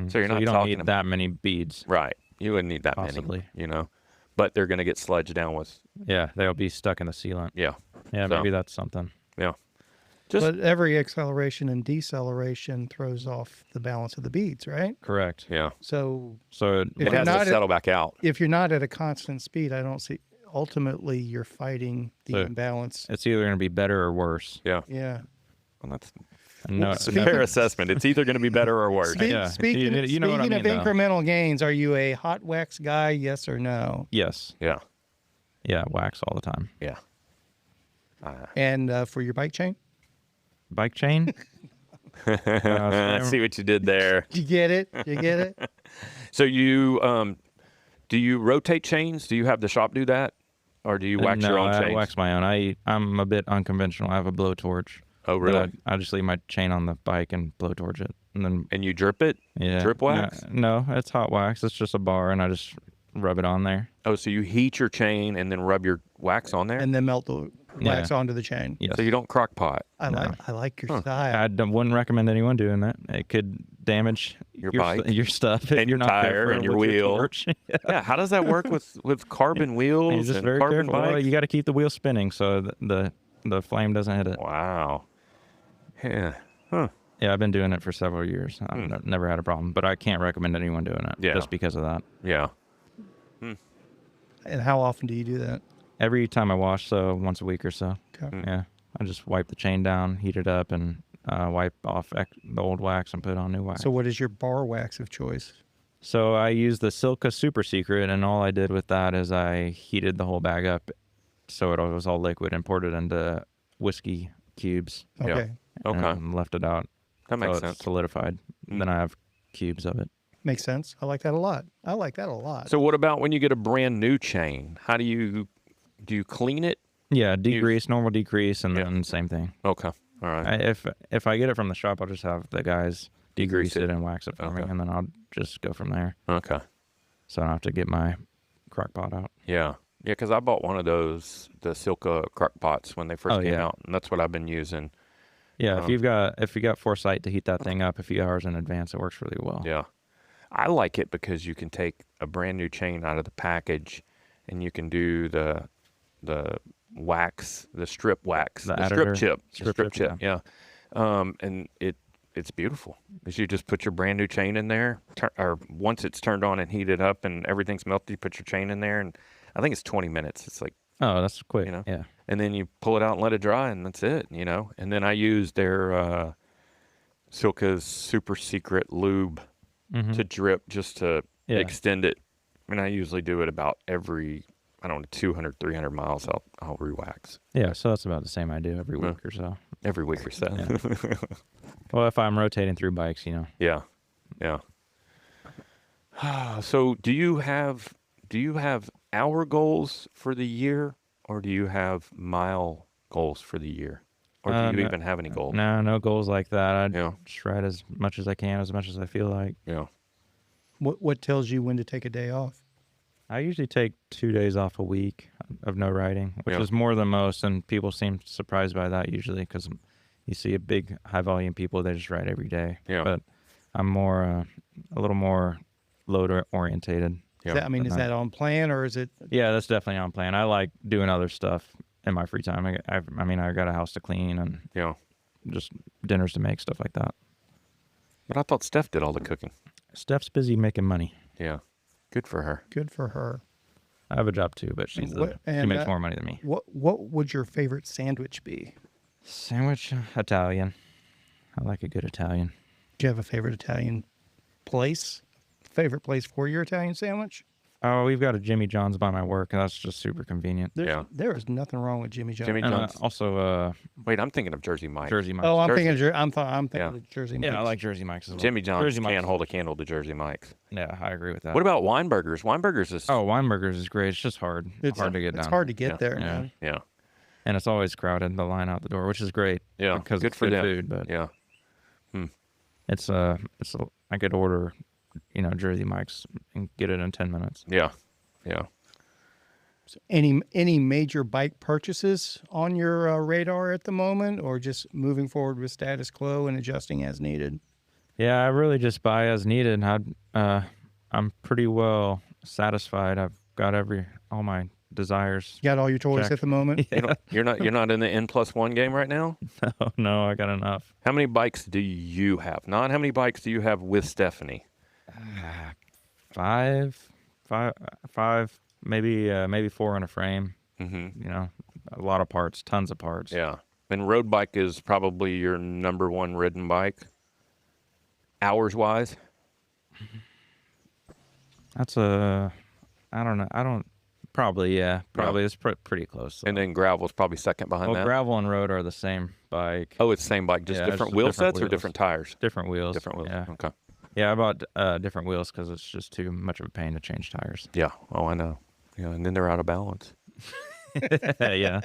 S2: So you don't
S4: need that many beads.
S2: Right. You wouldn't need that
S4: possibly
S2: many, but they're going to get sludged down with.
S4: Yeah, they'll be stuck in the sealant.
S2: Yeah.
S4: Yeah, maybe that's something.
S2: Yeah.
S1: But every acceleration and deceleration throws off the balance of the beads, right?
S4: Correct.
S2: Yeah.
S1: So
S2: it has to settle back out.
S1: If you're not at a constant speed, I don't see. Ultimately, you're fighting the imbalance.
S4: It's either going to be better or worse.
S2: Yeah.
S1: Yeah.
S2: Well, that's
S4: a
S2: fair assessment. It's either going to be better or worse.
S1: Speaking of incremental gains, are you a hot wax guy? Yes or no?
S4: Yes.
S2: Yeah.
S4: Yeah, wax all the time.
S2: Yeah.
S1: And for your bike chain?
S4: Bike chain?
S2: I see what you did there.
S1: You get it? You get it?
S2: So you do you rotate chains? Do you have the shop do that? Or do you wax your own chains?
S4: I wax my own. I'm a bit unconventional. I have a blowtorch.
S2: Oh, really?
S4: I just leave my chain on the bike and blowtorch it.
S2: And you drip it?
S4: Yeah.
S2: Drip wax?
S4: No, it's hot wax. It's just a bar, and I just rub it on there.
S2: Oh, so you heat your chain and then rub your wax on there?
S1: And then melt the wax onto the chain.
S4: Yes.
S2: So you don't crock pot?
S1: I like your style.
S4: I wouldn't recommend anyone doing that. It could damage
S2: your bike,
S4: your stuff,
S2: and your tire, and your wheel. Yeah, how does that work with carbon wheels and carbon bikes?
S4: Well, you got to keep the wheel spinning so the flame doesn't hit it.
S2: Wow. Yeah. Huh.
S4: Yeah, I've been doing it for several years. I've never had a problem, but I can't recommend anyone doing it just because of that.
S2: Yeah.
S1: And how often do you do that?
S4: Every time I wash, so once a week or so.
S1: Okay.
S4: Yeah, I just wipe the chain down, heat it up, and wipe off the old wax and put on new wax.
S1: So what is your bar wax of choice?
S4: So I used the Silka Super Secret, and all I did with that is I heated the whole bag up so it was all liquid and poured it into whiskey cubes.
S1: Okay.
S2: Yeah. Okay.
S4: And left it out.
S2: That makes
S4: so
S2: sense.
S4: It's solidified. Then I have cubes of it.
S1: Makes sense. I like that a lot.
S2: So what about when you get a brand new chain? How do you clean it?
S4: Yeah, degrease, normal degrease, and then same thing.
S2: Okay. All right.
S4: If I get it from the shop, I'll just have the guys degrease it and wax it for me, and then I'll just go from there.
S2: Okay.
S4: So I don't have to get my crock pot out.
S2: Yeah. Yeah, because I bought one of those, the Silka crock pots when they first came out, and that's what I've been using.
S4: Yeah, if you got foresight to heat that thing up a few hours in advance, it works really well.
S2: Yeah. I like it because you can take a brand new chain out of the package and you can do the wax, the strip wax, the strip chip. Yeah. And it's beautiful because you just put your brand new chain in there, or once it's turned on and heated up and everything's melted, you put your chain in there, and I think it's 20 minutes. It's like,
S4: oh, that's quick.
S2: Yeah. And then you pull it out and let it dry, and that's it. And then I use their Silka's Super Secret lube to drip just to extend it. I mean, I usually do it about every, 200, 300 miles. I'll re-wax.
S4: Yeah, so that's about the same I do every week or so.
S2: Every week or so.
S4: Yeah. Well, if I'm rotating through bikes,
S2: Yeah. Yeah. So do you have hour goals for the year, or do you have mile goals for the year? Or do you
S4: No,
S2: even have any goals?
S4: no goals like that. I
S2: Yeah.
S4: just ride as much as I can, as much as I feel like.
S2: Yeah.
S1: What tells you when to take a day off?
S4: I usually take 2 days off a week of no riding, which
S2: Yeah.
S4: is more than most, and people seem surprised by that usually because you see a big high volume people, they just ride every day.
S2: Yeah.
S4: But I'm more a little more load orientated.
S2: Yeah.
S1: Is that on plan or is it?
S4: Yeah, that's definitely on plan. I like doing other stuff in my free time. I mean, I got a house to clean and
S2: Yeah.
S4: just dinners to make, stuff like that.
S2: But I thought Steph did all the cooking.
S4: Steph's busy making money.
S2: Yeah. Good for her.
S1: Good for her.
S4: I have a job too, but she makes more money than me.
S1: What would your favorite sandwich be?
S4: Sandwich, Italian. I like a good Italian.
S1: Do you have a favorite Italian place? Favorite place for your Italian sandwich?
S4: Oh, we've got a Jimmy John's by my work, and that's just super convenient.
S1: There is nothing wrong with Jimmy John's.
S2: Jimmy John's.
S4: Also,
S2: Wait, I'm thinking of Jersey Mike's.
S4: Jersey Mike's.
S1: Oh, I'm
S2: Jersey.
S1: thinking. I'm thinking of Jersey Mike's.
S4: Yeah, I like Jersey Mike's as well.
S2: Jimmy John's
S4: Jersey
S2: can't
S4: Mike's.
S2: hold a candle to Jersey Mike's.
S4: Yeah, I agree with that.
S2: What about Weinberger's? Weinberger's is.
S4: Oh, Weinberger's is great. It's just hard. Hard to get down.
S1: It's hard to get
S2: Yeah.
S1: there.
S4: Yeah.
S1: Man.
S2: Yeah.
S4: And it's always crowded, the line out the door, which is great.
S2: Yeah.
S4: Because
S2: good
S4: it's
S2: for
S4: good
S2: them.
S4: food, but
S2: Yeah.
S4: I could order, Jersey Mike's and get it in 10 minutes.
S2: Yeah. Yeah.
S1: So any major bike purchases on your radar at the moment, or just moving forward with status quo and adjusting as needed?
S4: Yeah, I really just buy as needed. I'm pretty well satisfied. I've got all my desires.
S1: You got all your toys
S4: Check.
S1: at the moment?
S2: You're not in the N+1 game right now?
S4: No, I got enough.
S2: How many bikes do you have? Not how many bikes do you have with Stephanie?
S4: Five, maybe 4 in a frame.
S2: Mm-hmm.
S4: A lot of parts, tons of parts.
S2: Yeah. And road bike is probably your number one ridden bike, hours-wise?
S4: That's I don't know. Probably, yeah. Probably. It's pretty close. So.
S2: And then gravel's probably second behind that?
S4: Gravel and road are the same bike.
S2: Oh, it's the same bike, just
S4: Yeah,
S2: different
S4: just
S2: wheel
S4: different
S2: sets or
S4: wheels.
S2: different tires?
S4: Different wheels.
S2: Different wheels.
S4: Yeah.
S2: Okay.
S4: Yeah, I bought different wheels because it's just too much of a pain to change tires.
S2: Yeah. Oh, I know. Yeah, and then they're out of balance.
S4: Yeah.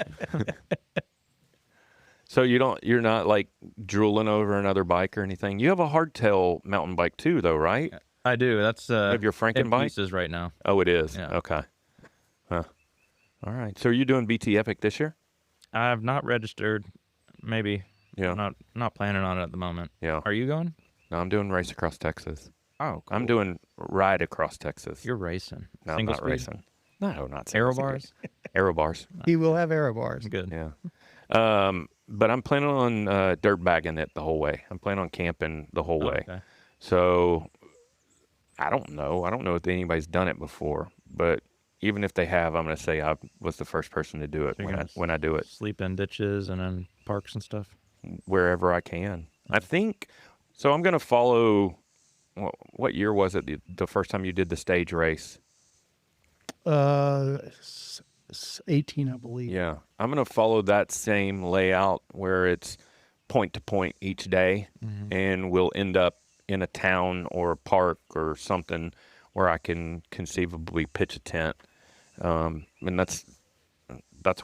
S2: So you're not like drooling over another bike or anything. You have a hardtail mountain bike too, though, right?
S4: I do. That's
S2: have your Franken
S4: in
S2: bike?
S4: pieces right now.
S2: Oh, it is.
S4: Yeah.
S2: Okay. Huh. All right. So are you doing BT Epic this year?
S4: I have not registered. Maybe.
S2: Yeah.
S4: Not planning on it at the moment.
S2: Yeah.
S4: Are you going?
S2: No, I'm doing race across Texas.
S4: Oh, cool.
S2: I'm doing ride across Texas.
S4: You're racing.
S2: No, I'm
S4: Single
S2: not
S4: speed?
S2: racing. No, not
S4: Aero
S2: single
S4: bars?
S2: speed. Aero bars.
S1: He will have aero bars.
S4: Good.
S2: Yeah. But I'm planning on dirt bagging it the whole way. I'm planning on camping the whole way.
S4: Okay.
S2: So I don't know. I don't know if anybody's done it before, but even if they have, I'm going to say I was the first person to do it
S4: So you're
S2: when I do it,
S4: Sleep in ditches and in parks and stuff.
S2: wherever I can. I think so. I'm going to follow. What year was it? The first time you did the stage race?
S1: 18, I believe.
S2: Yeah, I'm going to follow that same layout where it's point to point each day, and we'll end up in a town or a park or something where I can conceivably pitch a tent. And that's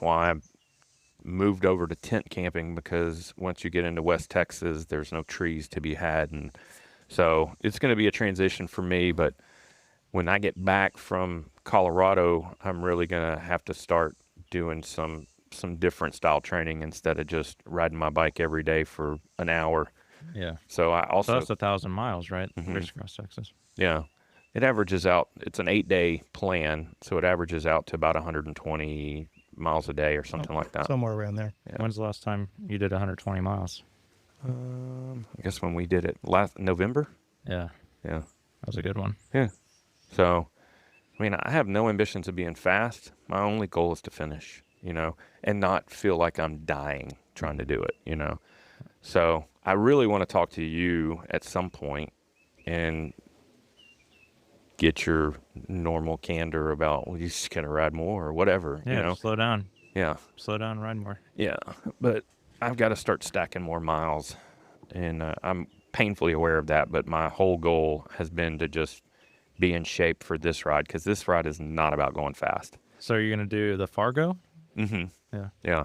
S2: why I moved over to tent camping, because once you get into West Texas, there's no trees to be had, and so it's going to be a transition for me. But when I get back from Colorado, I'm really going to have to start doing some different style training instead of just riding my bike every day for an hour.
S4: Yeah.
S2: So I also
S4: So that's 1,000 miles, right? Race across Texas.
S2: yeah, it averages out. It's an 8-day plan, so it averages out to about 120 miles a day or something like that.
S1: Somewhere around there.
S2: Yeah.
S4: When's the last time you did 120 miles?
S2: I guess when we did it last November.
S4: Yeah.
S2: Yeah.
S4: That was a good one.
S2: Yeah. So, I mean, I have no ambitions of being fast. My only goal is to finish, and not feel like I'm dying trying to do it, So I really want to talk to you at some point and get your normal candor about, well, you just got to ride more or whatever,
S4: Yeah, slow down.
S2: Yeah.
S4: Slow down, ride more.
S2: Yeah. But I've got to start stacking more miles, and I'm painfully aware of that. But my whole goal has been to just be in shape for this ride, because this ride is not about going fast.
S4: So you're going to do the Fargo?
S2: Mm-hmm.
S4: Yeah.
S2: Yeah.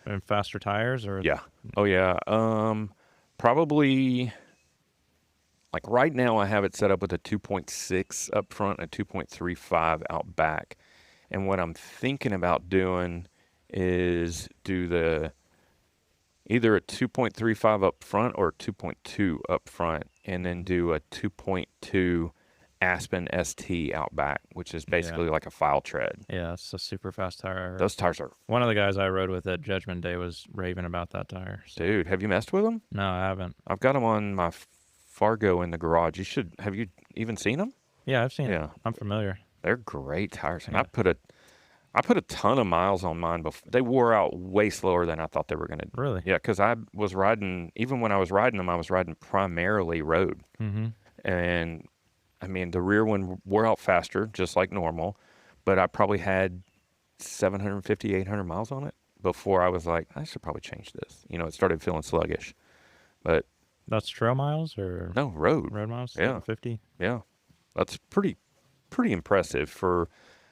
S4: And faster tires, or
S2: Yeah. Oh yeah. Probably like right now I have it set up with a 2.6 up front and a 2.35 out back. And what I'm thinking about doing is do either a 2.35 up front or a 2.2 up front, and then do a 2.2 Aspen ST out back, which is basically like a file tread.
S4: Yeah, it's a super fast tire.
S2: Those tires are...
S4: One of the guys I rode with at Judgment Day was raving about that tire. So.
S2: Dude, have you messed with them?
S4: No, I haven't.
S2: I've got them on my Fargo in the garage. Have you even seen them?
S4: Yeah, I've seen it. I'm familiar.
S2: They're great tires. And I put a ton of miles on mine before. They wore out way slower than I thought they were going to.
S4: Really?
S2: Yeah, because I was riding, even when I was riding them, I was riding primarily road.
S4: Mm-hmm.
S2: And, I mean, the rear one wore out faster, just like normal. But I probably had 750, 800 miles on it before I was like, I should probably change this. You know, it started feeling sluggish. But...
S4: That's trail miles or?
S2: No, road.
S4: Road miles?
S2: Yeah.
S4: 50?
S2: Yeah. That's pretty impressive for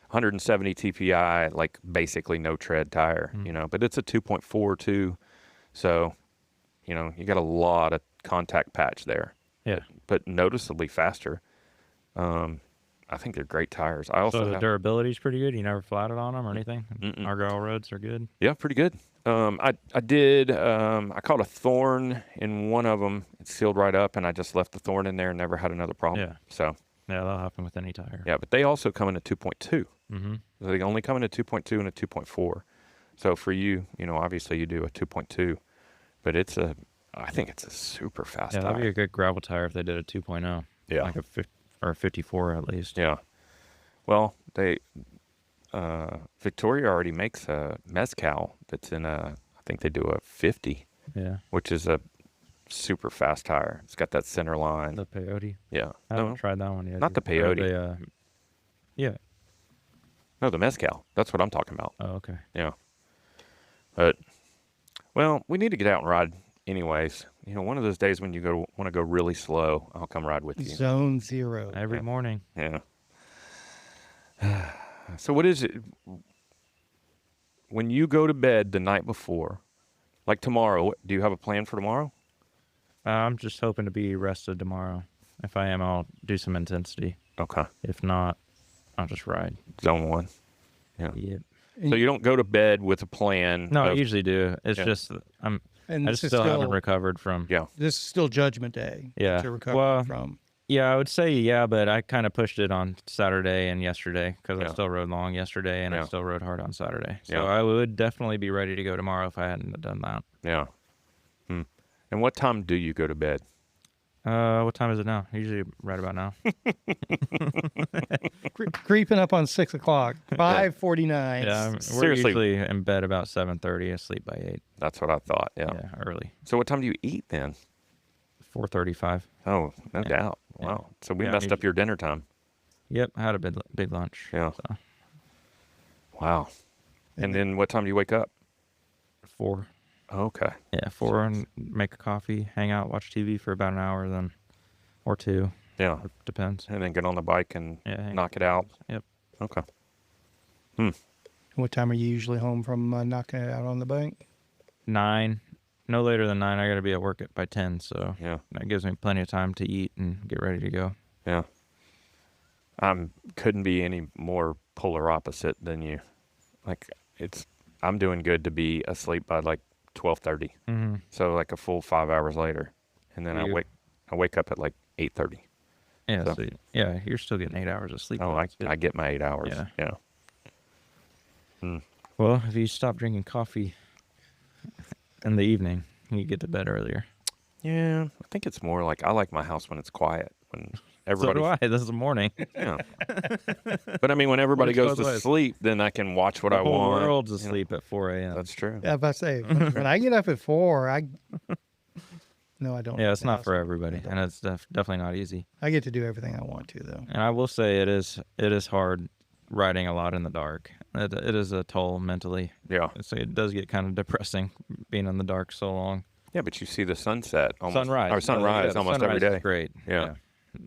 S2: 170 TPI, like basically no tread tire, you know, but it's a 2.42. So, you know, you got a lot of contact patch there.
S4: Yeah.
S2: But noticeably faster. I think they're great tires. I also
S4: So the durability is pretty good. You never flatted on them or anything? Argyle roads are good?
S2: Yeah, pretty good. I caught a thorn in one of them. It sealed right up, and I just left the thorn in there and never had another problem.
S4: Yeah.
S2: So.
S4: Yeah, that'll happen with any tire.
S2: Yeah, but they also come in a 2.2.
S4: Mm-hmm.
S2: So they only come in a 2.2 and a 2.4. So for you, you know, obviously you do a 2.2, but I think it's a super fast tire.
S4: That'd be a good gravel tire if they did a 2.0.
S2: Yeah.
S4: Like a 54 at least.
S2: Yeah. Well, Victoria already makes a Mezcal that's in I think they do a 50.
S4: Yeah.
S2: Which is a super fast tire. It's got that center line.
S4: The peyote.
S2: Yeah.
S4: I haven't tried that one yet.
S2: Not the peyote.
S4: Yeah.
S2: No, the Mezcal. That's what I'm talking about.
S4: Oh, okay.
S2: Yeah. But, well, we need to get out and ride anyways. You know, one of those days when you want to go really slow, I'll come ride with you.
S1: Zone 0.
S4: Every morning.
S2: Yeah. So what is it? When you go to bed the night before, like tomorrow, do you have a plan for tomorrow?
S4: I'm just hoping to be rested tomorrow. If I am, I'll do some intensity.
S2: Okay.
S4: If not, I'll just ride.
S2: Zone 1. Yeah.
S4: Yep.
S2: So you don't go to bed with a plan?
S4: No, I usually do. It's just I just still haven't recovered from.
S2: Yeah.
S1: This is still Judgment Day.
S4: Yeah.
S1: To recover from.
S4: Yeah, I would say yeah, but I kind of pushed it on Saturday and yesterday because I still rode long yesterday and I still rode hard on Saturday. So I would definitely be ready to go tomorrow if I hadn't done that.
S2: Yeah. And what time do you go to bed?
S4: What time is it now? Usually right about now.
S1: Creeping up on 6 o'clock. 5:49.
S4: Yeah, we're
S2: Seriously.
S4: usually in bed about 7:30. Asleep by 8.
S2: That's what I thought. Yeah.
S4: Yeah, early.
S2: So what time do you eat then?
S4: 4:35.
S2: Oh, no doubt. Wow. So we messed up your dinner time.
S4: Yep, I had a big lunch.
S2: Yeah.
S4: So.
S2: Wow. And then what time do you wake up?
S4: 4.
S2: Okay.
S4: Yeah, 4 and make a coffee, hang out, watch TV for about an hour, then or 2.
S2: Yeah.
S4: It depends.
S2: And then get on the bike and
S4: Yeah,
S2: knock it out.
S4: Yep.
S2: Okay.
S1: What time are you usually home from knocking it out on the bike?
S4: 9. No later than 9. I got to be at work by 10, so
S2: Yeah.
S4: that gives me plenty of time to eat and get ready to go.
S2: Yeah. Couldn't be any more polar opposite than you. Like I'm doing good to be asleep by like 12:30.
S4: Mm-hmm.
S2: So like a full 5 hours later, and then I wake up at like 8:30.
S4: Yeah.
S2: So-
S4: So you're still getting 8 hours of sleep.
S2: Oh,
S4: That's
S2: I
S4: good.
S2: get my 8 hours.
S4: Yeah.
S2: Yeah.
S4: Well, if you stop drinking coffee in the evening, you get to bed earlier.
S2: Yeah. I think it's more like I like my house when it's quiet. When
S4: So
S2: everybody.
S4: do I. This is the morning.
S2: Yeah. But I mean, when everybody
S4: Works
S2: goes
S4: both
S2: to
S4: ways.
S2: sleep, then I can watch what
S4: The
S2: I
S4: whole
S2: want.
S4: world's
S2: you know.
S4: asleep at 4 a.m.
S2: That's true.
S1: Yeah, if I say, when I get up at 4, no, I don't.
S4: Yeah, it's
S1: leave the
S4: not
S1: house.
S4: for everybody, and it's definitely not easy.
S1: I get to do everything I want to, though.
S4: And I will say it is hard riding a lot in the dark. It is a toll mentally.
S2: Yeah.
S4: So it does get kind of depressing being in the dark so long.
S2: Yeah, but you see the sunset almost.
S4: Sunrise.
S2: Or sunrise
S4: the
S2: almost
S4: sunrise
S2: every day.
S4: is great.
S2: Yeah.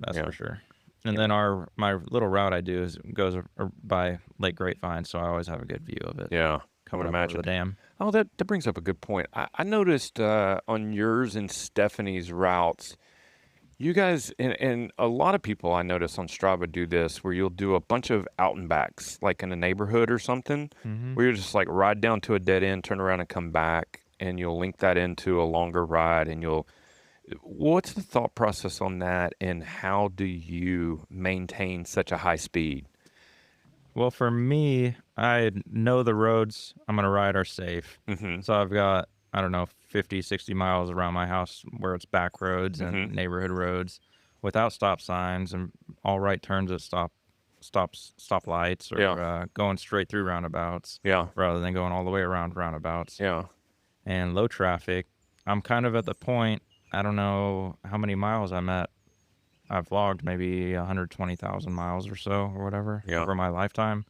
S4: That's
S2: Yeah.
S4: for sure. And then my little route I do goes by Lake Grapevine, so I always have a good view of it.
S2: Yeah. I
S4: Coming
S2: would
S4: up over
S2: imagine.
S4: the dam.
S2: Oh, that brings up a good point. I noticed on yours and Stephanie's routes, you guys, and a lot of people I notice on Strava do this, where you'll do a bunch of out and backs, like in a neighborhood or something, where you just like ride down to a dead end, turn around and come back, and you'll link that into a longer ride, and what's the thought process on that, and how do you maintain such a high speed?
S4: Well, for me, I know the roads I'm going to ride are safe. So I've got, I don't know, 50, 60 miles around my house where it's back roads and neighborhood roads without stop signs and all right turns at stop lights or going straight through roundabouts rather than going all the way around roundabouts. And low traffic. I'm kind of at the point, I don't know how many miles I'm at. I've logged maybe 120,000 miles or so or whatever over my lifetime.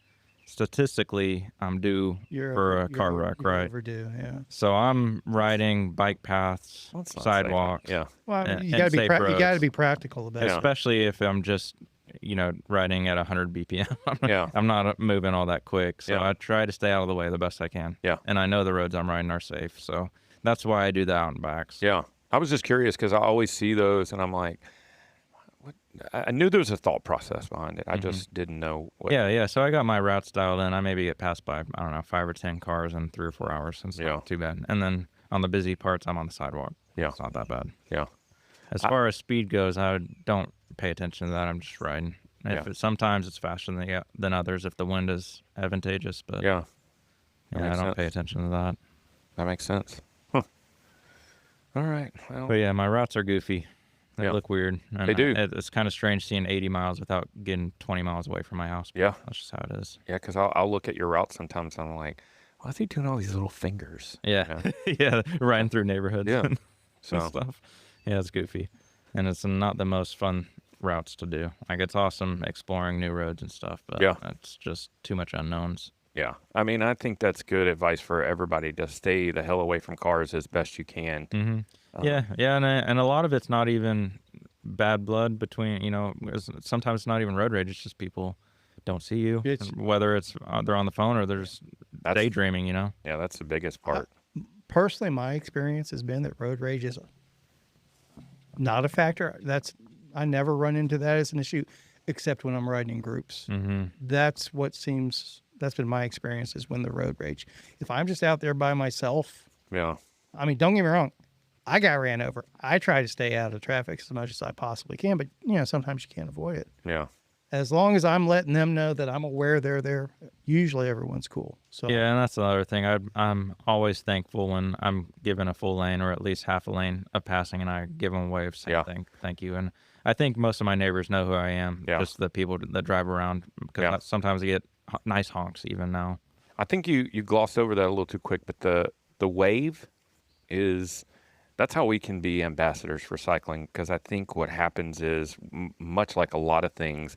S4: Statistically, I'm due for a car wreck, right?
S1: Overdue, yeah.
S4: So I'm riding bike paths, sidewalks.
S1: Well,
S4: and,
S1: you got to be practical about it.
S4: Especially if I'm just, riding at 100 BPM. I'm not moving all that quick. So I try to stay out of the way the best I can. And I know the roads I'm riding are safe. So that's why I do the out and backs.
S2: I was just curious because I always see those and I'm like, I knew there was a thought process behind it. I just didn't know what.
S4: So I got my routes dialed in. I maybe get passed by, I don't know, 5 or 10 cars in 3 or 4 hours. It's not too bad. And then on the busy parts, I'm on the sidewalk. It's not that bad. As far as speed goes, I don't pay attention to that. I'm just riding. Sometimes it's faster than others if the wind is advantageous. But I don't pay attention to that.
S2: That makes sense. Huh. All right. Well.
S4: But my routes are goofy. They look weird. And
S2: they do.
S4: It's kind of strange seeing 80 miles without getting 20 miles away from my house. That's just how it is.
S2: Because I'll look at your route sometimes and I'm like, why is he doing all these little fingers?
S4: Riding through neighborhoods and
S2: so.
S4: stuff. It's goofy. And it's not the most fun routes to do. Like, it's awesome exploring new roads and stuff, but it's just too much unknowns.
S2: I mean, I think that's good advice for everybody to stay the hell away from cars as best you can.
S4: And a lot of it's not even bad blood between, sometimes it's not even road rage. It's just people don't see you, whether it's they're on the phone or there's daydreaming, Yeah,
S2: that's the biggest part.
S1: Personally, my experience has been that road rage is not a factor. I never run into that as an issue, except when I'm riding in groups. That's been my experience, is when the road rage. If I'm just out there by myself, I mean, don't get me wrong, I got ran over. I try to stay out of traffic as much as I possibly can, but sometimes you can't avoid it. As long as I'm letting them know that I'm aware they're there, usually everyone's cool. So
S4: and that's another thing. I'm always thankful when I'm given a full lane or at least half a lane of passing, and I give them a wave saying thank you. And I think most of my neighbors know who I am. Just the people that drive around, because sometimes I get nice honks even now.
S2: I think you glossed over that a little too quick, but the wave that's how we can be ambassadors for cycling, because I think what happens is, much like a lot of things,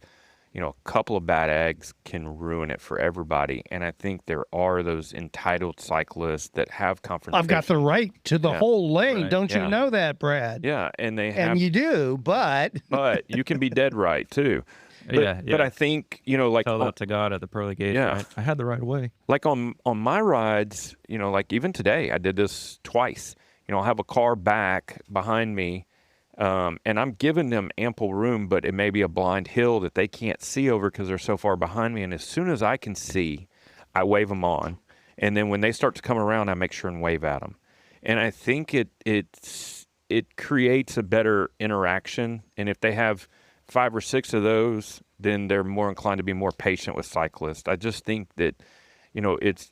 S2: a couple of bad eggs can ruin it for everybody. And I think there are those entitled cyclists that have confrontation.
S1: I've got the right to the whole lane. Right. Don't you know that, Brad?
S2: And they have.
S1: And you do, but.
S2: But you can be dead right, too. But I think, like.
S4: Tell that to God at the pearly gate. Right? I had the right of way.
S2: Like on my rides, like even today, I did this twice. I'll have a car back behind me, and I'm giving them ample room, but it may be a blind hill that they can't see over because they're so far behind me. And as soon as I can see, I wave them on. And then when they start to come around, I make sure and wave at them. And I think it creates a better interaction. And if they have 5 or 6 of those, then they're more inclined to be more patient with cyclists. I just think that,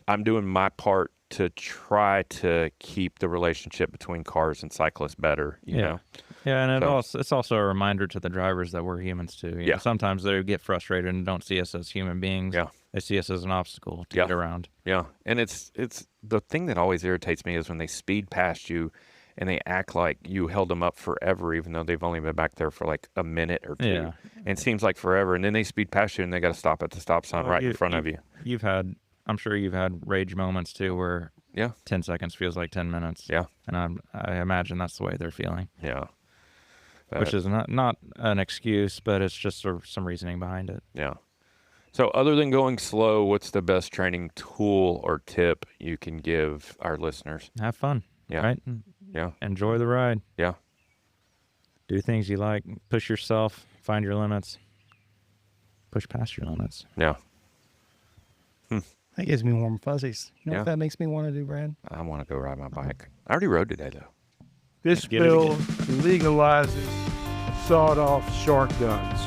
S2: I'm doing my part to try to keep the relationship between cars and cyclists better, you know?
S4: And it's also a reminder to the drivers that we're humans too. You know, sometimes they get frustrated and don't see us as human beings. They see us as an obstacle to get around.
S2: And it's the thing that always irritates me is when they speed past you and they act like you held them up forever, even though they've only been back there for like a minute or two. And it seems like forever. And then they speed past you and they got to stop at the stop sign in front of you.
S4: I'm sure you've had rage moments too where 10 seconds feels like 10 minutes. And I imagine that's the way they're feeling. Which is not an excuse, but it's just some reasoning behind it.
S2: So other than going slow, what's the best training tool or tip you can give our listeners?
S4: Have fun.
S2: Yeah.
S4: Right?
S2: Yeah.
S4: Enjoy the ride.
S2: Yeah.
S4: Do things you like. Push yourself. Find your limits. Push past your limits.
S2: Yeah.
S1: That gives me warm fuzzies. You know
S2: Yeah.
S1: what that makes me want to do, Brad?
S2: I want to go ride my bike. I already rode today, though.
S3: This
S4: Get it
S3: bill legalizes sawed-off short guns.